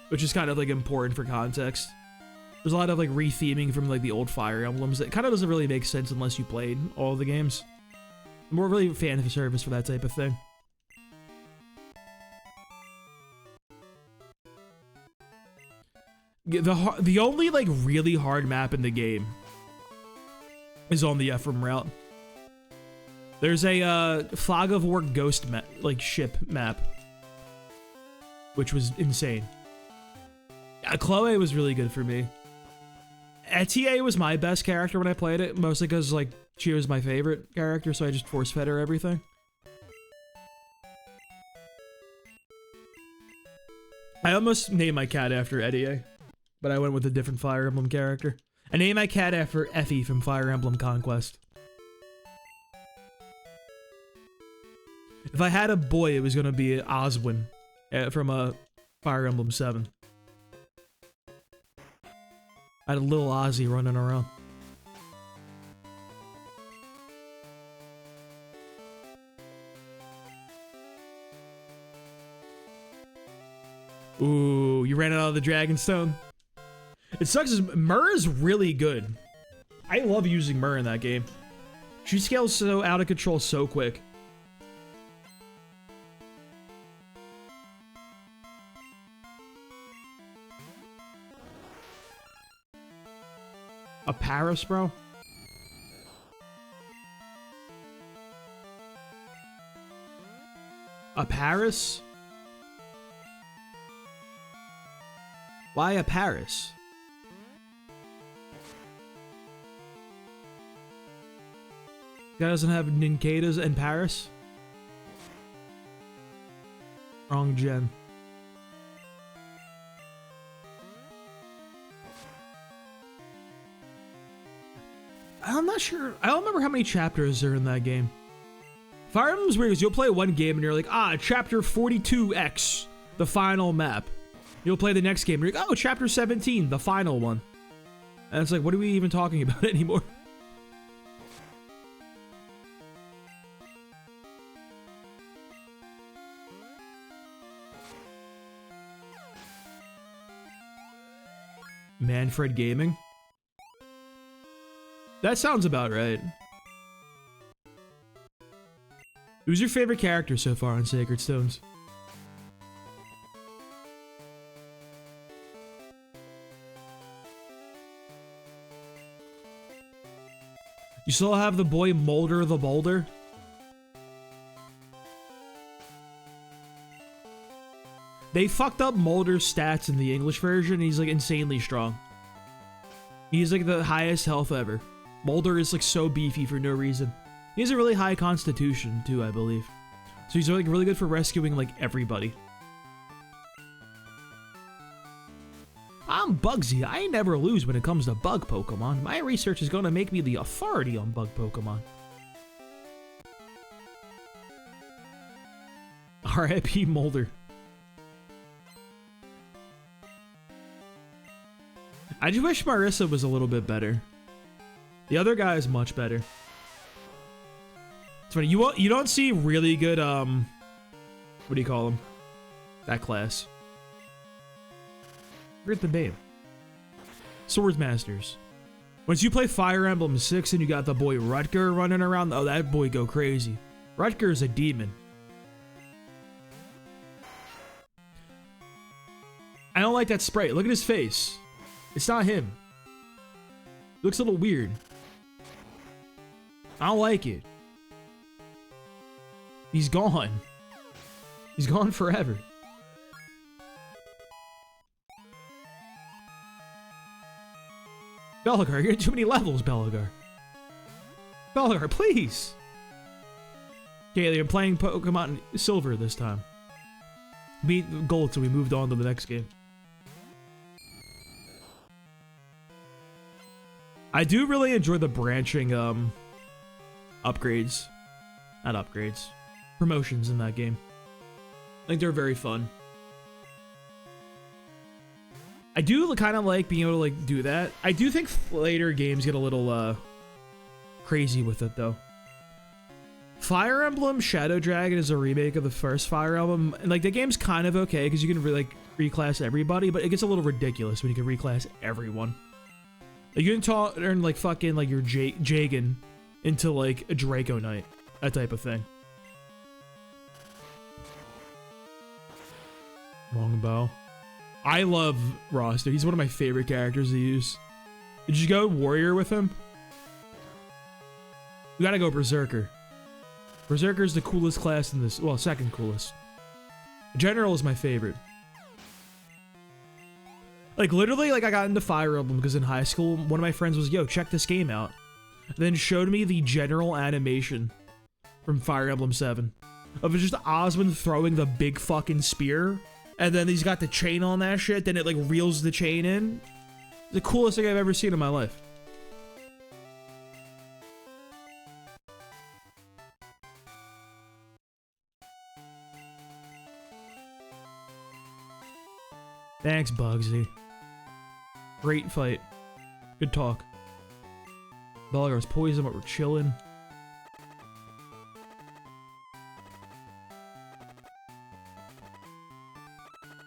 which is kind of like important for context. There's a lot of like re-theming from like the old Fire Emblems that kind of doesn't really make sense unless you played all the games. More really fan service for that type of thing. The only like really hard map in the game is on the Ephraim route. There's a Fog of War ghost map, like ship map, which was insane. Chloe was really good for me. Etier was my best character when I played it, mostly because like she was my favorite character, so I just force fed her everything. I almost named my cat after Etier, but I went with a different Fire Emblem character. I named my cat after Effie from Fire Emblem Conquest. If I had a boy, it was going to be Oswin from Fire Emblem 7. I had a little Ozzy running around. Ooh, you ran out of the Dragonstone? It sucks, Myrrh is really good. I love using Myrrh in that game. She scales so out of control so quick. A Paris, bro? A Paris? Why a Paris? Guy doesn't have Ninkadas and Paris? Wrong gen. I'm not sure. I don't remember how many chapters are in that game. Fire Emblem's weird because you'll play one game and you're like, chapter 42X, the final map. You'll play the next game and you're like, oh, chapter 17, the final one. And it's like, what are we even talking about anymore? Manfred Gaming? That sounds about right. Who's your favorite character so far on Sacred Stones? You still have the boy Molder the Boulder? They fucked up Molder's stats in the English version. He's like insanely strong. He's like the highest health ever. Molder is like so beefy for no reason. He has a really high constitution too, I believe. So he's like really good for rescuing like everybody. I'm Bugsy. I never lose when it comes to bug Pokemon. My research is gonna make me the authority on bug Pokemon. R.I.P. Molder. I just wish Marissa was a little bit better. The other guy is much better. It's funny, you don't see really good, what do you call them? That class. Forget the name. Swords Masters. Once you play Fire Emblem 6 and you got the boy Rutger running around, oh, that boy go crazy. Rutger is a demon. I don't like that sprite. Look at his face. It's not him. It looks a little weird. I don't like it. He's gone. He's gone forever. Belagar, you're in too many levels, Belagar. Belagar, please. Okay, I'm playing Pokemon Silver this time. Beat Gold, so we moved on to the next game. I do really enjoy the branching upgrades. Not upgrades. Promotions in that game. I think they're very fun. I do kind of like being able to like do that. I do think later games get a little crazy with it though. Fire Emblem Shadow Dragon is a remake of the first Fire Emblem, and like the game's kind of okay because you can reclass everybody, but it gets a little ridiculous when you can reclass everyone. Like you can turn like fucking like your Jagan into like a Draco Knight, that type of thing. Longbow. I love Ross, dude. He's one of my favorite characters to use. Did you go Warrior with him? We gotta go Berserker. Berserker's the coolest class in this. Well, second coolest. General is my favorite. Like, literally, like, I got into Fire Emblem because in high school, one of my friends was, yo, check this game out. Then showed me the general animation from Fire Emblem 7. Of just Osmond throwing the big fucking spear. And then he's got the chain on that shit. Then it, like, reels the chain in. The coolest thing I've ever seen in my life. Thanks, Bugsy. Great fight. Good talk. Belagar's poison, but we're chilling.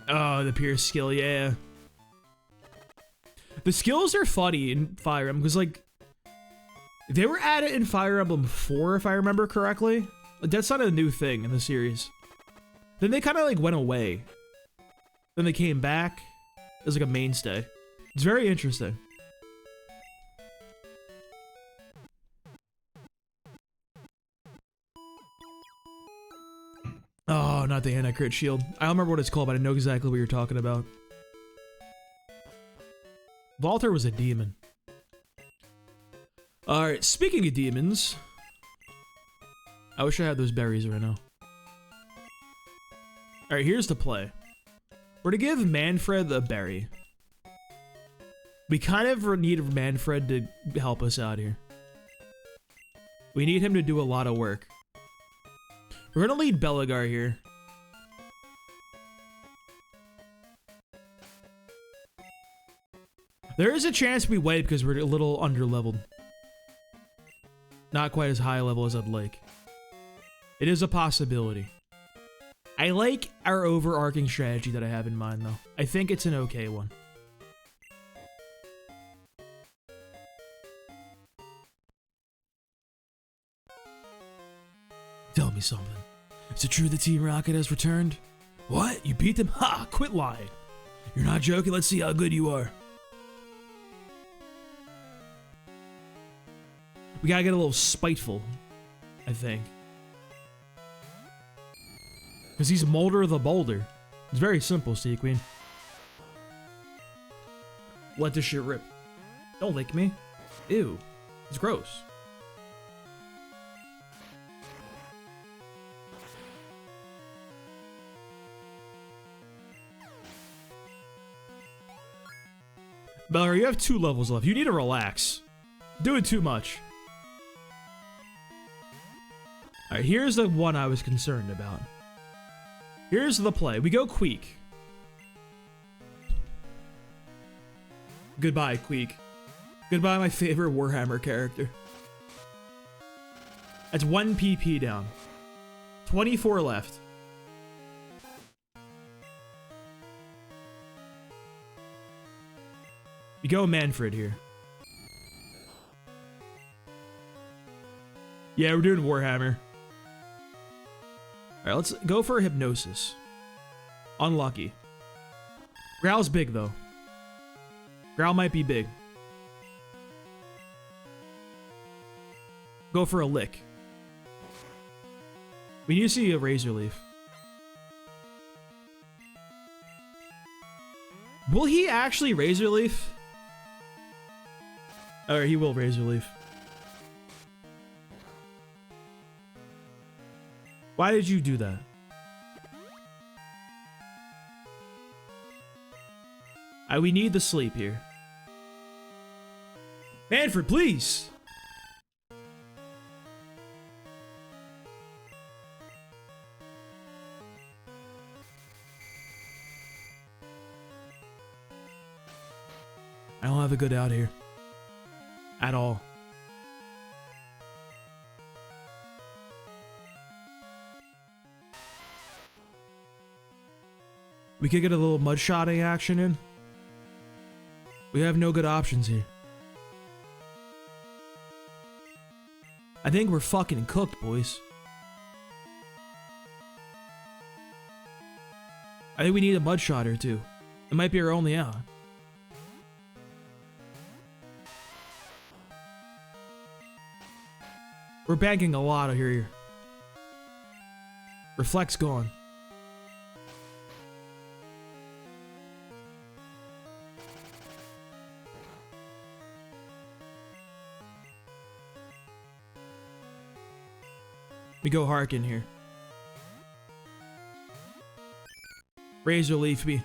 Oh, the Pierce skill, yeah. The skills are funny in Fire Emblem, because, like, they were at it in Fire Emblem 4, if I remember correctly. Like, that's not a new thing in the series. Then they kind of, like, went away. Then they came back as, like, a mainstay. It's very interesting. Oh, not the anti-crit shield. I don't remember what it's called, but I know exactly what you're talking about. Valter was a demon. Alright, speaking of demons. I wish I had those berries right now. Alright, here's the play. We're to give Manfred a berry. We kind of need Manfred to help us out here. We need him to do a lot of work. We're gonna lead Belagar here. There is a chance we wait because we're a little underleveled. Not quite as high level as I'd like. It is a possibility. I like our overarching strategy that I have in mind though. I think it's an okay one. Tell me something. Is it true that Team Rocket has returned? What? You beat them? Ha! Quit lying. You're not joking? Let's see how good you are. We gotta get a little spiteful, I think. Because he's Molder the Boulder. It's very simple, Sea Queen. Let this shit rip. Don't lick me. Ew. It's gross. Belagar, you have 2 levels left. You need to relax. Doing too much. Alright, here's the one I was concerned about. Here's the play. We go Queek. Goodbye, Queek. Goodbye, my favorite Warhammer character. That's 1 PP down. 24 left. We go Manfred here. Yeah, we're doing Warhammer. Alright, let's go for Hypnosis. Unlucky. Growl's big, though. Growl might be big. Go for a Lick. We need to see a Razor Leaf. Will he actually Razor Leaf? Or he will Razor Leaf. Why did you do that? We need the sleep here. Manfred, please! I don't have a good out here. At all. We could get a little mudshotting action in. We have no good options here. I think we're fucking cooked, boys. I think we need a mudshot or two. It might be our only out. We're banking a lot here. Reflect's gone. We go Harkin here. Razor Leaf me.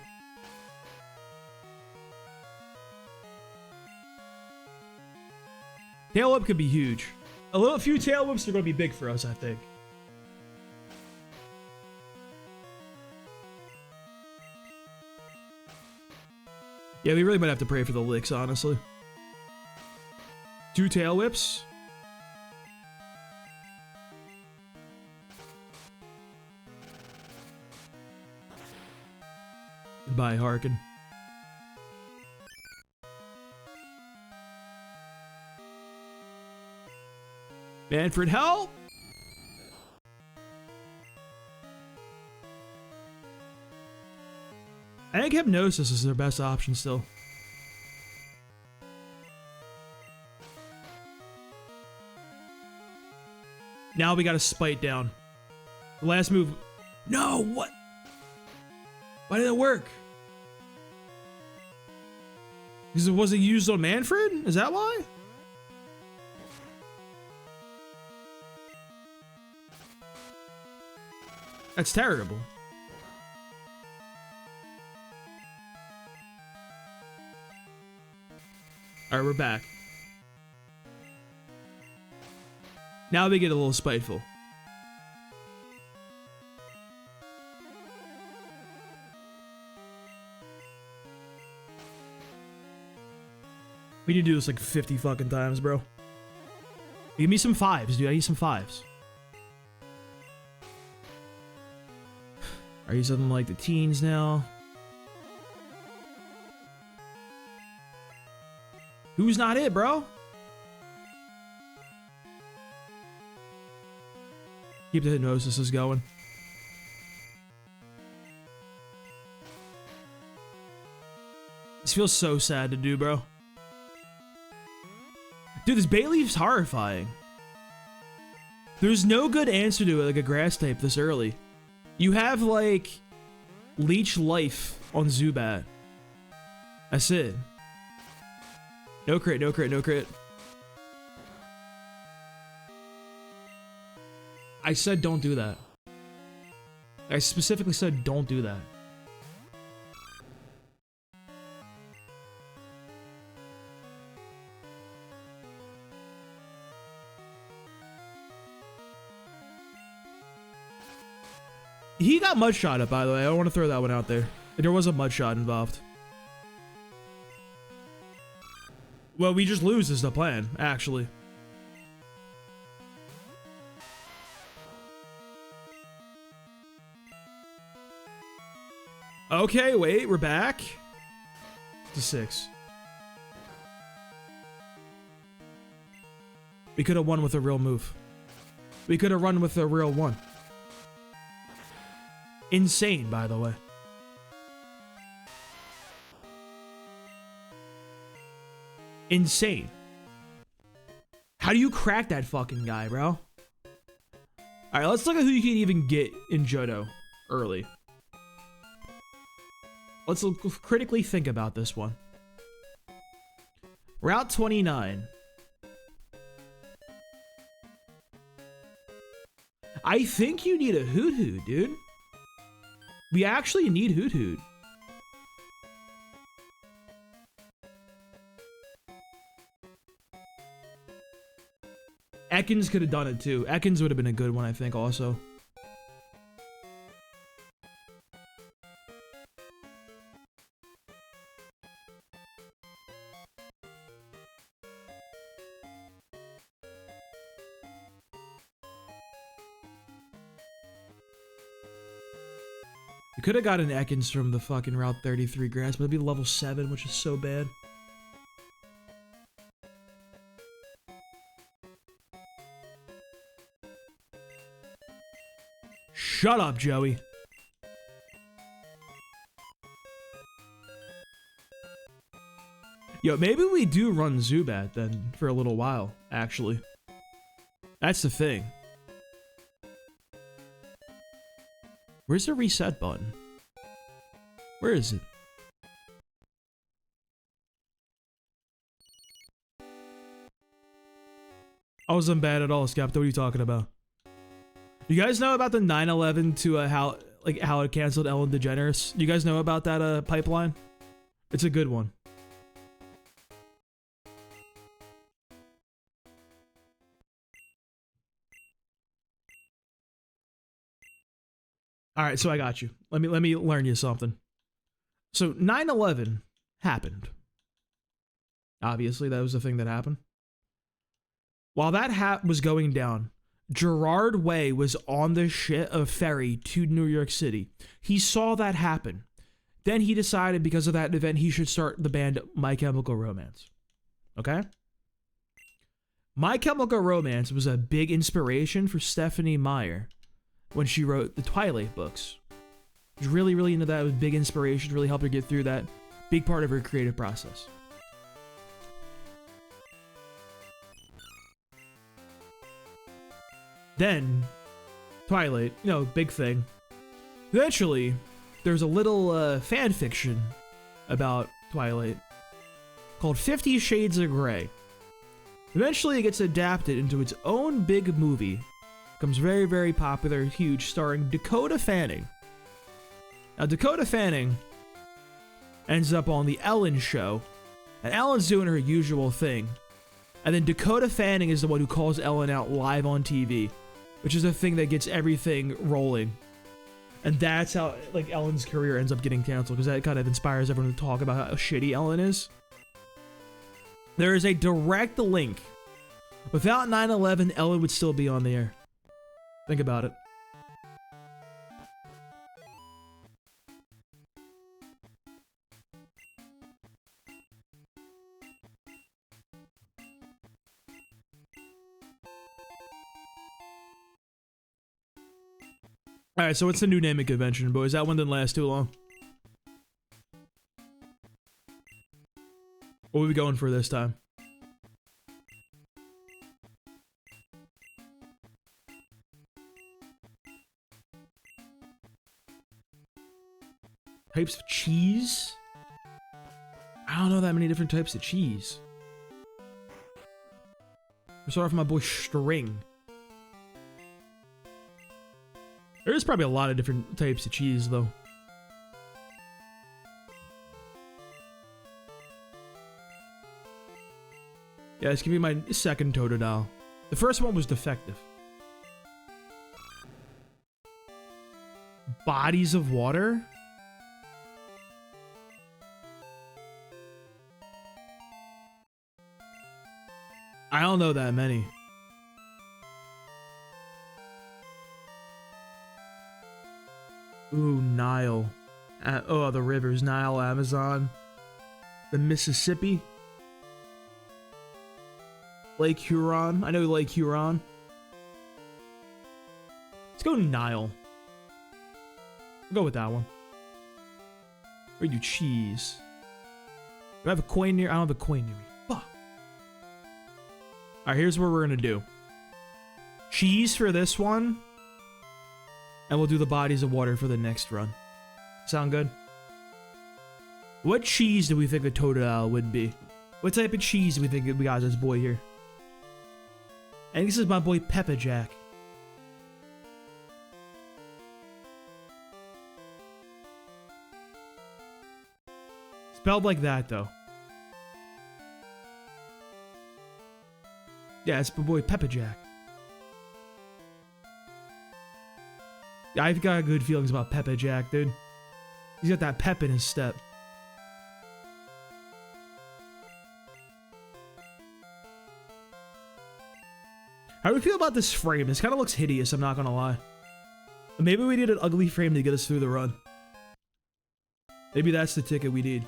Tail Whip could be huge. A few Tail Whips are going to be big for us, I think. Yeah, we really might have to pray for the licks, honestly. 2 Tail Whips. Goodbye, Harkin. Manfred, help! I think Hypnosis is their best option still. Now we gotta Spite down. The last move. No, what? Why did it work? Because it wasn't used on Manfred? Is that why? That's terrible. Alright, we're back. Now we get a little spiteful. We need to do this like 50 fucking times, bro. Give me some 5s, dude. I need some 5s. Are you something like the teens now? Who's not it, bro? Keep the Hypnosis going. This feels so sad to do, bro. Dude, this Bayleaf's horrifying. There's no good answer to it, like a grass type this early. You have, like, Leech Life on Zubat. That's it. No crit, no crit, no crit. I said don't do that. I specifically said don't do that. He got Mudshot up, by the way. I want to throw that one out there. There was a Mudshot involved. Well, we just lose is the plan, actually. Okay, wait, we're back. To 6. We could have won with a real move. We could have run with a real 1. Insane, by the way. Insane. How do you crack that fucking guy, bro? Alright, let's look at who you can even get in Johto early. Let's critically think about this one. Route 29. I think you need a Hoot Hoot, dude. We actually need Hoot Hoot. Ekans could have done it too. Ekans would have been a good one, I think, also. You could have gotten Ekans from the fucking Route 33 grass, but it'd be level 7, which is so bad. Shut up, Joey. Yo, maybe we do run Zubat then for a little while, actually. That's the thing. Where's the reset button? Where is it? I wasn't bad at all, Skepta. What are you talking about? You guys know about the 9/11 to how it canceled Ellen DeGeneres? You guys know about that pipeline? It's a good one. All right, so I got you. Let me learn you something. So 9/11 happened. Obviously, that was the thing that happened. While that was going down, Gerard Way was on the ferry to New York City. He saw that happen. Then he decided because of that event, he should start the band My Chemical Romance. Okay? My Chemical Romance was a big inspiration for Stephenie Meyer when she wrote the Twilight books. She was really, really into that. It was a big inspiration, really helped her get through that. Big part of her creative process. Then, Twilight, you know, big thing. Eventually, there's a little fan fiction about Twilight called 50 Shades of Grey. Eventually, it gets adapted into its own big movie. Becomes very, very popular, huge, starring Dakota Fanning. Now, Dakota Fanning ends up on the Ellen show, and Ellen's doing her usual thing. And then Dakota Fanning is the one who calls Ellen out live on TV, which is the thing that gets everything rolling. And that's how, like, Ellen's career ends up getting canceled, because that kind of inspires everyone to talk about how shitty Ellen is. There is a direct link. Without 9/11, Ellen would still be on the air. Think about it. Alright, so what's the new naming convention, boys? That one didn't last too long. What are we going for this time? Types of cheese? I don't know that many different types of cheese. Let's start off with my boy String. There's probably a lot of different types of cheese, though. Yeah, this can be my second Totodile. The first one was defective. Bodies of water? I don't know that many. Ooh, Nile. Oh, the rivers. Nile, Amazon. The Mississippi. Lake Huron. I know Lake Huron. Let's go Nile. We'll go with that one. Or do cheese. Do I have a coin near? I don't have a coin near me. Fuck. Alright, here's what we're gonna do. Cheese for this one. And we'll do the bodies of water for the next run. Sound good? What cheese do we think a Totodile would be? What type of cheese do we think we got this boy here? I think this is my boy Peppa Jack. Spelled like that, though. Yeah, it's my boy Peppa Jack. Yeah, I've got good feelings about Peppa Jack, dude. He's got that pep in his step. How do we feel about this frame? This kind of looks hideous, I'm not gonna lie. Maybe we need an ugly frame to get us through the run. Maybe that's the ticket we need.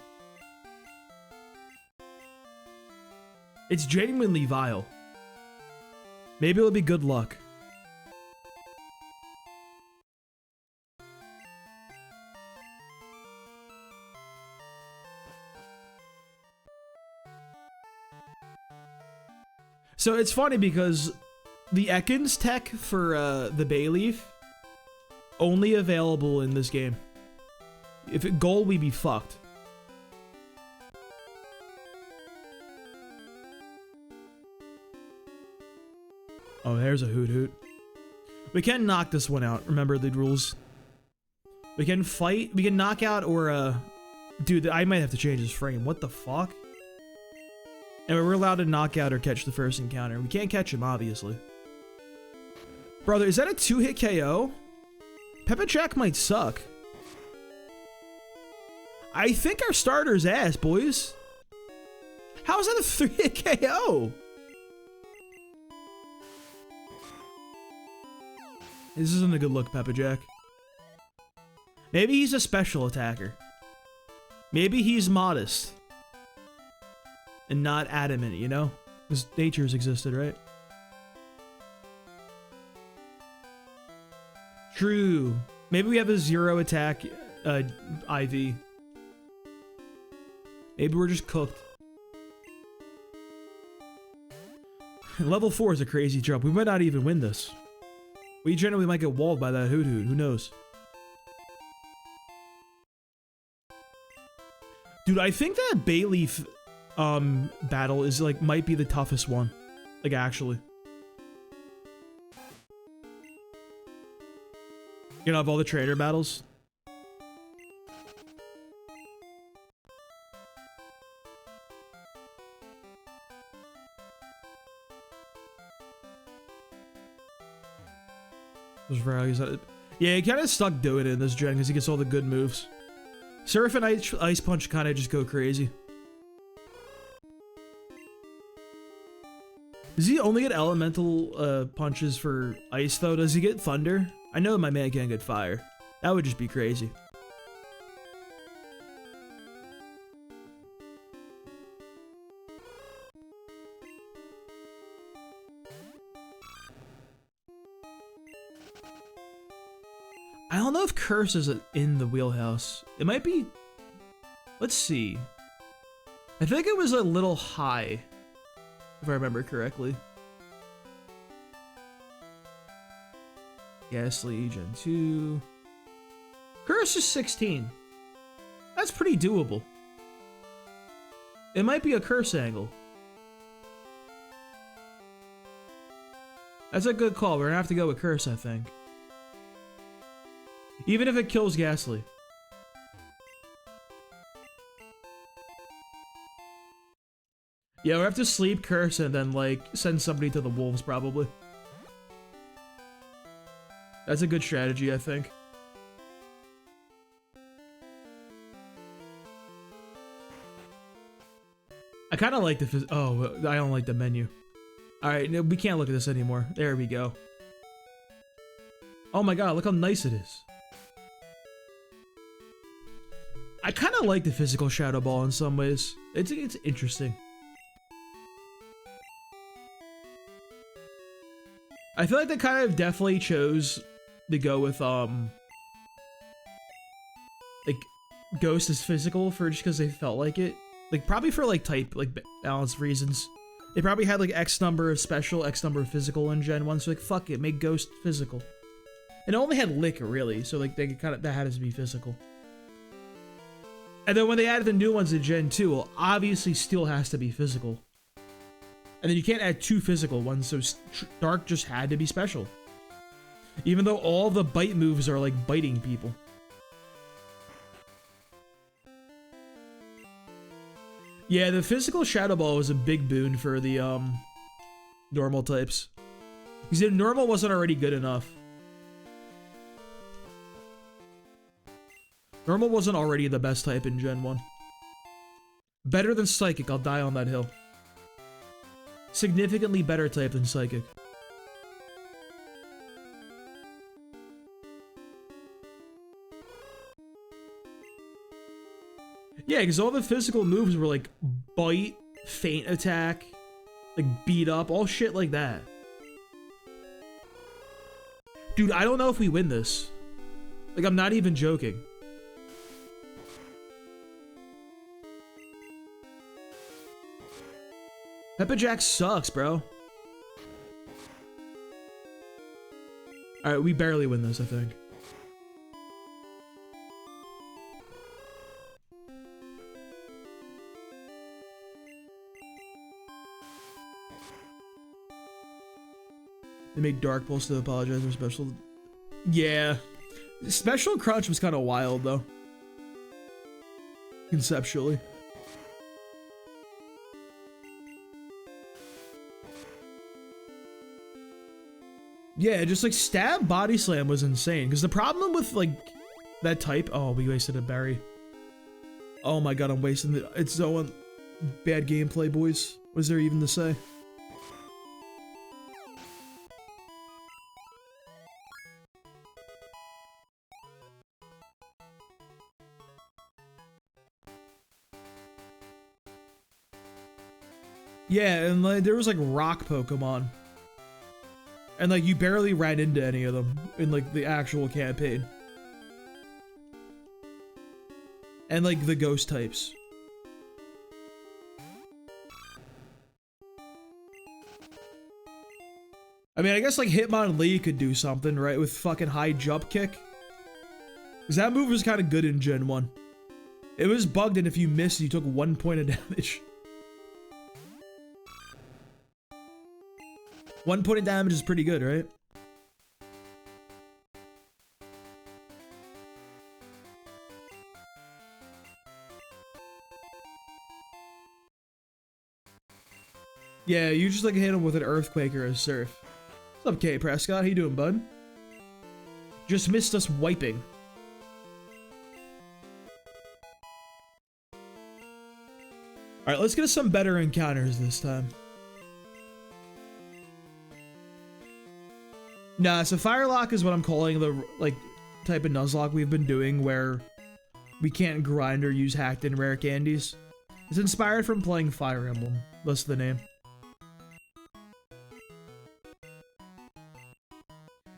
It's genuinely vile. Maybe it'll be good luck. So it's funny because the Ekans tech for the Bayleaf only available in this game. If it gold, we'd be fucked. Oh, there's a Hoot Hoot. We can knock this one out. Remember the rules. We can fight. We can knock out or dude, I might have to change this frame. What the fuck? And we're allowed to knock out or catch the first encounter. We can't catch him, obviously. Brother, is that a 2-hit KO? Peppa Jack might suck. I think our starter's ass, boys. How is that a 3-hit KO? This isn't a good look, Peppa Jack. Maybe he's a special attacker. Maybe he's modest. And not adamant, you know? Because nature's existed, right? True. Maybe we have a 0 attack IV. Maybe we're just cooked. Level 4 is a crazy jump. We might not even win this. We generally might get walled by that Hoot Hoot. Who knows? Dude, I think that Bayleaf battle is like might be the toughest one. Like actually. You know, of all the trainer battles. Yeah, he kind of stuck doing it in this gen because he gets all the good moves. Surf and Ice Punch kind of just go crazy. Does he only get elemental punches for ice though? Does he get thunder? I know my man can't get fire. That would just be crazy. I don't know if Curse is in the wheelhouse. It might be. Let's see. I think it was a little high, if I remember correctly. Ghastly, Gen 2. Curse is 16. That's pretty doable. It might be a Curse angle. That's a good call. We're gonna have to go with Curse, I think. Even if it kills Ghastly. Yeah, we have to sleep Curse and then, like, send somebody to the wolves, probably. That's a good strategy, I think. I kind of like the... Oh, I don't like the menu. Alright, no, we can't look at this anymore. There we go. Oh my god, look how nice it is. I kind of like the physical Shadow Ball in some ways. It's interesting. I feel like they kind of definitely chose to go with, like, Ghost is physical for just because they felt like it. Like, probably for, like, type, like, balance reasons. They probably had, like, X number of special, X number of physical in Gen 1, so, like, fuck it, make Ghost physical. And it only had Lick, really, so, like, they kind of, that had to be physical. And then when they added the new ones in Gen 2, well, obviously Steel has to be physical. And then you can't add 2 physical ones, so Dark just had to be special. Even though all the bite moves are, like, biting people. Yeah, the physical Shadow Ball was a big boon for the, normal types. Because the normal wasn't already good enough. Normal wasn't already the best type in Gen 1. Better than Psychic, I'll die on that hill. Significantly better type than Psychic. Yeah, because all the physical moves were like bite, feint attack, like beat up, all shit like that. Dude, I don't know if we win this. Like, I'm not even joking. Pepperjack sucks, bro. Alright, we barely win this, I think. They made Dark Pulse to apologize for special. Yeah. Special Crunch was kind of wild, though. Conceptually. Yeah, just like stab body slam was insane. Because the problem with like that type. Oh, we wasted a berry. Oh my god, I'm wasting it. It's so bad gameplay, boys. What is there even to say? Yeah, and like there was like rock Pokemon. And like you barely ran into any of them in like the actual campaign. And like the ghost types. I mean, I guess like Hitmonlee could do something, right? With fucking high jump kick. Because that move was kind of good in Gen 1. It was bugged, and if you missed, you took 1 point of damage. 1 point of damage is pretty good, right? Yeah, you just like hit him with an Earthquake or a Surf. What's up, K. Prescott? How you doing, bud? Just missed us wiping. Alright, let's get some better encounters this time. Nah, so Firelocke is what I'm calling the, like, type of Nuzlocke we've been doing where we can't grind or use hacked and rare candies. It's inspired from playing Fire Emblem. That's the name.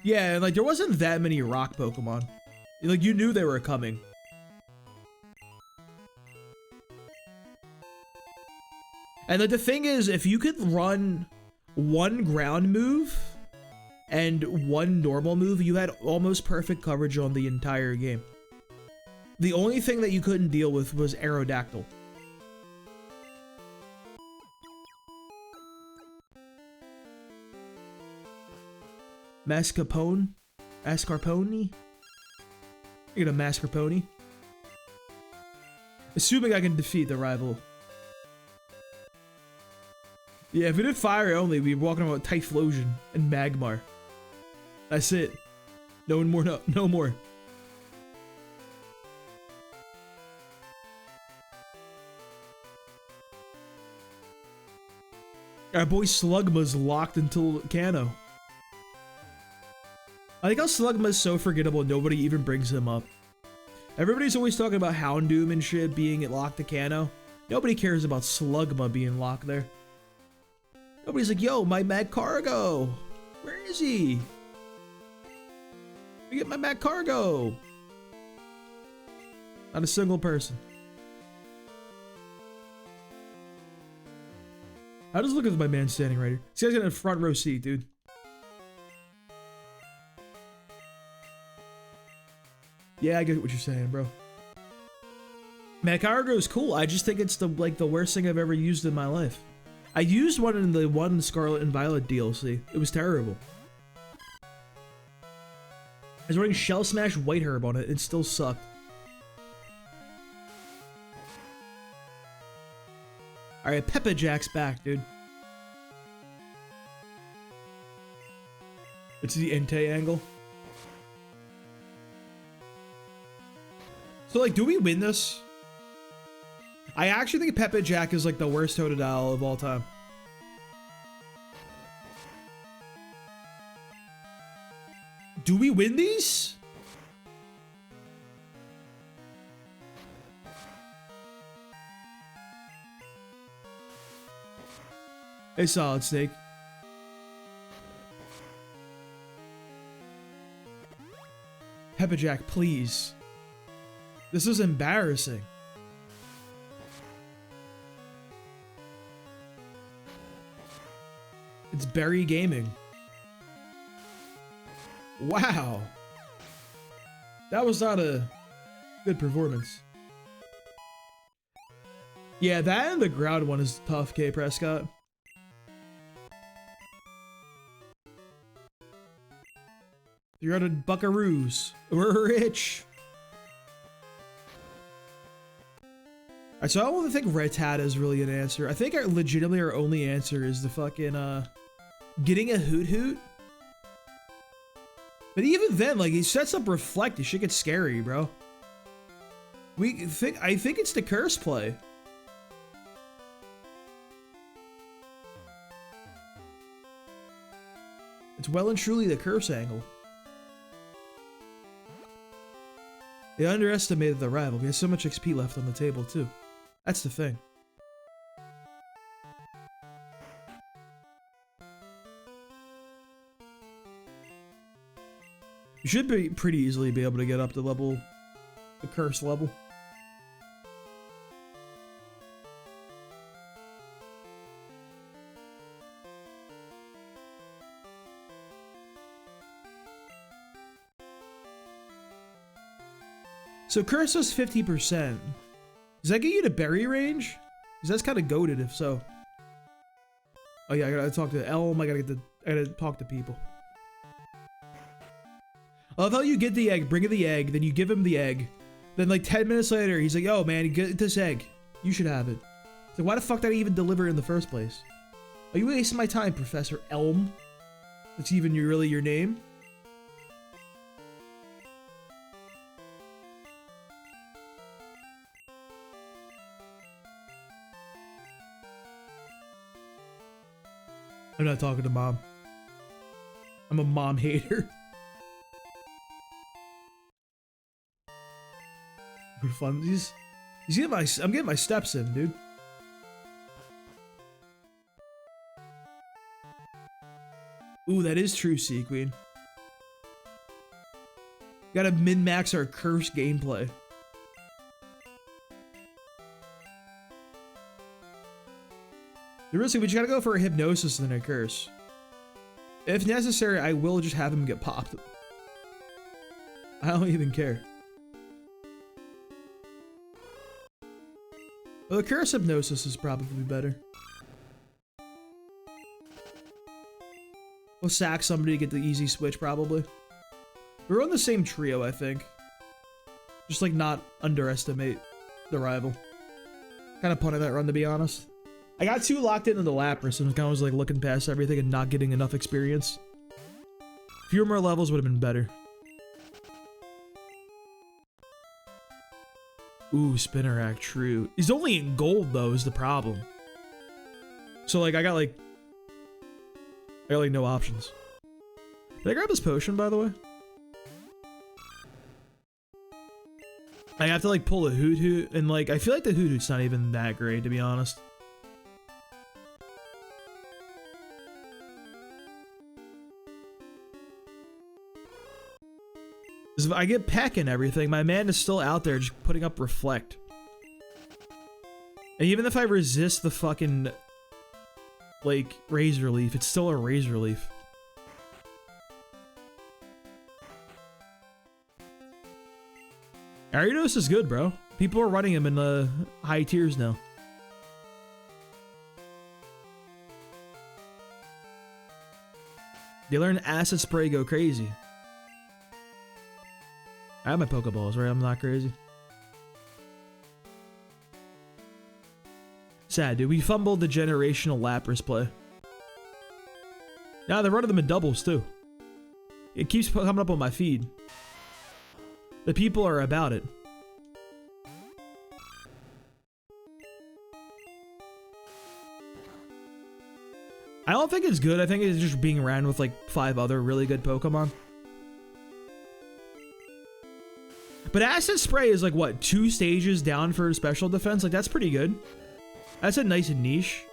Yeah, and like, there wasn't that many rock Pokemon. Like, you knew they were coming. And like, the thing is, if you could run one ground move and one normal move, you had almost perfect coverage on the entire game. The only thing that you couldn't deal with was Aerodactyl. Mascarpone? Mascarpone? I get a Mascarpone. Assuming I can defeat the rival. Yeah, if we did fire only, we'd be walking around with Typhlosion and Magmar. That's it. No more, no more. Our boy Slugma's locked until Kano. I think how Slugma's so forgettable, nobody even brings him up. Everybody's always talking about Houndoom and shit being locked to Kano. Nobody cares about Slugma being locked there. Nobody's like, yo, my Mad Cargo. Where is he? Let me get my Mad Cargo. Not a single person. How does it look at my man standing right here? This guy's got a front row seat, dude. Yeah, I get what you're saying, bro. Mad Cargo is cool. I just think it's the worst thing I've ever used in my life. I used one in the one Scarlet and Violet DLC. It was terrible. I was running Shell Smash White Herb on it. It still sucked. Alright, Peppa Jack's back, dude. It's the Entei angle. So, like, do we win this? I actually think Peppa Jack is, like, the worst Totodile of all time. Do we win these? Hey, Solid Snake. Peppa Jack, please. This is embarrassing. It's Berry Gaming. Wow. That was not a good performance. Yeah, that and the ground one is tough, K. Prescott. $300 buckaroos. We're rich. Alright, so I don't think Rattata is really an answer. I think legitimately our only answer is the fucking, getting a Hoot Hoot. But even then, like, he sets up Reflect. It shit gets scary, bro. I think it's the curse play. It's well and truly the curse angle. They underestimated the rival. We have so much XP left on the table, too. That's the thing. You should be pretty easily be able to get up to level, the curse level. So curse was 50%. Does that get you to berry range? Because that's kind of goated if so. Oh yeah, I gotta talk to Elm. I gotta talk to people. I love how you get the egg, bring in the egg, then you give him the egg. Then like 10 minutes later, he's like, yo man, get this egg. You should have it. So why the fuck did I even deliver it in the first place? Are you wasting my time, Professor Elm? That's even really your name? I'm not talking to Mom. I'm a mom hater. For funsies. I'm getting my steps in, dude. Ooh, that is true, Sea Queen. Gotta min-max our curse gameplay. Seriously, but you gotta go for a hypnosis and then a curse. If necessary, I will just have him get popped. I don't even care. Well, the curse hypnosis is probably better. We'll sack somebody to get the easy switch, probably. We're on the same trio, I think. Just, like, not underestimate the rival. Kind of punting that run, to be honest. I got too locked into the Lapras and kind of was, like, looking past everything and not getting enough experience. Fewer more levels would have been better. Ooh, Spinnerack, true. He's only in gold, though, is the problem. So, like, I got, like, I got like no options. Did I grab this potion, by the way? I have to like pull a Hoot Hoot, and like I feel like the Hoot Hoot's not even that great, to be honest. If I get Peck and everything, my man is still out there just putting up Reflect. And even if I resist the fucking, like, Razor Leaf, it's still a Razor Leaf. Ariados is good, bro. People are running him in the high tiers now. They learn Acid Spray go crazy. I have my Pokeballs, right? I'm not crazy. Sad, dude. We fumbled the generational Lapras play. Now they're running them in doubles, too. It keeps coming up on my feed. The people are about it. I don't think it's good. I think it's just being ran with like 5 other really good Pokemon. But Acid Spray is like, what, 2 stages down for special defense? Like, that's pretty good. That's a nice and niche.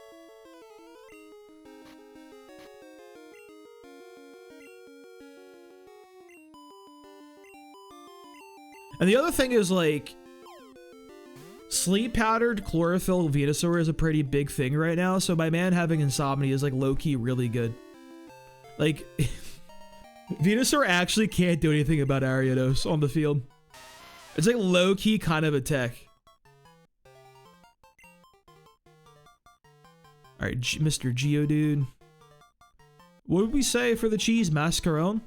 And the other thing is, like, sleep-powdered chlorophyll Venusaur is a pretty big thing right now, so my man having Insomnia is, like, low-key really good. Like, Venusaur actually can't do anything about Ariados on the field. It's, like, low-key kind of a tech. Alright, Mr. Geodude. What would we say for the cheese? Mascarone?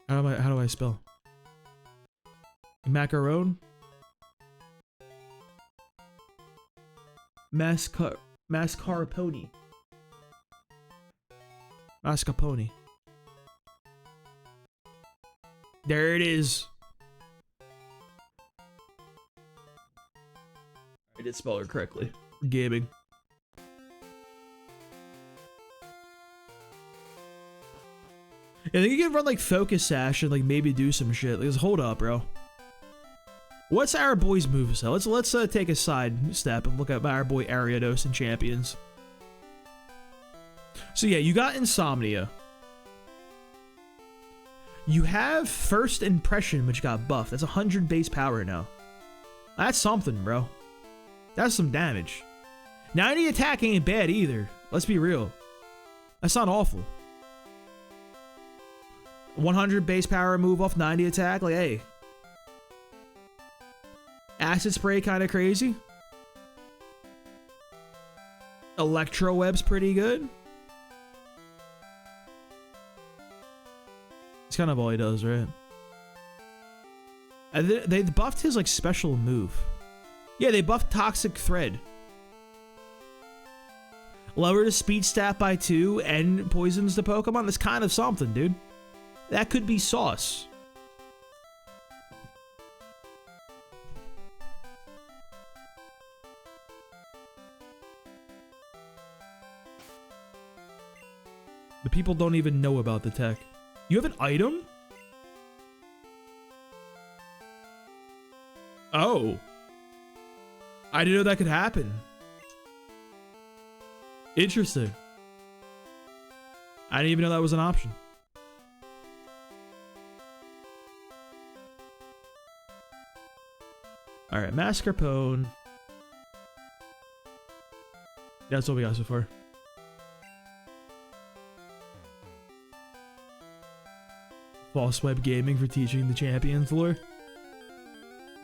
How do I spell? Macaron? Mascarpone. Mascarpone. There it is. I did spell it correctly. Gaming. I think you can run like Focus Sash and like maybe do some shit. Like, hold up, bro. What's our boy's moveset? Let's take a side step and look at our boy Ariados and Champions. So yeah, you got Insomnia. You have First Impression, which got buffed. That's 100 base power now. That's something, bro. That's some damage. 90 attack ain't bad either. Let's be real. That's not awful. 100 base power move off 90 attack. Like, hey. Acid Spray kind of crazy. Electro Web's pretty good. It's kind of all he does, right? They buffed his like special move. Yeah, they buffed Toxic Thread. Lower the speed stat by 2 and poisons the Pokemon. That's kind of something, dude. That could be sauce. The people don't even know about the tech. You have an item? Oh. I didn't know that could happen. Interesting. I didn't even know that was an option. Alright, Mascarpone. That's what we got so far. False Web Gaming for teaching the Champions lore.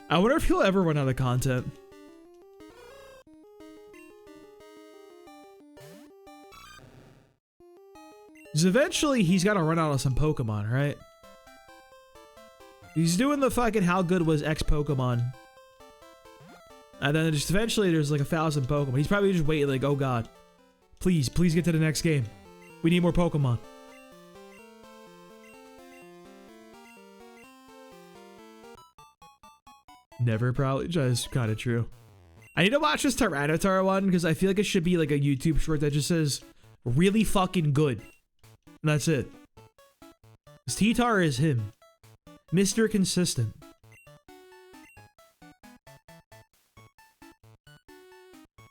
I wonder if he'll ever run out of content. Because eventually he's got to run out of some Pokemon, right? He's doing the fucking how good was X Pokemon. And then just eventually there's like 1,000 Pokemon. He's probably just waiting like, oh god. Please get to the next game. We need more Pokemon. Never probably. Just kind of true. I need to watch this Tyranitar one because I feel like it should be like a YouTube short that just says really fucking good. And that's it. This T-Tar is him. Mr. Consistent.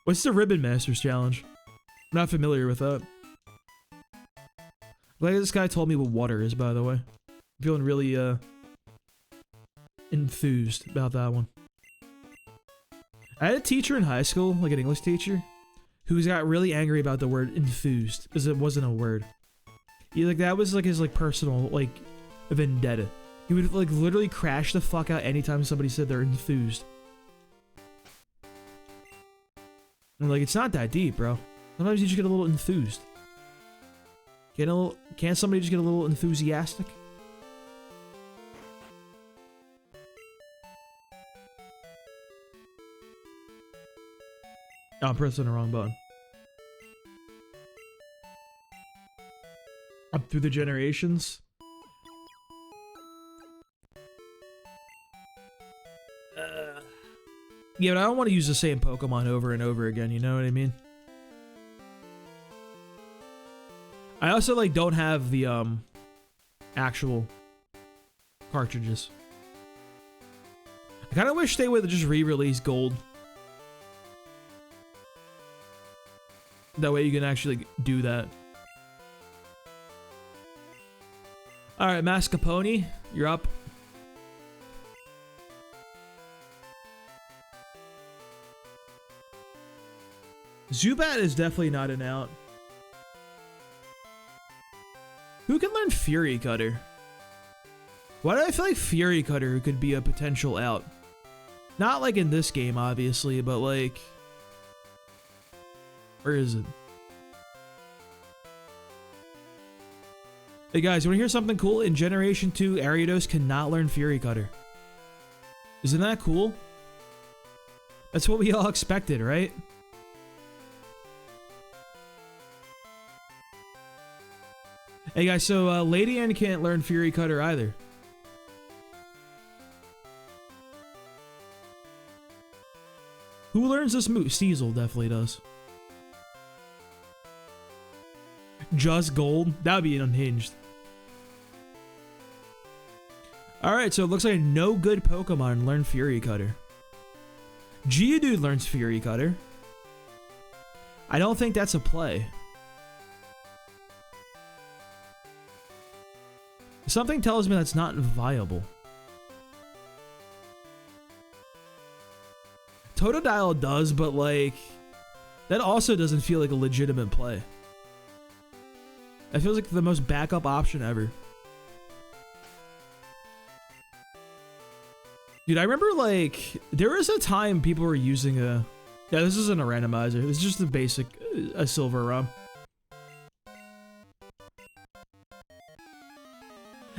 What's the Ribbon Masters challenge? I'm not familiar with that. Glad this guy told me what water is, by the way. I'm feeling really, enthused about that one. I had a teacher in high school, like an English teacher, who got really angry about the word enthused, because it wasn't a word. That was like his personal, vendetta. He would literally crash the fuck out anytime somebody said they're enthused. And it's not that deep, bro. Sometimes you just get a little enthused. Can't somebody just get a little enthusiastic? Oh, I'm pressing the wrong button. Up through the generations. Yeah, but I don't want to use the same Pokemon over and over again, you know what I mean? I also, don't have the, actual cartridges. I kind of wish they would just re-release Gold. That way you can actually do that. Alright, Mascarpone, you're up. Zubat is definitely not an out. Who can learn Fury Cutter? Why do I feel like Fury Cutter could be a potential out? Not in this game, obviously, but where is it? Hey guys, you wanna hear something cool? In Generation 2, Ariados cannot learn Fury Cutter. Isn't that cool? That's what we all expected, right? Hey guys, so Lady Ann can't learn Fury Cutter either. Who learns this move? Sneasel definitely does. Just Gold? That would be unhinged. Alright, so it looks like no good Pokemon learn Fury Cutter. Geodude learns Fury Cutter. I don't think that's a play. Something tells me that's not viable. Totodile does, but that also doesn't feel like a legitimate play. That feels like the most backup option ever. Dude, I remember there was a time people were using a... Yeah, this isn't a randomizer. This is just a basic, a silver ROM.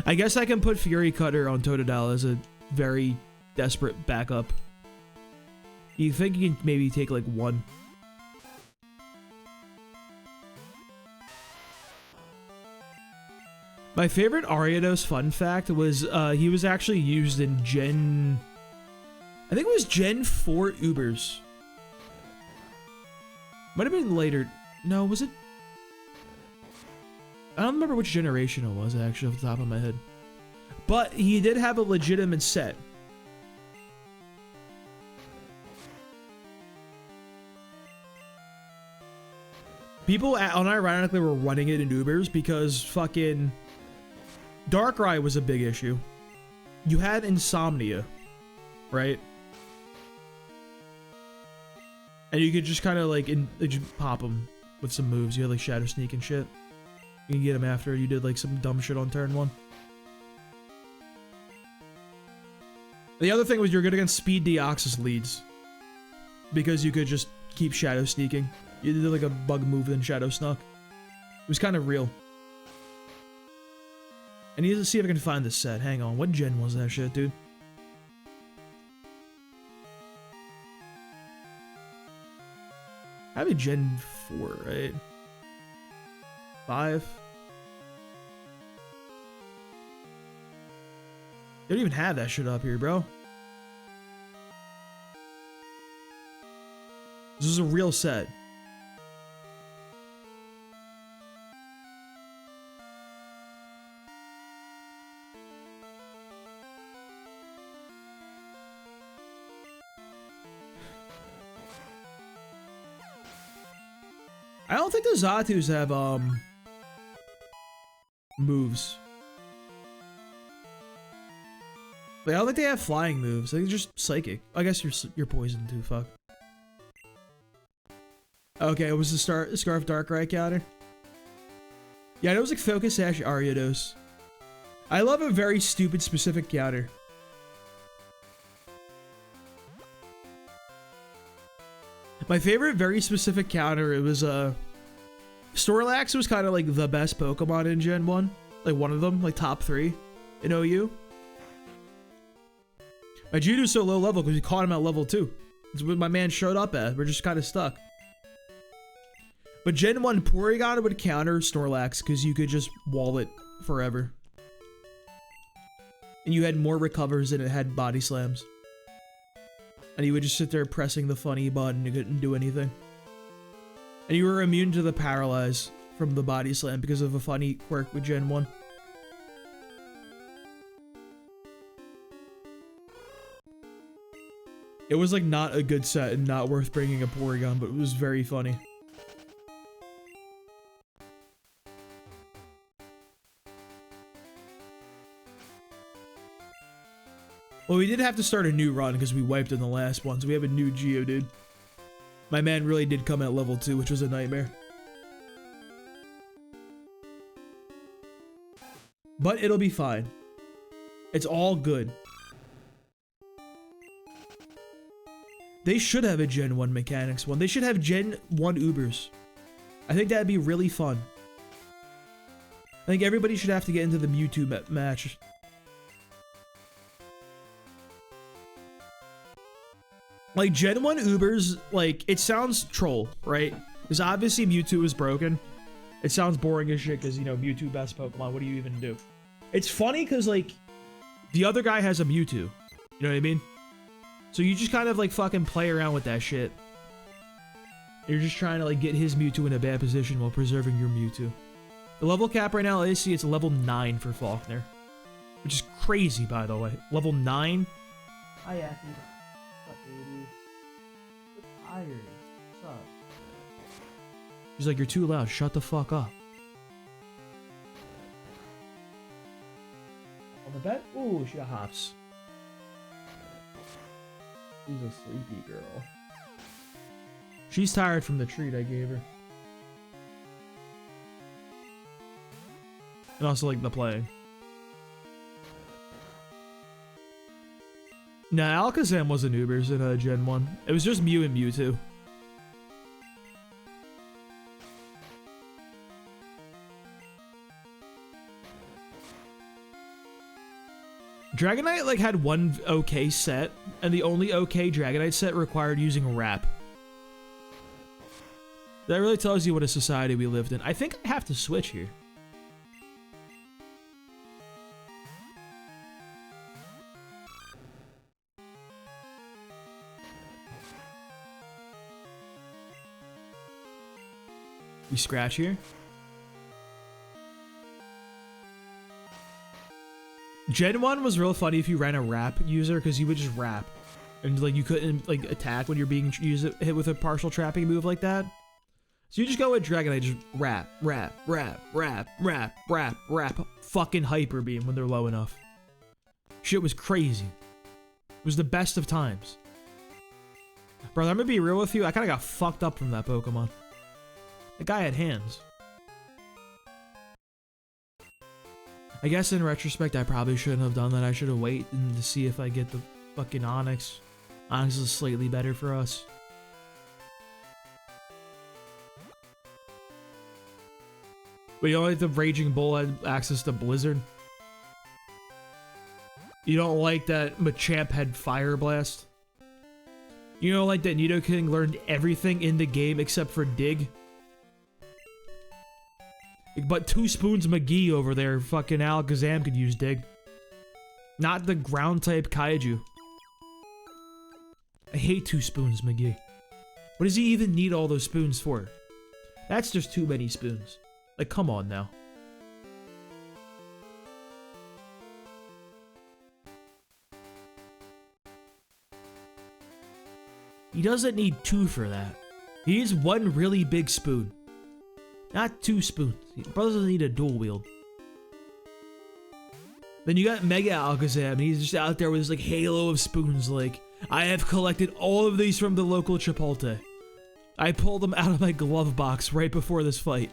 I guess I can put Fury Cutter on Totodile as a very desperate backup. You think you can maybe take one? My favorite Ariados fun fact was he was actually used in I think it was Gen 4 Ubers. Might have been later. No, was it? I don't remember which generation it was, actually, off the top of my head. But he did have a legitimate set. People unironically were running it in Ubers because fucking Darkrai was a big issue. You had Insomnia, right? And you could just kind of just pop them with some moves. You had Shadow Sneak and shit. You can get him after you did some dumb shit on turn 1. The other thing was you're good against Speed Deoxys leads. Because you could just keep Shadow Sneaking. You did a bug move then Shadow Snuck. It was kind of real. I need to see if I can find this set. Hang on, what gen was that shit, dude? I have a Gen 4, right? 5? They don't even have that shit up here, bro. This is a real set. I don't think the Zatus have moves. Like, I don't think they have flying moves. I think they're just psychic. I guess you're poisoned too. Fuck. Okay, it was the Scarf Darkrai counter. Yeah, it was like Focus Sash Ariados. I love a very stupid specific counter. My favorite very specific counter, it was Snorlax was kind of like the best Pokemon in Gen 1. Like one of them, like top 3 in OU. My Judo's so low level because we caught him at level 2. That's what my man showed up at. We're just kind of stuck. But Gen 1 Porygon would counter Snorlax because you could just wall it forever. And you had more recovers than it had body slams. And you would just sit there pressing the funny button and you couldn't do anything. And you were immune to the paralyze from the body slam because of a funny quirk with Gen 1. It was like not a good set and not worth bringing a Porygon, but it was very funny. Well, we did have to start a new run because we wiped in the last one, so we have a new Geodude. My man really did come at level 2, which was a nightmare. But it'll be fine. It's all good. They should have a Gen 1 Mechanics one. They should have Gen 1 Ubers. I think that'd be really fun. I think everybody should have to get into the Mewtwo match. Like, Gen 1 Ubers, like, it sounds troll, right? Because obviously Mewtwo is broken. It sounds boring as shit because, you know, Mewtwo best Pokemon. What do you even do? It's funny because, like, the other guy has a Mewtwo. You know what I mean? So you just kind of, like, fucking play around with that shit. You're just trying to, like, get his Mewtwo in a bad position while preserving your Mewtwo. The level cap right now, I see it's level 9 for Faulkner. Which is crazy, by the way. Level 9?
Hi, Aki. What's up, baby? I'm tired. What's up?
She's like, you're too loud. Shut the fuck up.
On the bed? Ooh, she got hops.
She's a sleepy girl. She's tired from the treat I gave her. And also, like, the playing. Nah, Alakazam wasn't Ubers in Gen 1. It was just Mew and Mewtwo. Dragonite, like, had one okay set, and the only okay Dragonite set required using Wrap. That really tells you what a society we lived in. I think I have to switch here. We scratch here. Gen 1 was real funny if you ran a Wrap user because you would just Wrap. And like you couldn't like attack when you're being hit with a partial trapping move like that. So you just go with Dragonite, just Wrap, Wrap, Wrap, Wrap, Wrap, Wrap, Wrap, fucking Hyper Beam when they're low enough. Shit was crazy. It was the best of times. Bro, I'm gonna be real with you, I kinda got fucked up from that Pokemon. The guy had hands. I guess in retrospect, I probably shouldn't have done that. I should have waited to see if I get the fucking Onix. Onix is slightly better for us. But you don't like the Raging Bull had access to Blizzard? You don't like that Machamp had Fire Blast? You don't like that Nidoking learned everything in the game except for Dig? But 2 Spoons McGee over there, fucking Alakazam could use Dig. Not the ground type Kaiju. I hate 2 Spoons McGee. What does he even need all those spoons for? That's just too many spoons. Like, come on now. He doesn't need 2 for that. He needs 1 really big spoon. Not 2 spoons. He doesn't need a dual wield. Then you got Mega Alakazam, and he's just out there with this like halo of spoons like, I have collected all of these from the local Chipotle. I pulled them out of my glove box right before this fight.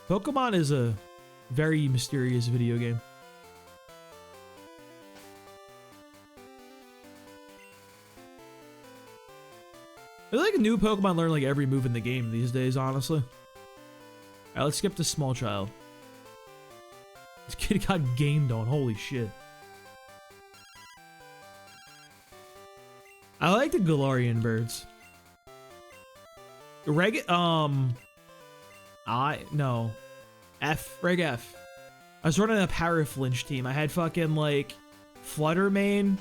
Pokemon is a very mysterious video game. I feel like new Pokemon learn like every move in the game these days, honestly. Alright, let's skip to Small Child. This kid got gamed on, holy shit. I like the Galarian birds. Reg Reg F. I was running a Paraflinch team. I had fucking like Fluttermane,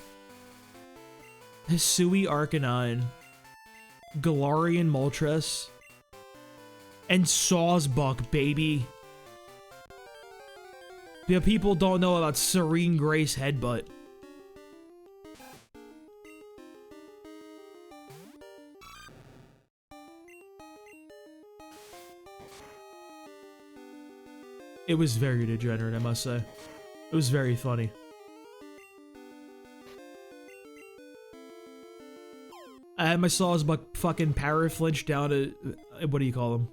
Hisui Arcanine, Galarian Moltres, and Sawsbuck, baby. Yeah, people don't know about Serene Grace Headbutt. It was very degenerate, I must say. It was very funny. I had my Sawsbuck fucking Paraflinch down to... what do you call them?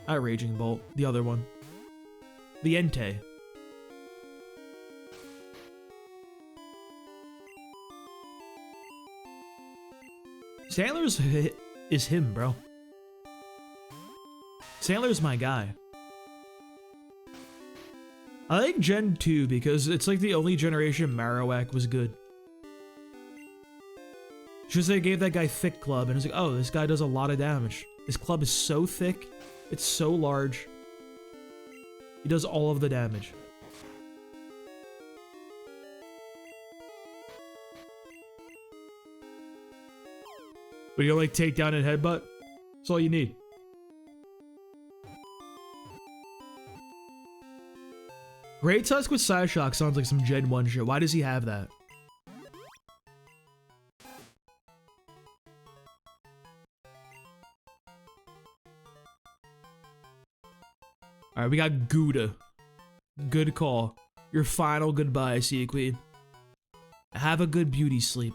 Not Raging Bolt. The other one. The Entei. Sandler's is him, bro. Sandler's my guy. I like Gen 2 because it's like the only generation Marowak was good. Just they gave that guy Thick Club and it's like, oh, this guy does a lot of damage. This club is so thick, it's so large. He does all of the damage. But you like take down and headbutt? That's all you need. Great Tusk with Psyshock sounds like some Gen 1 shit. Why does he have that? Alright, we got Gouda. Good call. Your final goodbye, Sea Queen. Have a good beauty sleep.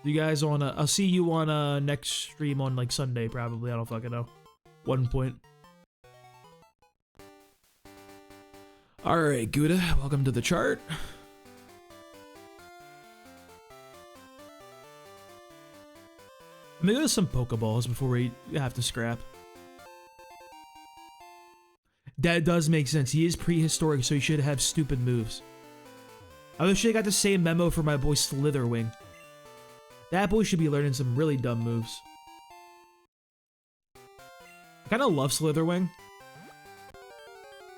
You guys on I'll see you on next stream on like Sunday probably. I don't fucking know. 1 point. Alright, Gouda, welcome to the chart. Maybe there's some Pokeballs before we have to scrap. That does make sense. He is prehistoric, so he should have stupid moves. I wish I got the same memo for my boy Slitherwing. That boy should be learning some really dumb moves. I kind of love Slitherwing.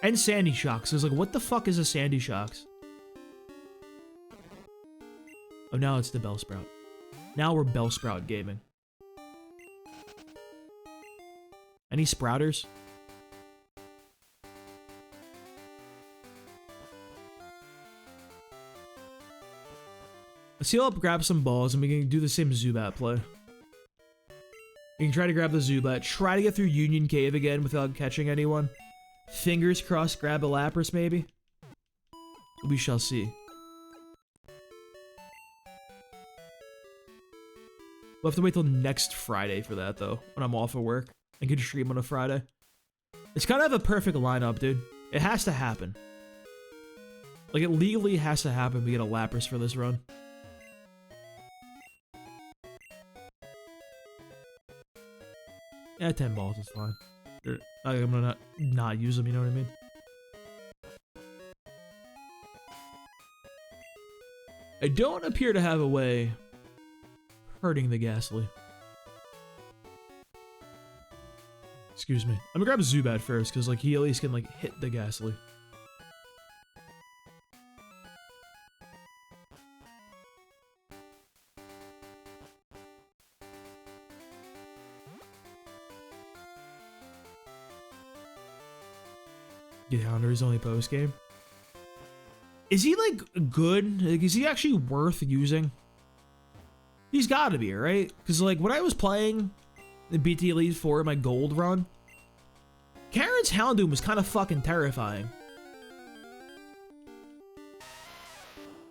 And Sandy Shocks. I was like, what the fuck is a Sandy Shocks? Oh, now it's the Bellsprout. Now we're Bellsprout gaming. Any Sprouters? Let's heal up, grab some balls, and we can do the same Zubat play. We can try to grab the Zubat, try to get through Union Cave again without catching anyone. Fingers crossed, grab a Lapras maybe? We shall see. We'll have to wait till next Friday for that though, when I'm off of work. I can stream on a Friday. It's kind of a perfect lineup, dude. It has to happen. Like, it legally has to happen we get a Lapras for this run. Yeah, 10 balls is fine. I'm gonna not use them, you know what I mean? I don't appear to have a way hurting the Ghastly. Excuse me. I'm gonna grab Zubat first, because like he at least can like hit the Ghastly. Get Hounder's only post game. Is he like good? Like, is he actually worth using? He's got to be, right? Because like when I was playing the BT Elite 4 in my gold run, Karen's Houndoom was kind of fucking terrifying.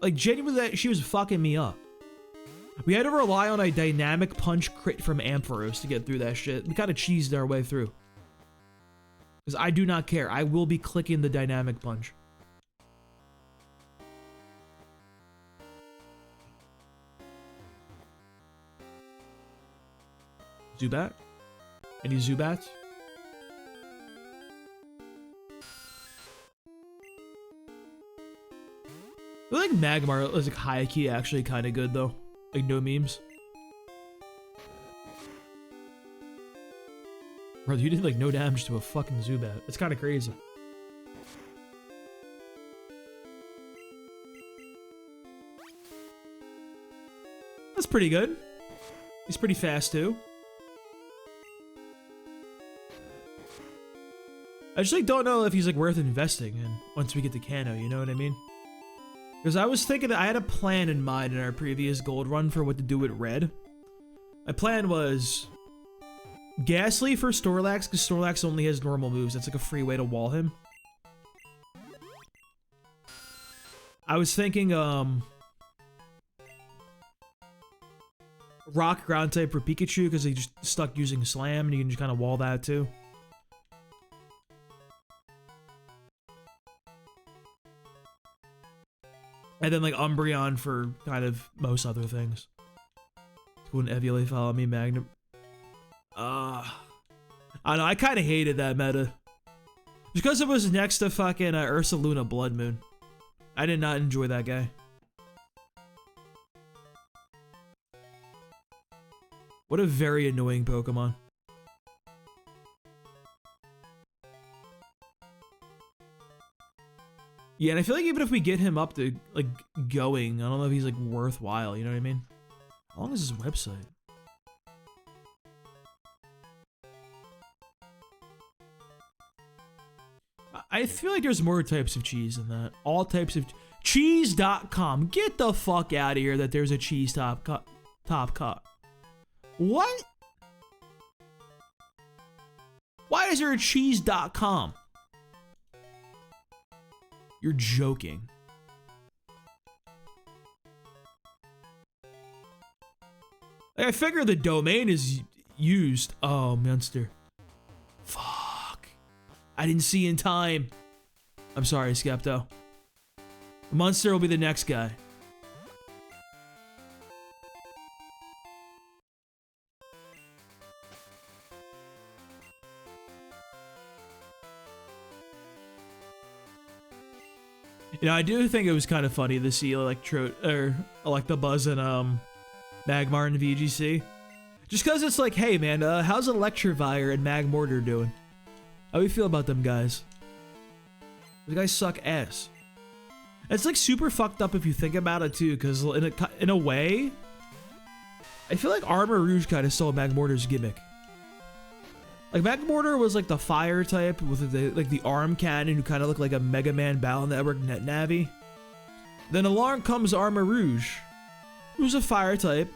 Like genuinely, she was fucking me up. We had to rely on a dynamic punch crit from Ampharos to get through that shit. We kind of cheesed our way through. Because I do not care. I will be clicking the dynamic punch. Zubat? Any Zubats? I think Magmar is like high key actually kind of good though. Like no memes. Bro, you did like no damage to a fucking Zubat. It's kind of crazy. That's pretty good. He's pretty fast too. I just like don't know if he's like worth investing in once we get to Kanto, you know what I mean? Because I was thinking that I had a plan in mind in our previous gold run for what to do with Red. My plan was Ghastly for Snorlax, because Snorlax only has normal moves. That's like a free way to wall him. I was thinking Rock Ground type for Pikachu because he just stuck using Slam and you can just kind of wall that too. And then like Umbreon for kind of most other things. Wouldn't Eviole follow me, Magnum? I don't know, I kind of hated that meta. Just because it was next to fucking Ursaluna Blood Moon. I did not enjoy that guy. What a very annoying Pokemon. Yeah, and I feel like even if we get him up to, like, going, I don't know if he's, like, worthwhile, you know what I mean? How long is his website? I feel like there's more types of cheese than that. All types of... Cheese.com. Get the fuck out of here that there's a cheese top cut. What? Why is there a cheese.com? You're joking. I figure the domain is used. Oh, Munster. Fuck. I didn't see in time. I'm sorry, Skepto. Munster will be the next guy. You know, I do think it was kind of funny to see Electabuzz and Magmar in VGC. Just because it's like, hey man, how's Electivire and Magmortar doing? How do you feel about them guys? The guys suck ass. It's like super fucked up if you think about it too, because in a way, I feel like Armor Rouge kind of stole Magmortar's gimmick. Like Magmortar was like the fire type with the arm cannon who kind of looked like a Mega Man Battle Network Net Navi. Then along comes Armor Rouge, who's a fire type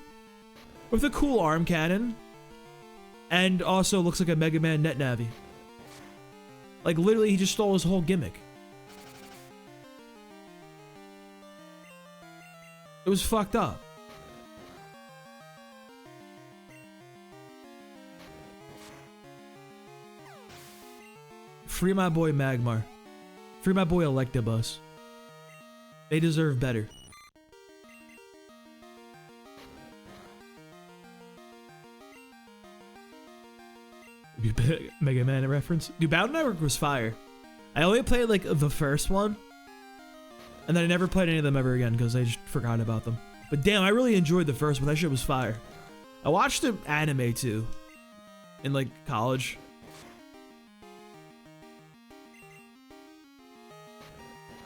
with a cool arm cannon and also looks like a Mega Man Net Navi. Like literally he just stole his whole gimmick. It was fucked up. Free my boy Magmar. Free my boy Electabuzz. They deserve better. Mega Man reference? Dude, Battle Network was fire. I only played like the first one. And then I never played any of them ever again because I just forgot about them. But damn, I really enjoyed the first one. That shit was fire. I watched the anime too. In like college.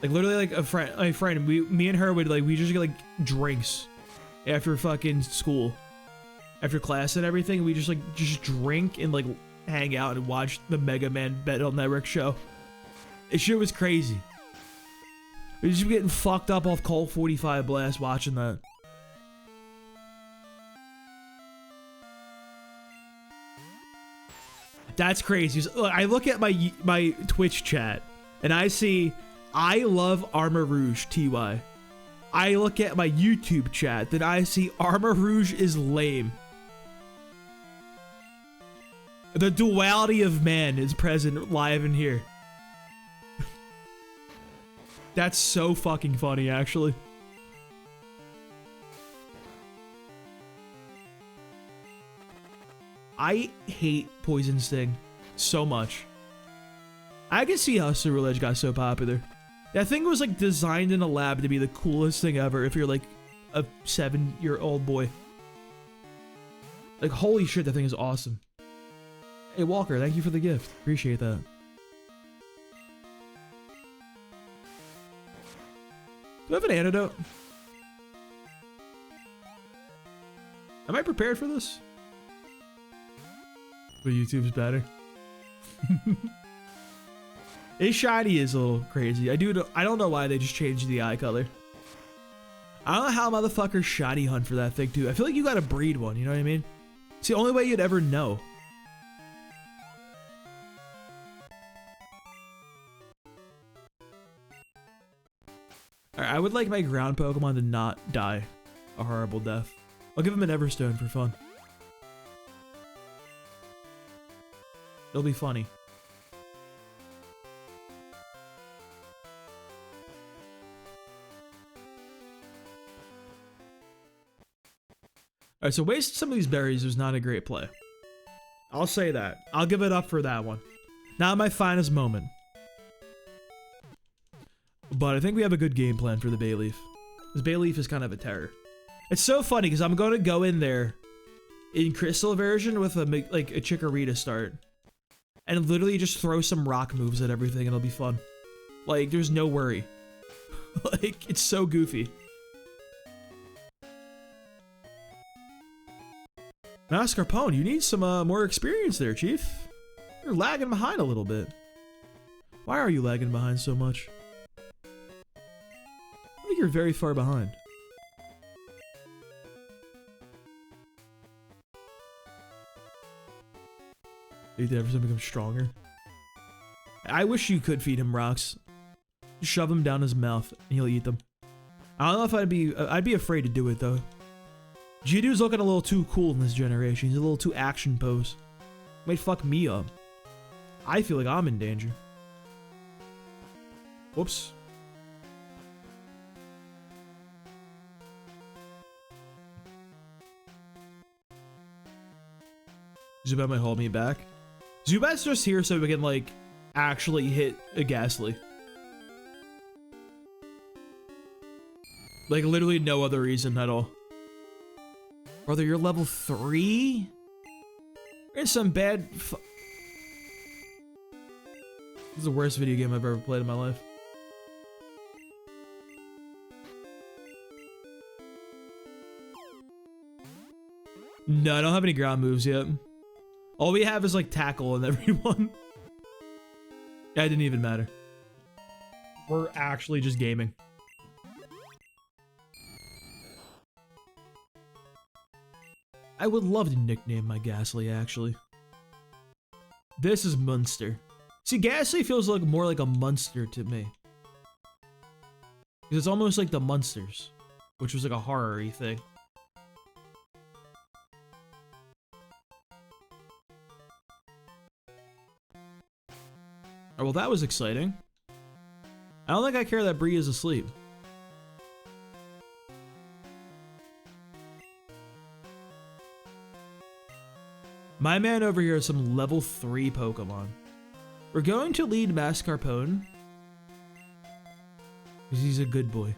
Like literally like my friend, me and her would like, we just get like drinks after fucking school. After class and everything, we just like, drink and like hang out and watch the Mega Man Battle Network show. This shit was crazy. We just getting fucked up off Colt 45 Blast watching that. That's crazy. So, look, I look at my Twitch chat and I see I love Armor Rouge TY. I look at my YouTube chat, then I see Armor Rouge is lame. The duality of man is present live in here. That's so fucking funny, actually. I hate Poison Sting so much. I can see how Ceruledge got so popular. That thing was like designed in a lab to be the coolest thing ever if you're like a 7-year-old boy. Like, holy shit, that thing is awesome. Hey, Walker, thank you for the gift. Appreciate that. Do I have an antidote? Am I prepared for this? But YouTube's better. His shiny is a little crazy. I don't know why they just changed the eye color. I don't know how motherfuckers shiny hunt for that thing too. I feel like you gotta breed one, you know what I mean? It's the only way you'd ever know. Alright, I would like my ground Pokemon to not die a horrible death. I'll give him an Everstone for fun. It'll be funny. Alright, so wasting some of these berries was not a great play. I'll say that. I'll give it up for that one. Not my finest moment. But I think we have a good game plan for the Bayleaf. This Bayleaf is kind of a terror. It's so funny because I'm going to go in there in Crystal version with a Chikorita start. And literally just throw some rock moves at everything and it'll be fun. Like, there's no worry. Like, it's so goofy. Mascarpone, you need some more experience there, Chief. You're lagging behind a little bit. Why are you lagging behind so much? I think you're very far behind. Need the Everstone become stronger. I wish you could feed him rocks. Just shove them down his mouth and he'll eat them. I don't know if I'd be afraid to do it though. Geodude's looking a little too cool in this generation. He's a little too action pose. Might fuck me up. I feel like I'm in danger. Whoops. Zubat might hold me back. Zubat's just here so we can, like, actually hit a Ghastly. Like, literally no other reason at all. Brother, you're level 3? You're in some bad This is the worst video game I've ever played in my life. No, I don't have any ground moves yet. All we have is like tackle and everyone. That didn't even matter. We're actually just gaming. I would love to nickname my Ghastly, actually. This is Munster. See, Ghastly feels like more like a monster to me. Because it's almost like the Munsters, which was like a horror-y thing. Oh, well, that was exciting. I don't think I care that Bree is asleep. My man over here has some level 3 Pokemon. We're going to lead Mascarpone. Because he's a good boy.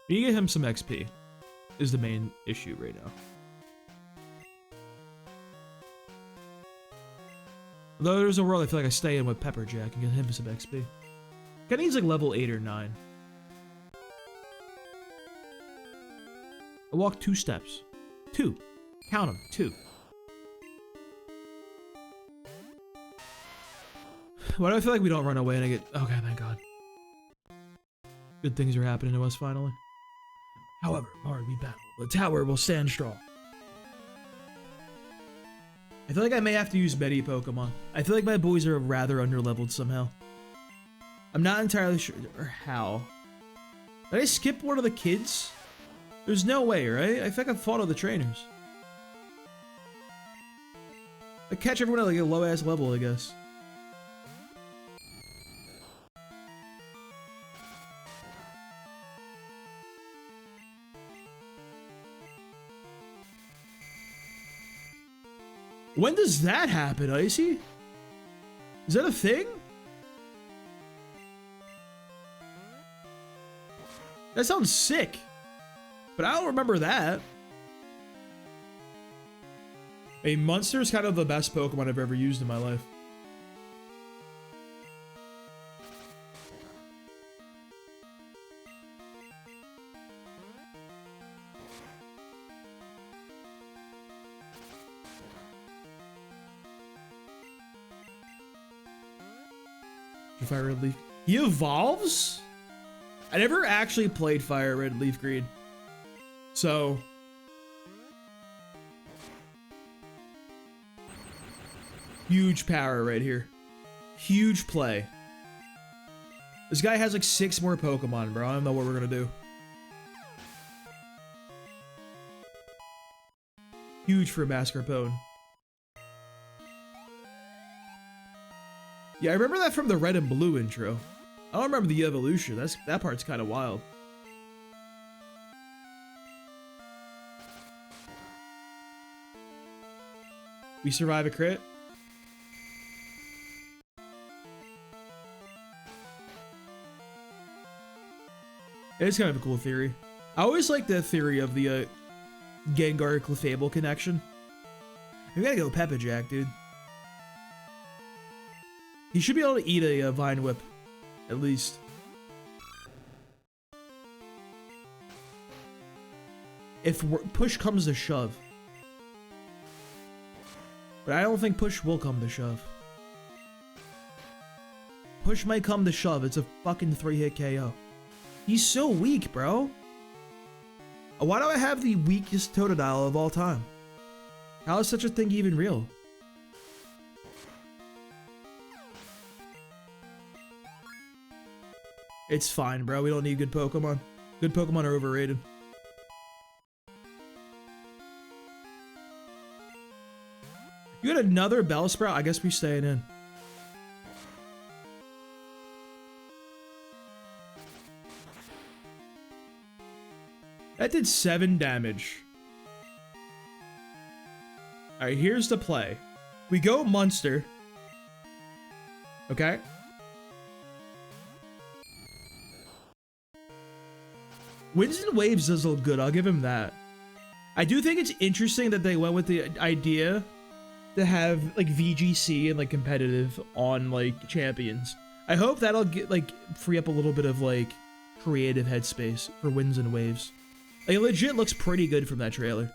We need to get him some XP. Is the main issue right now. Though there's a world I feel like I stay in with Pepperjack and get him some XP. Guy needs like level 8 or 9. I walk 2 steps. 2. Count them. 2. Why do I feel like we don't run away and I get... Okay, thank God. Good things are happening to us finally. However, hard we battle, the tower will stand strong. I feel like I may have to use many Pokemon. I feel like my boys are rather underleveled somehow. I'm not entirely sure how. Did I skip one of the kids? There's no way, right? I think I've fought all the trainers. I catch everyone at like a low-ass level, I guess. When does that happen, Icy? Is that a thing? That sounds sick. But I don't remember that. A Munster is kind of the best Pokemon I've ever used in my life. Fire Red Leaf. He evolves? I never actually played Fire Red Leaf Green. So. Huge power right here. Huge play. This guy has like 6 more Pokemon, bro. I don't know what we're gonna do. Huge for Mascarpone. Yeah, I remember that from the Red and Blue intro. I don't remember the evolution. That part's kind of wild. We survive a crit. It's kind of a cool theory. I always like the theory of the Gengar Clefable connection. We gotta go Peppajack, dude. He should be able to eat a Vine Whip, at least. If push comes to shove. But I don't think push will come to shove. Push might come to shove. It's a fucking 3-hit KO. He's so weak, bro. Why do I have the weakest Totodile of all time? How is such a thing even real? It's fine, bro. We don't need good Pokemon. Good Pokemon are overrated. You had another Bellsprout? I guess we staying in. That did 7 damage. Alright, here's the play. We go Munster. Okay? Winds and Waves does look good, I'll give him that. I do think it's interesting that they went with the idea to have like VGC and like competitive on like champions. I hope that'll get like free up a little bit of like creative headspace for Winds and Waves. Like, it legit looks pretty good from that trailer.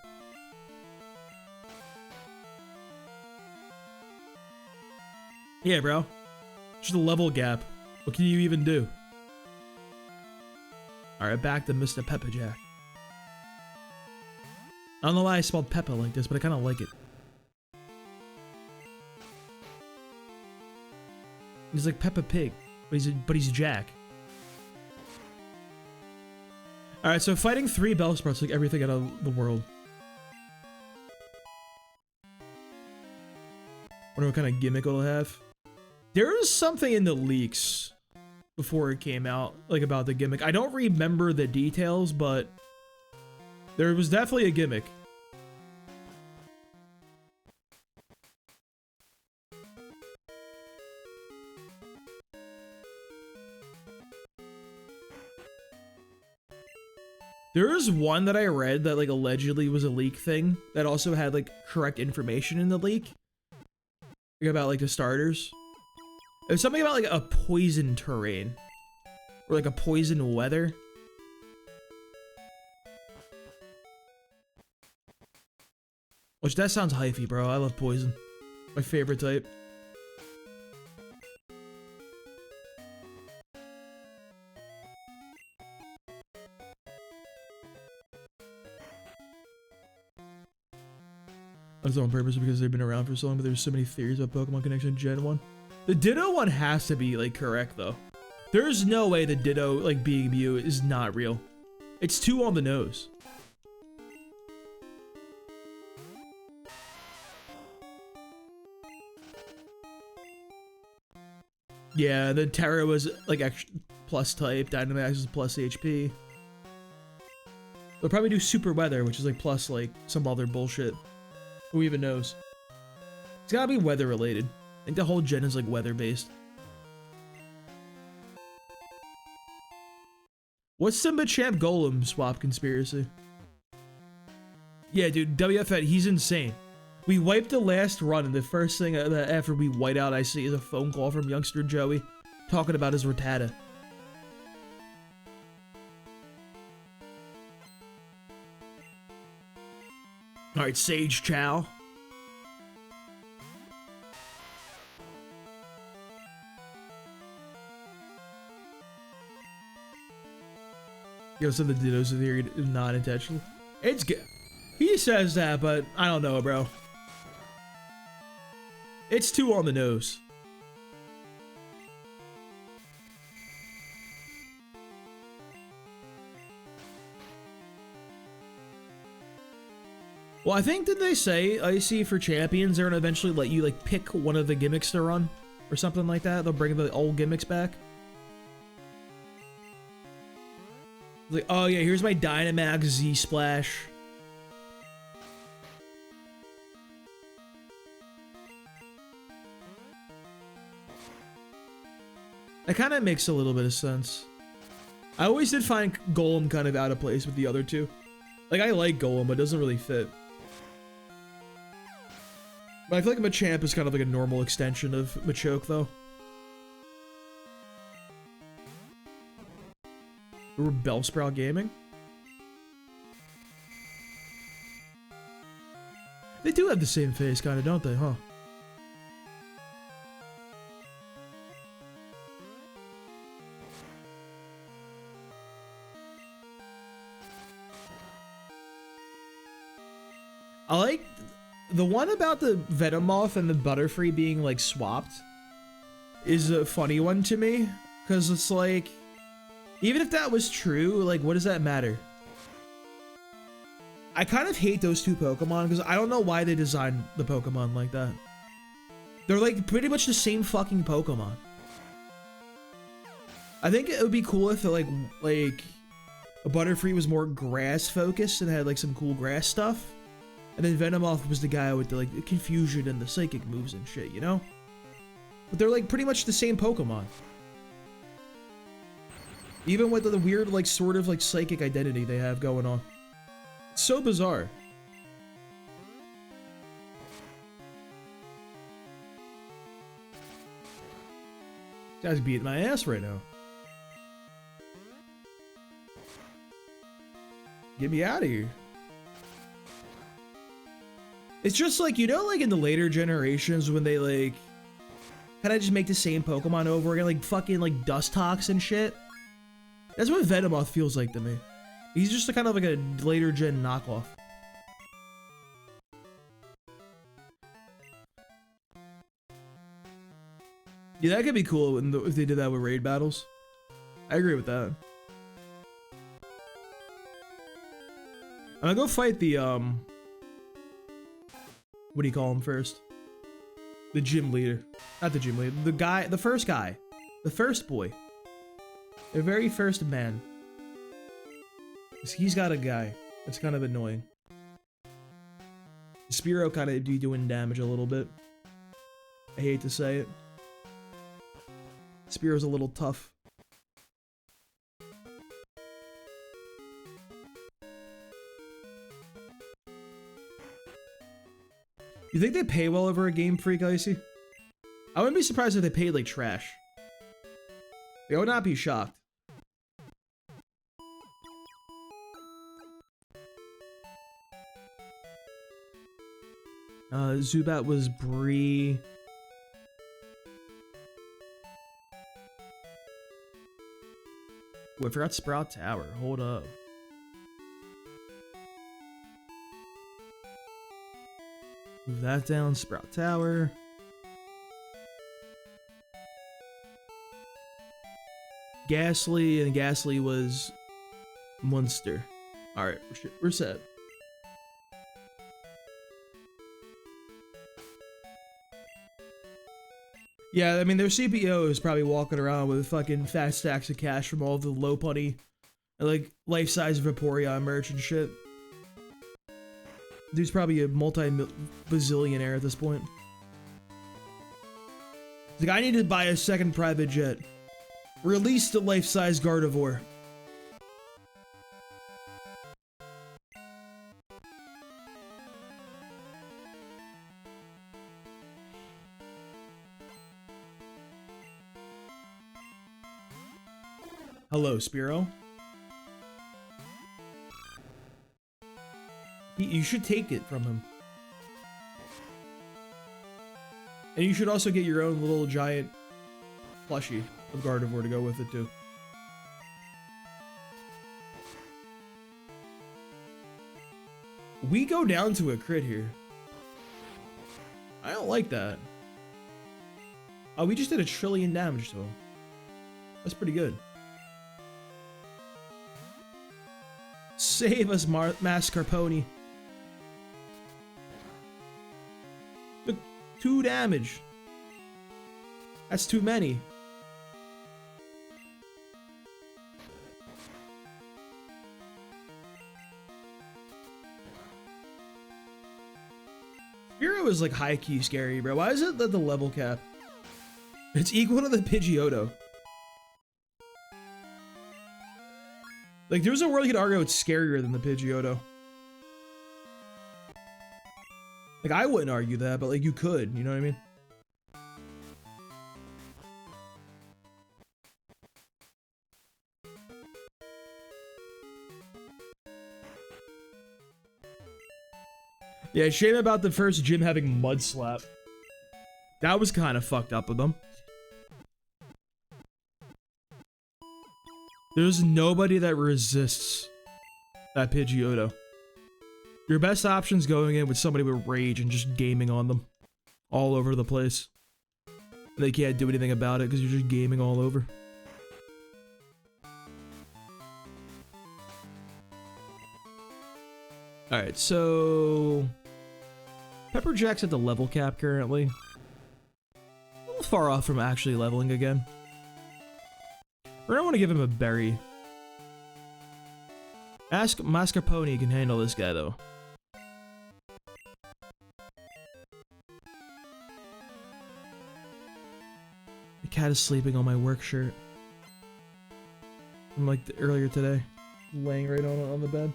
Yeah, bro. Just a level gap. What can you even do? Alright, back to Mr. Peppajack. I don't know why I spelled Peppa like this, but I kind of like it. He's like Peppa Pig, but he's Jack. Alright, so fighting 3 Bellsprouts like everything out of the world. Wonder what kind of gimmick it'll have. There was something in the leaks before it came out, like about the gimmick. I don't remember the details, but there was definitely a gimmick. There was one that I read that like allegedly was a leak thing that also had like correct information in the leak. Like, about like the starters. It was something about like a poison terrain. Or like a poison weather. Which that sounds hyphy, bro. I love poison. My favorite type. That's on purpose because they've been around for so long, but there's so many theories about Pokemon Connection Gen 1. The Ditto one has to be, like, correct, though. There's no way the Ditto, like, being Mew is not real. It's too on the nose. Yeah, the Terra was, like, plus type, Dynamax was plus HP. They'll probably do Super Weather, which is, like, plus, like, some other bullshit. Who even knows? It's gotta be weather related. I think the whole gen is, like, weather based. What's the Machamp Golem swap conspiracy? Yeah, dude, WFN, he's insane. We wiped the last run, and the first thing after we white out I see is a phone call from youngster Joey talking about his Rattata. Alright, Sage Chow. Yo, so the Ditto's theory is not intentional. It's good. He says that, but I don't know, bro. It's too on the nose. Well, I think, did they say, Icy, for champions, they're gonna eventually let you, like, pick one of the gimmicks to run? Or something like that? They'll bring the old gimmicks back? Like, oh yeah, here's my Dynamax Z-Splash. That kind of makes a little bit of sense. I always did find Golem kind of out of place with the other two. Like, I like Golem, but it doesn't really fit. But I feel like Machamp is kind of like a normal extension of Machoke, though. Or Bellsprout Gaming? They do have the same face, kind of, don't they, huh? I like the one about the Venomoth and the Butterfree being like swapped is a funny one to me, because it's like, even if that was true, like, what does that matter? I kind of hate those two Pokemon because I don't know why they designed the Pokemon like that. They're like pretty much the same fucking Pokemon. I think it would be cool if like a Butterfree was more grass focused and had like some cool grass stuff. And then Venomoth was the guy with the like confusion and the psychic moves and shit, you know? But they're like pretty much the same Pokemon. Even with the weird like sort of like psychic identity they have going on. It's so bizarre. This guy's beating my ass right now. Get me out of here. It's just like, you know, like in the later generations when they like kind of just make the same Pokemon over again, like fucking like Dustox and shit. That's what Venomoth feels like to me. He's just a kind of like a later gen knockoff. Yeah, that could be cool if they did that with raid battles. I agree with that. I'm gonna go fight the, what do you call him first? The gym leader. Not the gym leader. The guy, the first guy. The first boy. The very first man. He's got a guy. That's kind of annoying. Spearow kind of be doing damage a little bit. I hate to say it. Spearow's a little tough. You think they pay well over a Game Freak, Icy? I wouldn't be surprised if they paid like trash. I would not be shocked. Zubat was Bree. Ooh, I forgot Sprout Tower. Hold up. Move that down. Sprout Tower. Ghastly, and Ghastly was Munster. Alright, we're set. Yeah, I mean, their CPO is probably walking around with fucking fat stacks of cash from all of the low putty and like life-size Vaporeon merch and shit. Dude's probably a multi-bazillionaire at this point. He's like, I need to buy a second private jet. Release the life-size Gardevoir. Hello, Spearow. You should take it from him. And you should also get your own little giant plushie of Gardevoir to go with it too. We go down to a crit here. I don't like that. Oh, we just did 1 trillion damage to him. That's pretty good. Save us, Mascarpone. Look, 2 damage. That's too many. Spearow is like high-key scary, bro. Why is it that the level cap? It's equal to the Pidgeotto. Like, there's a world you could argue it's scarier than the Pidgeotto. Like, I wouldn't argue that, but like, you could, you know what I mean? Yeah, shame about the first gym having Mud Slap. That was kind of fucked up with them. There's nobody that resists that Pidgeotto. Your best option's going in with somebody with Rage and just gaming on them all over the place. They can't do anything about it because you're just gaming all over. Alright, so... Pepperjack's at the level cap currently. A little far off from actually leveling again. We're gonna want to give him a berry. Ask Mascarpone can handle this guy though. The cat is sleeping on my work shirt. From like earlier today. Laying right on the bed.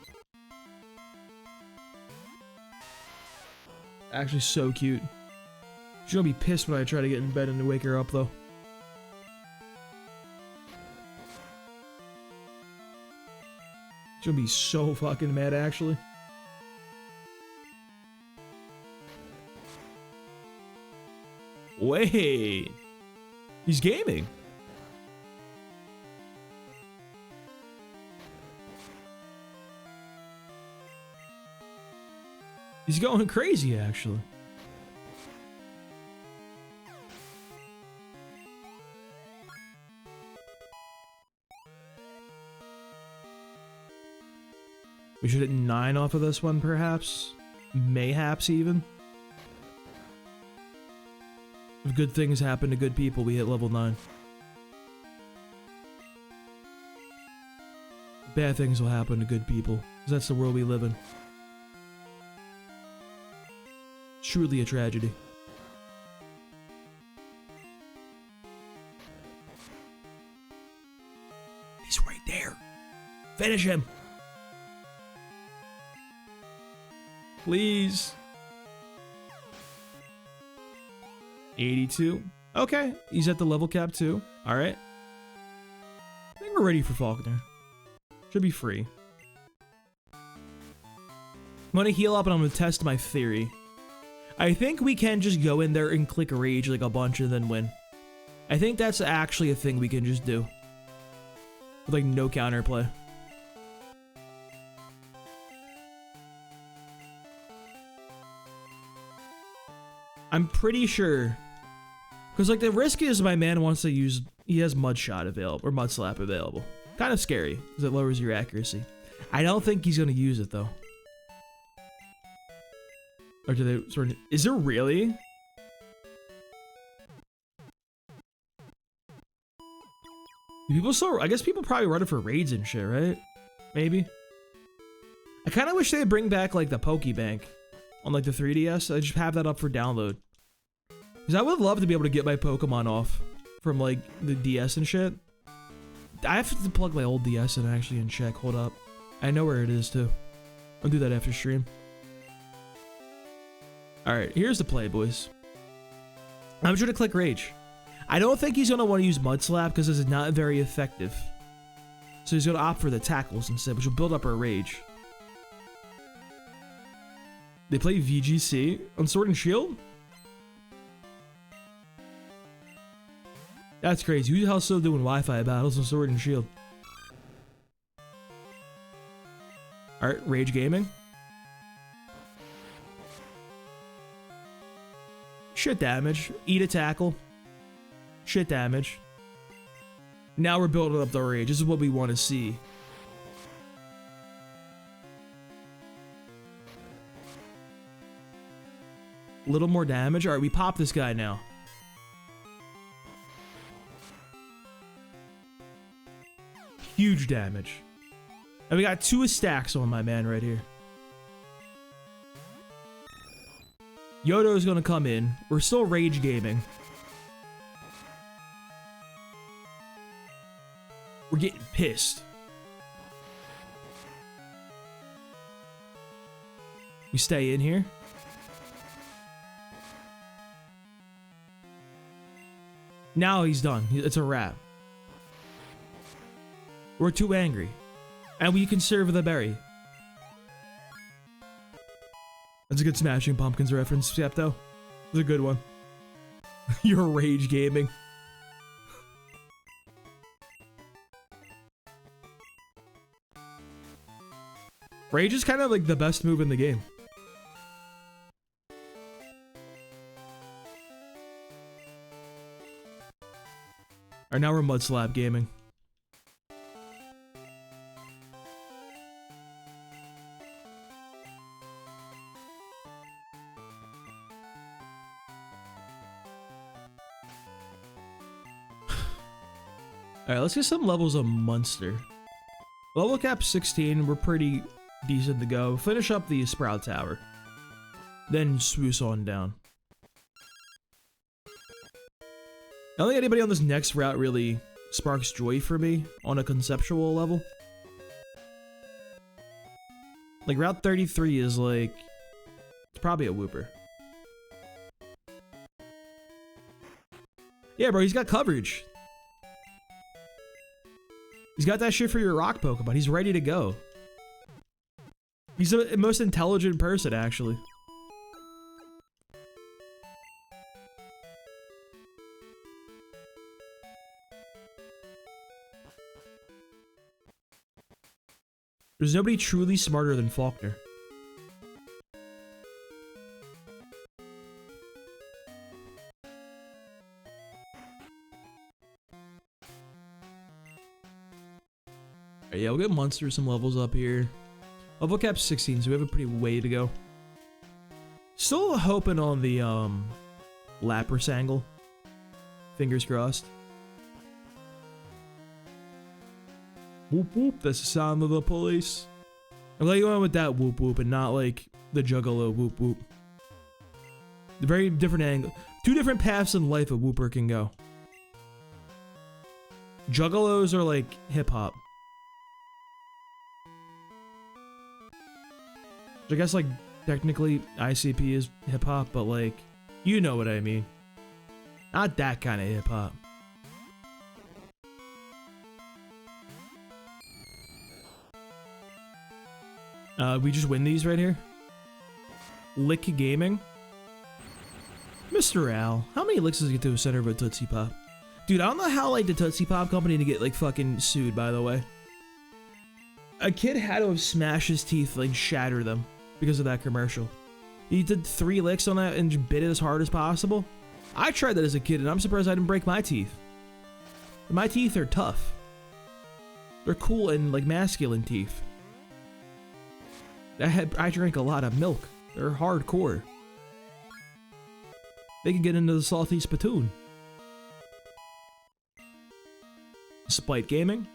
Actually so cute. She's gonna be pissed when I try to get in bed and wake her up though. She's gonna be so fucking mad, actually. Wait. He's gaming. He's going crazy, actually. We should hit 9 off of this one, perhaps? Mayhaps, even? If good things happen to good people, we hit level 9. Bad things will happen to good people, because that's the world we live in. Truly a tragedy. He's right there. Finish him. Please. 82. Okay, he's at the level cap too. Alright. I think we're ready for Falconer. Should be free. I'm gonna heal up and I'm gonna test my theory. I think we can just go in there and click Rage like a bunch and then win. I think that's actually a thing we can just do. With like no counterplay. I'm pretty sure. Because, like, the risk is my man wants to use... He has Mud Shot available, or Mud Slap available. Kind of scary, because it lowers your accuracy. I don't think he's going to use it, though. Or do they sort of... Is there really? Do people still... I guess people probably run it for raids and shit, right? Maybe. I kind of wish they'd bring back, like, the Pokebank on, like, the 3DS. I just have that up for download. Because I would love to be able to get my Pokemon off from, like, the DS and shit. I have to plug my old DS in actually and check. Hold up. I know where it is, too. I'll do that after stream. Alright, here's the play, boys. I'm just gonna click Rage. I don't think he's gonna want to use Mud Slap because this is not very effective. So he's gonna opt for the tackles instead, which will build up our Rage. They play VGC on Sword and Shield? That's crazy. Who the hell's still doing Wi-Fi battles on Sword and Shield? Alright, Rage Gaming. Shit damage. Eat a tackle. Shit damage. Now we're building up the Rage. This is what we want to see. A little more damage. Alright, we pop this guy now. Huge damage. And we got 2 stacks on my man right here. Yodo's gonna come in. We're still Rage Gaming. We're getting pissed. We stay in here. Now he's done. It's a wrap. We're too angry. And we conserve the berry. That's a good Smashing Pumpkins reference, Septo. It's a good one. You're Rage Gaming. Rage is kind of like the best move in the game. Alright, now we're Mud Slap Gaming. Alright, let's get some levels of Munster. Level cap 16, we're pretty decent to go. Finish up the Sprout Tower. Then swoosh on down. I don't think anybody on this next route really sparks joy for me on a conceptual level. Like, Route 33 is like... It's probably a Wooper. Yeah, bro, he's got coverage. He's got that shit for your rock Pokemon. He's ready to go. He's the most intelligent person, actually. There's nobody truly smarter than Faulkner. Yeah, we'll get Munster some levels up here. Level cap 16, so we have a pretty way to go. Still hoping on the Lapras angle. Fingers crossed. Whoop whoop, that's the sound of the police. I'm glad you went with that whoop whoop and not like the Juggalo whoop whoop. The very different angle. 2 different paths in life a whooper can go. Juggalos are like hip hop. I guess, like, technically ICP is hip-hop, but, like, you know what I mean. Not that kind of hip-hop. We just win these right here. Lick Gaming. Mr. Al, how many licks does it get to a center of a Tootsie Pop? Dude, I don't know how, like, the Tootsie Pop company to get, like, fucking sued, by the way. A kid had to have smashed his teeth, like, shatter them. Because of that commercial. He did 3 licks on that and bit it as hard as possible. I tried that as a kid, and I'm surprised I didn't break my teeth. My teeth are tough. They're cool and like masculine teeth. I drank a lot of milk. They're hardcore. They can get into the salty spittoon. Spite gaming.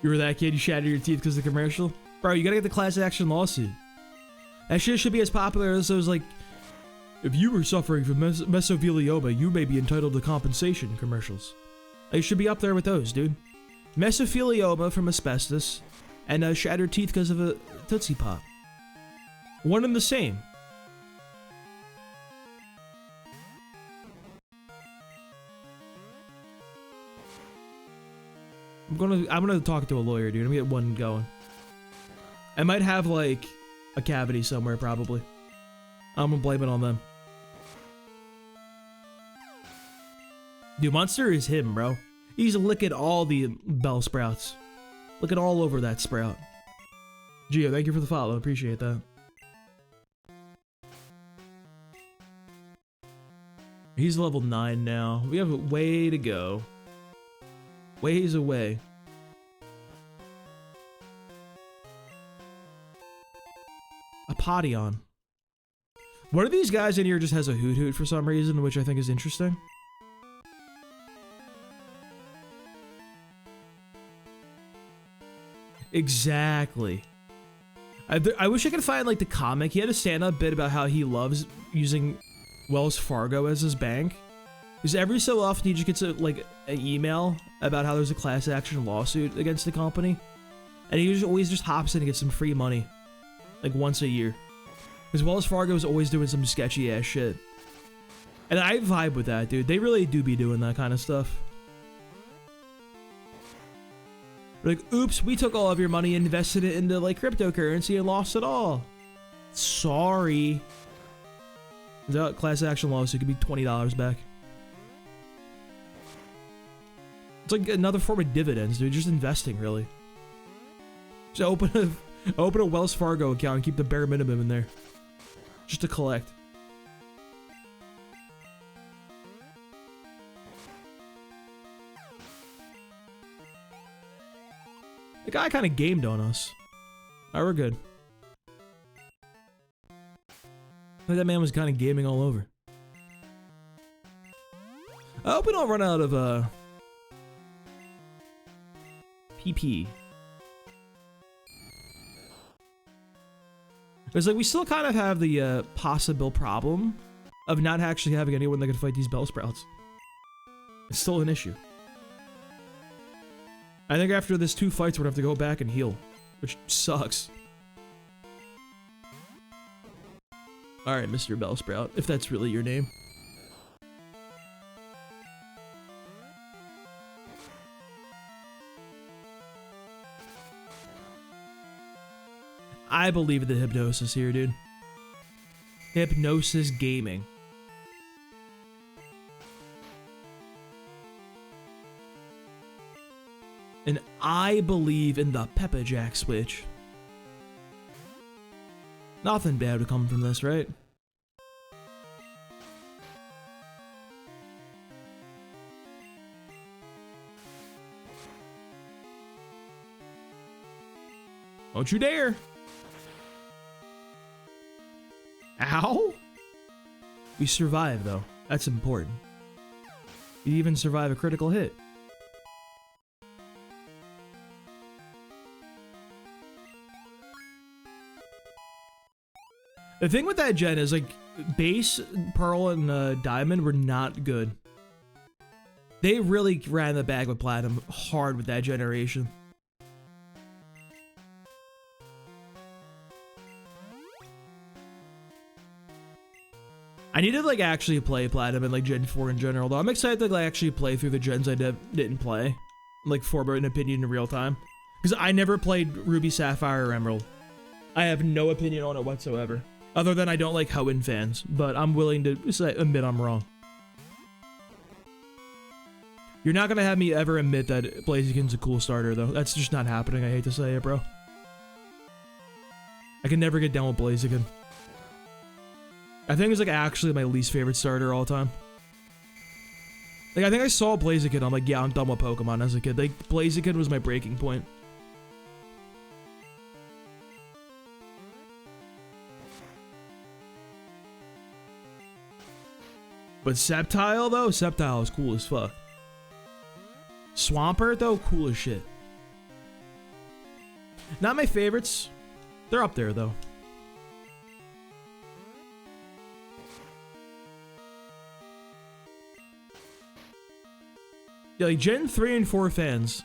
You were that kid, you shattered your teeth because of the commercial? Bro, you gotta get the class action lawsuit. That shit should be as popular as those, like, if you were suffering from mesothelioma, you may be entitled to compensation commercials. It should be up there with those, dude. Mesothelioma from asbestos, and shattered teeth because of a Tootsie Pop. One and the same. I'm gonna talk to a lawyer, dude. I'm gonna get one going. I might have like a cavity somewhere, probably. I'm gonna blame it on them. Dude, Monster is him, bro. He's licking all the bell sprouts. Looking all over that sprout. Gio, thank you for the follow. Appreciate that. He's level 9 now. We have a way to go. Ways away. A Potion. One of these guys in here just has a hoot hoot for some reason, which I think is interesting. Exactly. I wish I could find like the comic. He had a stand-up bit about how he loves using Wells Fargo as his bank. Because every so often he just gets like an email about how there's a class action lawsuit against the company. And he always just hops in and gets some free money. Like once a year. Because Wells Fargo is always doing some sketchy ass shit. And I vibe with that, dude. They really do be doing that kind of stuff. Like, oops, we took all of your money and invested it into like cryptocurrency and lost it all. Sorry. That class action lawsuit could be $20 back. It's like another form of dividends, dude. Just investing, really. Just open a Wells Fargo account and keep the bare minimum in there. Just to collect. The guy kind of gamed on us. Alright, we're good. I think that man was kind of gaming all over. I hope we don't run out of, PP. Because, like, we still kind of have the, possible problem of not actually having anyone that can fight these Bellsprouts. It's still an issue. I think after this 2 fights, we're gonna have to go back and heal. Which sucks. Alright, Mr. Bellsprout, if that's really your name. I believe in the hypnosis here, dude. Hypnosis gaming. And I believe in the Peppa Jack switch. Nothing bad would come from this, right? Don't you dare! Ow! We survived, though. That's important. You even survive a critical hit. The thing with that gen is, like, Base, Pearl, and Diamond were not good. They really ran the bag with Platinum hard with that generation. I need to, like, actually play Platinum and, like, Gen 4 in general, though. I'm excited to, like, actually play through the gens I didn't play. Like, form an opinion in real time. Because I never played Ruby, Sapphire, or Emerald. I have no opinion on it whatsoever. Other than I don't like Hoenn fans, but I'm willing to admit I'm wrong. You're not gonna have me ever admit that Blaziken's a cool starter, though. That's just not happening. I hate to say it, bro. I can never get down with Blaziken. I think it's like actually my least favorite starter all time. Like, I think I saw Blaziken, I'm like, yeah, I'm done with Pokemon as a kid. Like, Blaziken was my breaking point. But Sceptile, though? Sceptile is cool as fuck. Swampert, though? Cool as shit. Not my favorites. They're up there, though. Yeah, like, Gen 3 and 4 fans.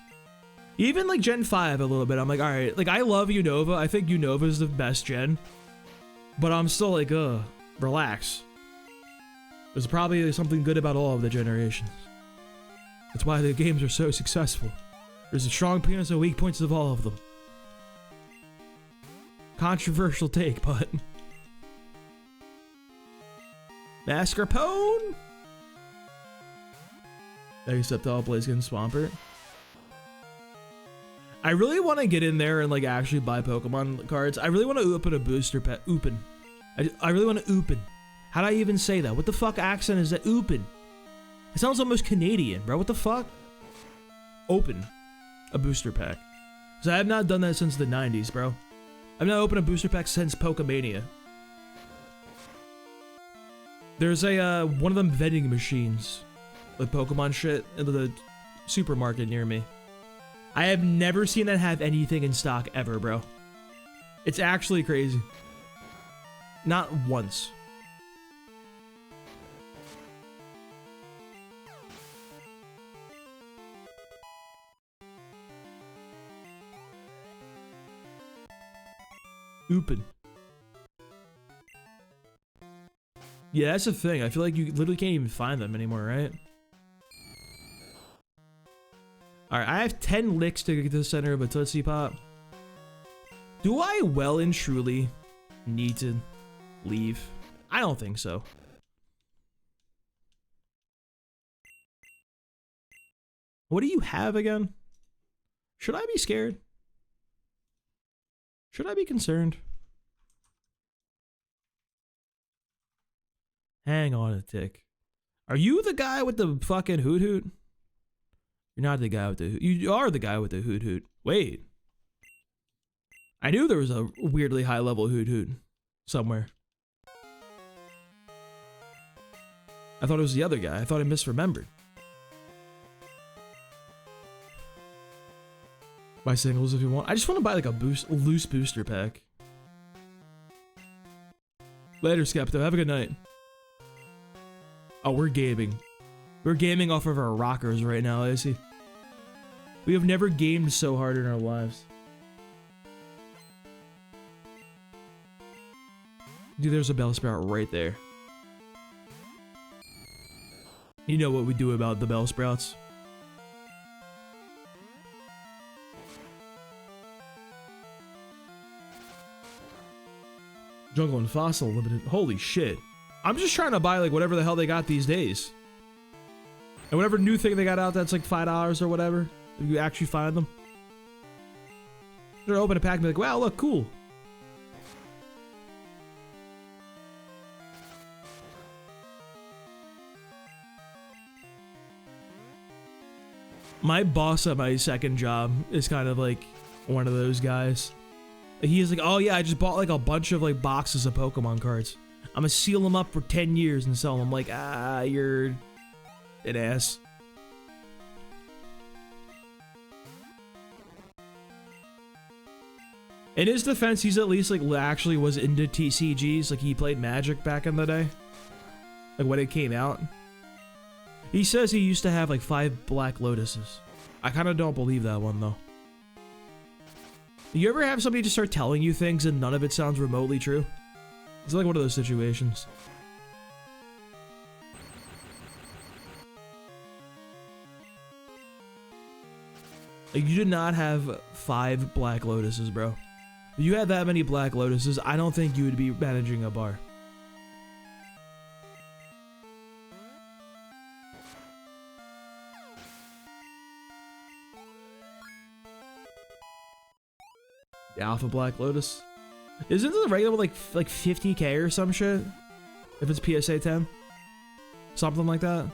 Even, like, Gen 5 a little bit. I'm like, alright. Like, I love Unova. I think Unova is the best gen. But I'm still like, relax. There's probably something good about all of the generations. That's why the games are so successful. There's a strong points and weak points of all of them. Controversial take, but... Mascarpone? Sceptile, Blaziken, Swampert. I really want to get in there and like actually buy Pokemon cards. I really want to open a booster pack. I really want to open. How do I even say that? What the fuck accent is that? Open. It sounds almost Canadian, bro. What the fuck? Open a booster pack. So I have not done that since the 90s, bro. I've not opened a booster pack since Pokemania. There's a one of them vending machines with Pokemon shit in the supermarket near me. I have never seen that have anything in stock ever, bro. It's actually crazy. Not once. Open. Yeah, that's the thing. I feel like you literally can't even find them anymore, right? Alright, I have 10 licks to get to the center of a Tootsie Pop. Do I well and truly need to leave? I don't think so. What do you have again? Should I be scared? Should I be concerned? Hang on a tick. Are you the guy with the fucking hoot hoot? You're not the guy with the hoot. You are the guy with the hoot hoot. Wait. I knew there was a weirdly high level hoot hoot somewhere. I thought it was the other guy. I thought I misremembered. Buy singles if you want. I just want to buy like a loose booster pack. Later, Skepto. Have a good night. Oh, we're gaming. We're gaming off of our rockers right now, I see. We have never gamed so hard in our lives. Dude, there's a Bellsprout right there. You know what we do about the Bellsprouts. Jungle and Fossil Limited. Holy shit. I'm just trying to buy like whatever the hell they got these days. And whatever new thing they got out that's like $5 or whatever. If you actually find them. They're open a pack and be like, wow, look, cool. My boss at my second job is kind of like one of those guys. He's like, oh yeah, I just bought like a bunch of like boxes of Pokemon cards. I'm gonna seal them up for 10 years and sell them. I'm like, ah, you're an ass. In his defense, he's at least like actually was into TCGs. Like he played Magic back in the day. Like when it came out. He says he used to have like 5 Black Lotuses. I kind of don't believe that one though. You ever have somebody just start telling you things and none of it sounds remotely true? It's like one of those situations. Like you did not have 5 Black Lotuses, bro. If you had that many Black Lotuses, I don't think you would be managing a bar. The Alpha Black Lotus. Isn't the regular one like 50k or some shit? If it's PSA 10? Something like that?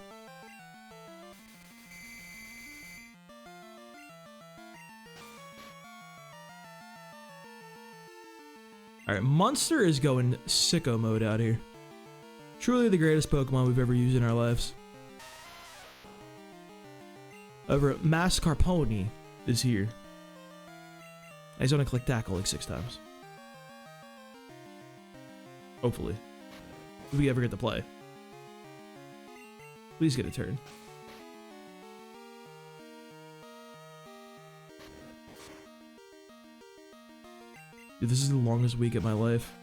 Alright, Munster is going sicko mode out here. Truly the greatest Pokemon we've ever used in our lives. Over Mascarpone is here. He's gonna click tackle like 6 times. Hopefully. If we ever get to play. Please get a turn. Dude, this is the longest week of my life.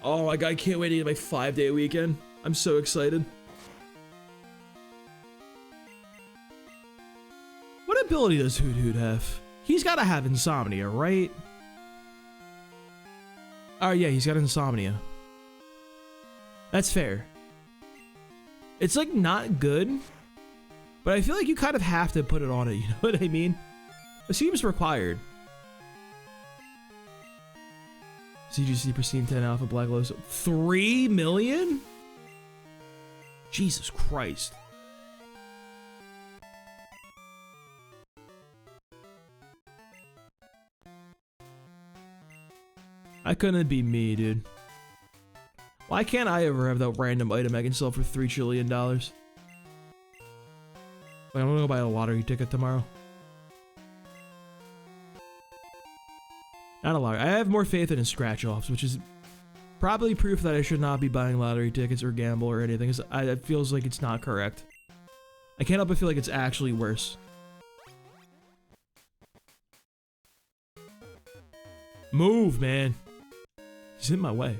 Oh my god, I can't wait to get my 5-day weekend. I'm so excited. What ability does Hoot Hoot have? He's gotta have Insomnia, right? Oh yeah, he's got Insomnia. That's fair. It's like not good, but I feel like you kind of have to put it on it, you know what I mean? It seems required. CGC Pristine 10 Alpha Black Lotus. 3 million? Jesus Christ. I couldn't be me, dude. Why can't I ever have that random item I can sell for $3 trillion? Like, I'm gonna go buy a lottery ticket tomorrow. Not a lottery. I have more faith in scratch-offs, which is probably proof that I should not be buying lottery tickets or gamble or anything. It feels like it's not correct. I can't help but feel like it's actually worse. Move, man. He's in my way.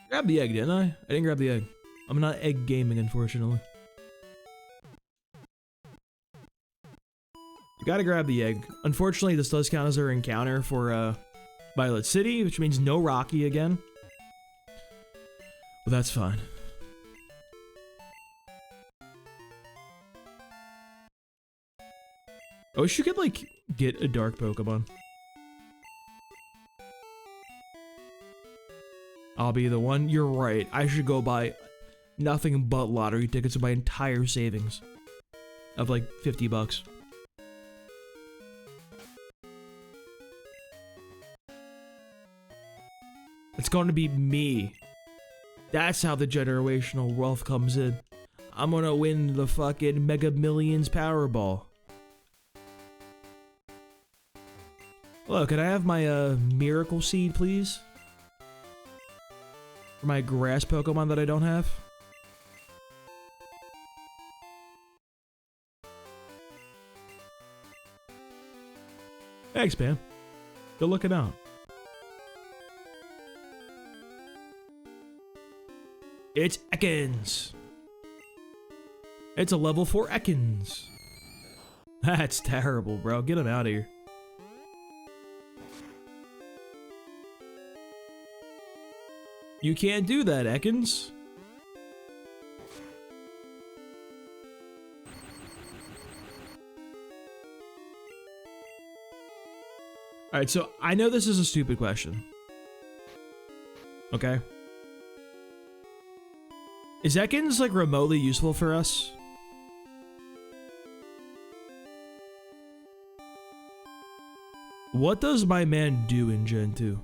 Grab the egg, didn't I? I didn't grab the egg. I'm not egg gaming, unfortunately. You gotta grab the egg. Unfortunately, this does count as our encounter for Violet City, which means no Rocky again. But that's fine. I wish you could, like, get a dark Pokemon. I'll be the one. You're right. I should go buy nothing but lottery tickets with my entire savings of, like, 50 bucks. It's going to be me. That's how the generational wealth comes in. I'm gonna win the fucking Mega Millions Powerball. Hello, can I have my Miracle Seed, please? For my grass Pokemon that I don't have? Thanks, man. Good looking out. It's Ekans. It's a level 4 Ekans. That's terrible, bro. Get him out of here. You can't do that, Ekans. Alright, so I know this is a stupid question. Okay? Is Ekans, like, remotely useful for us? What does my man do in Gen 2?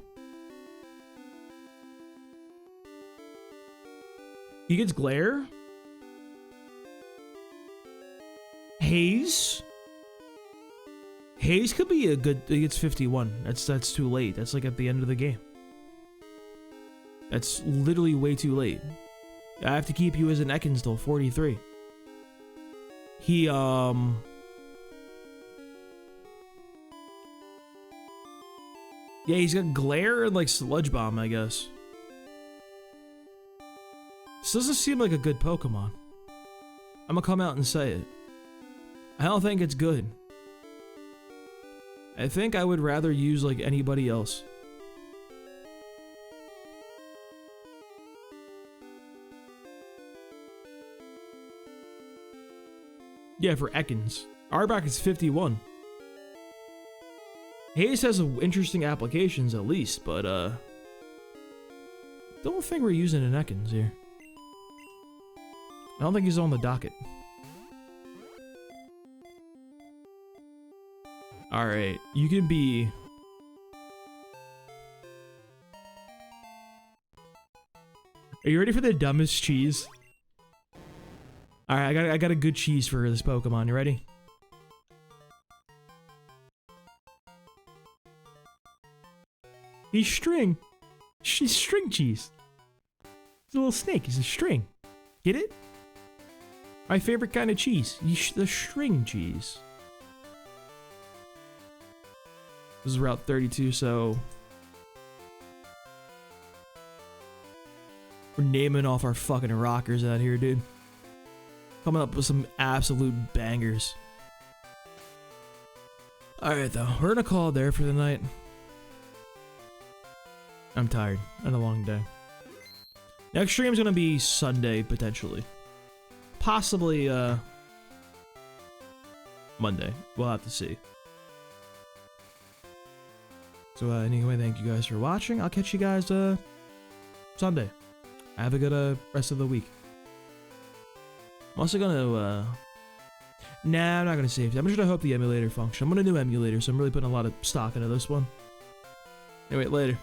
He gets Glare? Haze? Haze could be a good... He gets 51. That's too late. That's like at the end of the game. That's literally way too late. I have to keep you as an Ekans till 43. He, Yeah, he's got Glare and, like, Sludge Bomb, I guess. This doesn't seem like a good Pokemon. I'm gonna come out and say it. I don't think it's good. I think I would rather use, like, anybody else. Yeah, for Ekans. Arbok is 51. Hayes has interesting applications at least, but don't think we're using an Ekans here. I don't think he's on the docket. Alright, you can be... Are you ready for the dumbest cheese? Alright, I got a good cheese for this Pokemon. You ready? He's string. She's string cheese. He's a little snake. He's a string. Get it? My favorite kind of cheese. The string cheese. This is Route 32, so... We're naming off our fucking rockers out here, dude. Coming up with some absolute bangers. Alright, though. We're gonna call it there for the night. I'm tired. Had a long day. Next stream's gonna be Sunday, potentially. Possibly, Monday. We'll have to see. So, anyway, thank you guys for watching. I'll catch you guys, Sunday. Have a good, rest of the week. I'm also gonna, Nah, I'm not gonna save it. I'm just gonna hope the emulator function. I'm on a new emulator, so I'm really putting a lot of stock into this one. Anyway, later.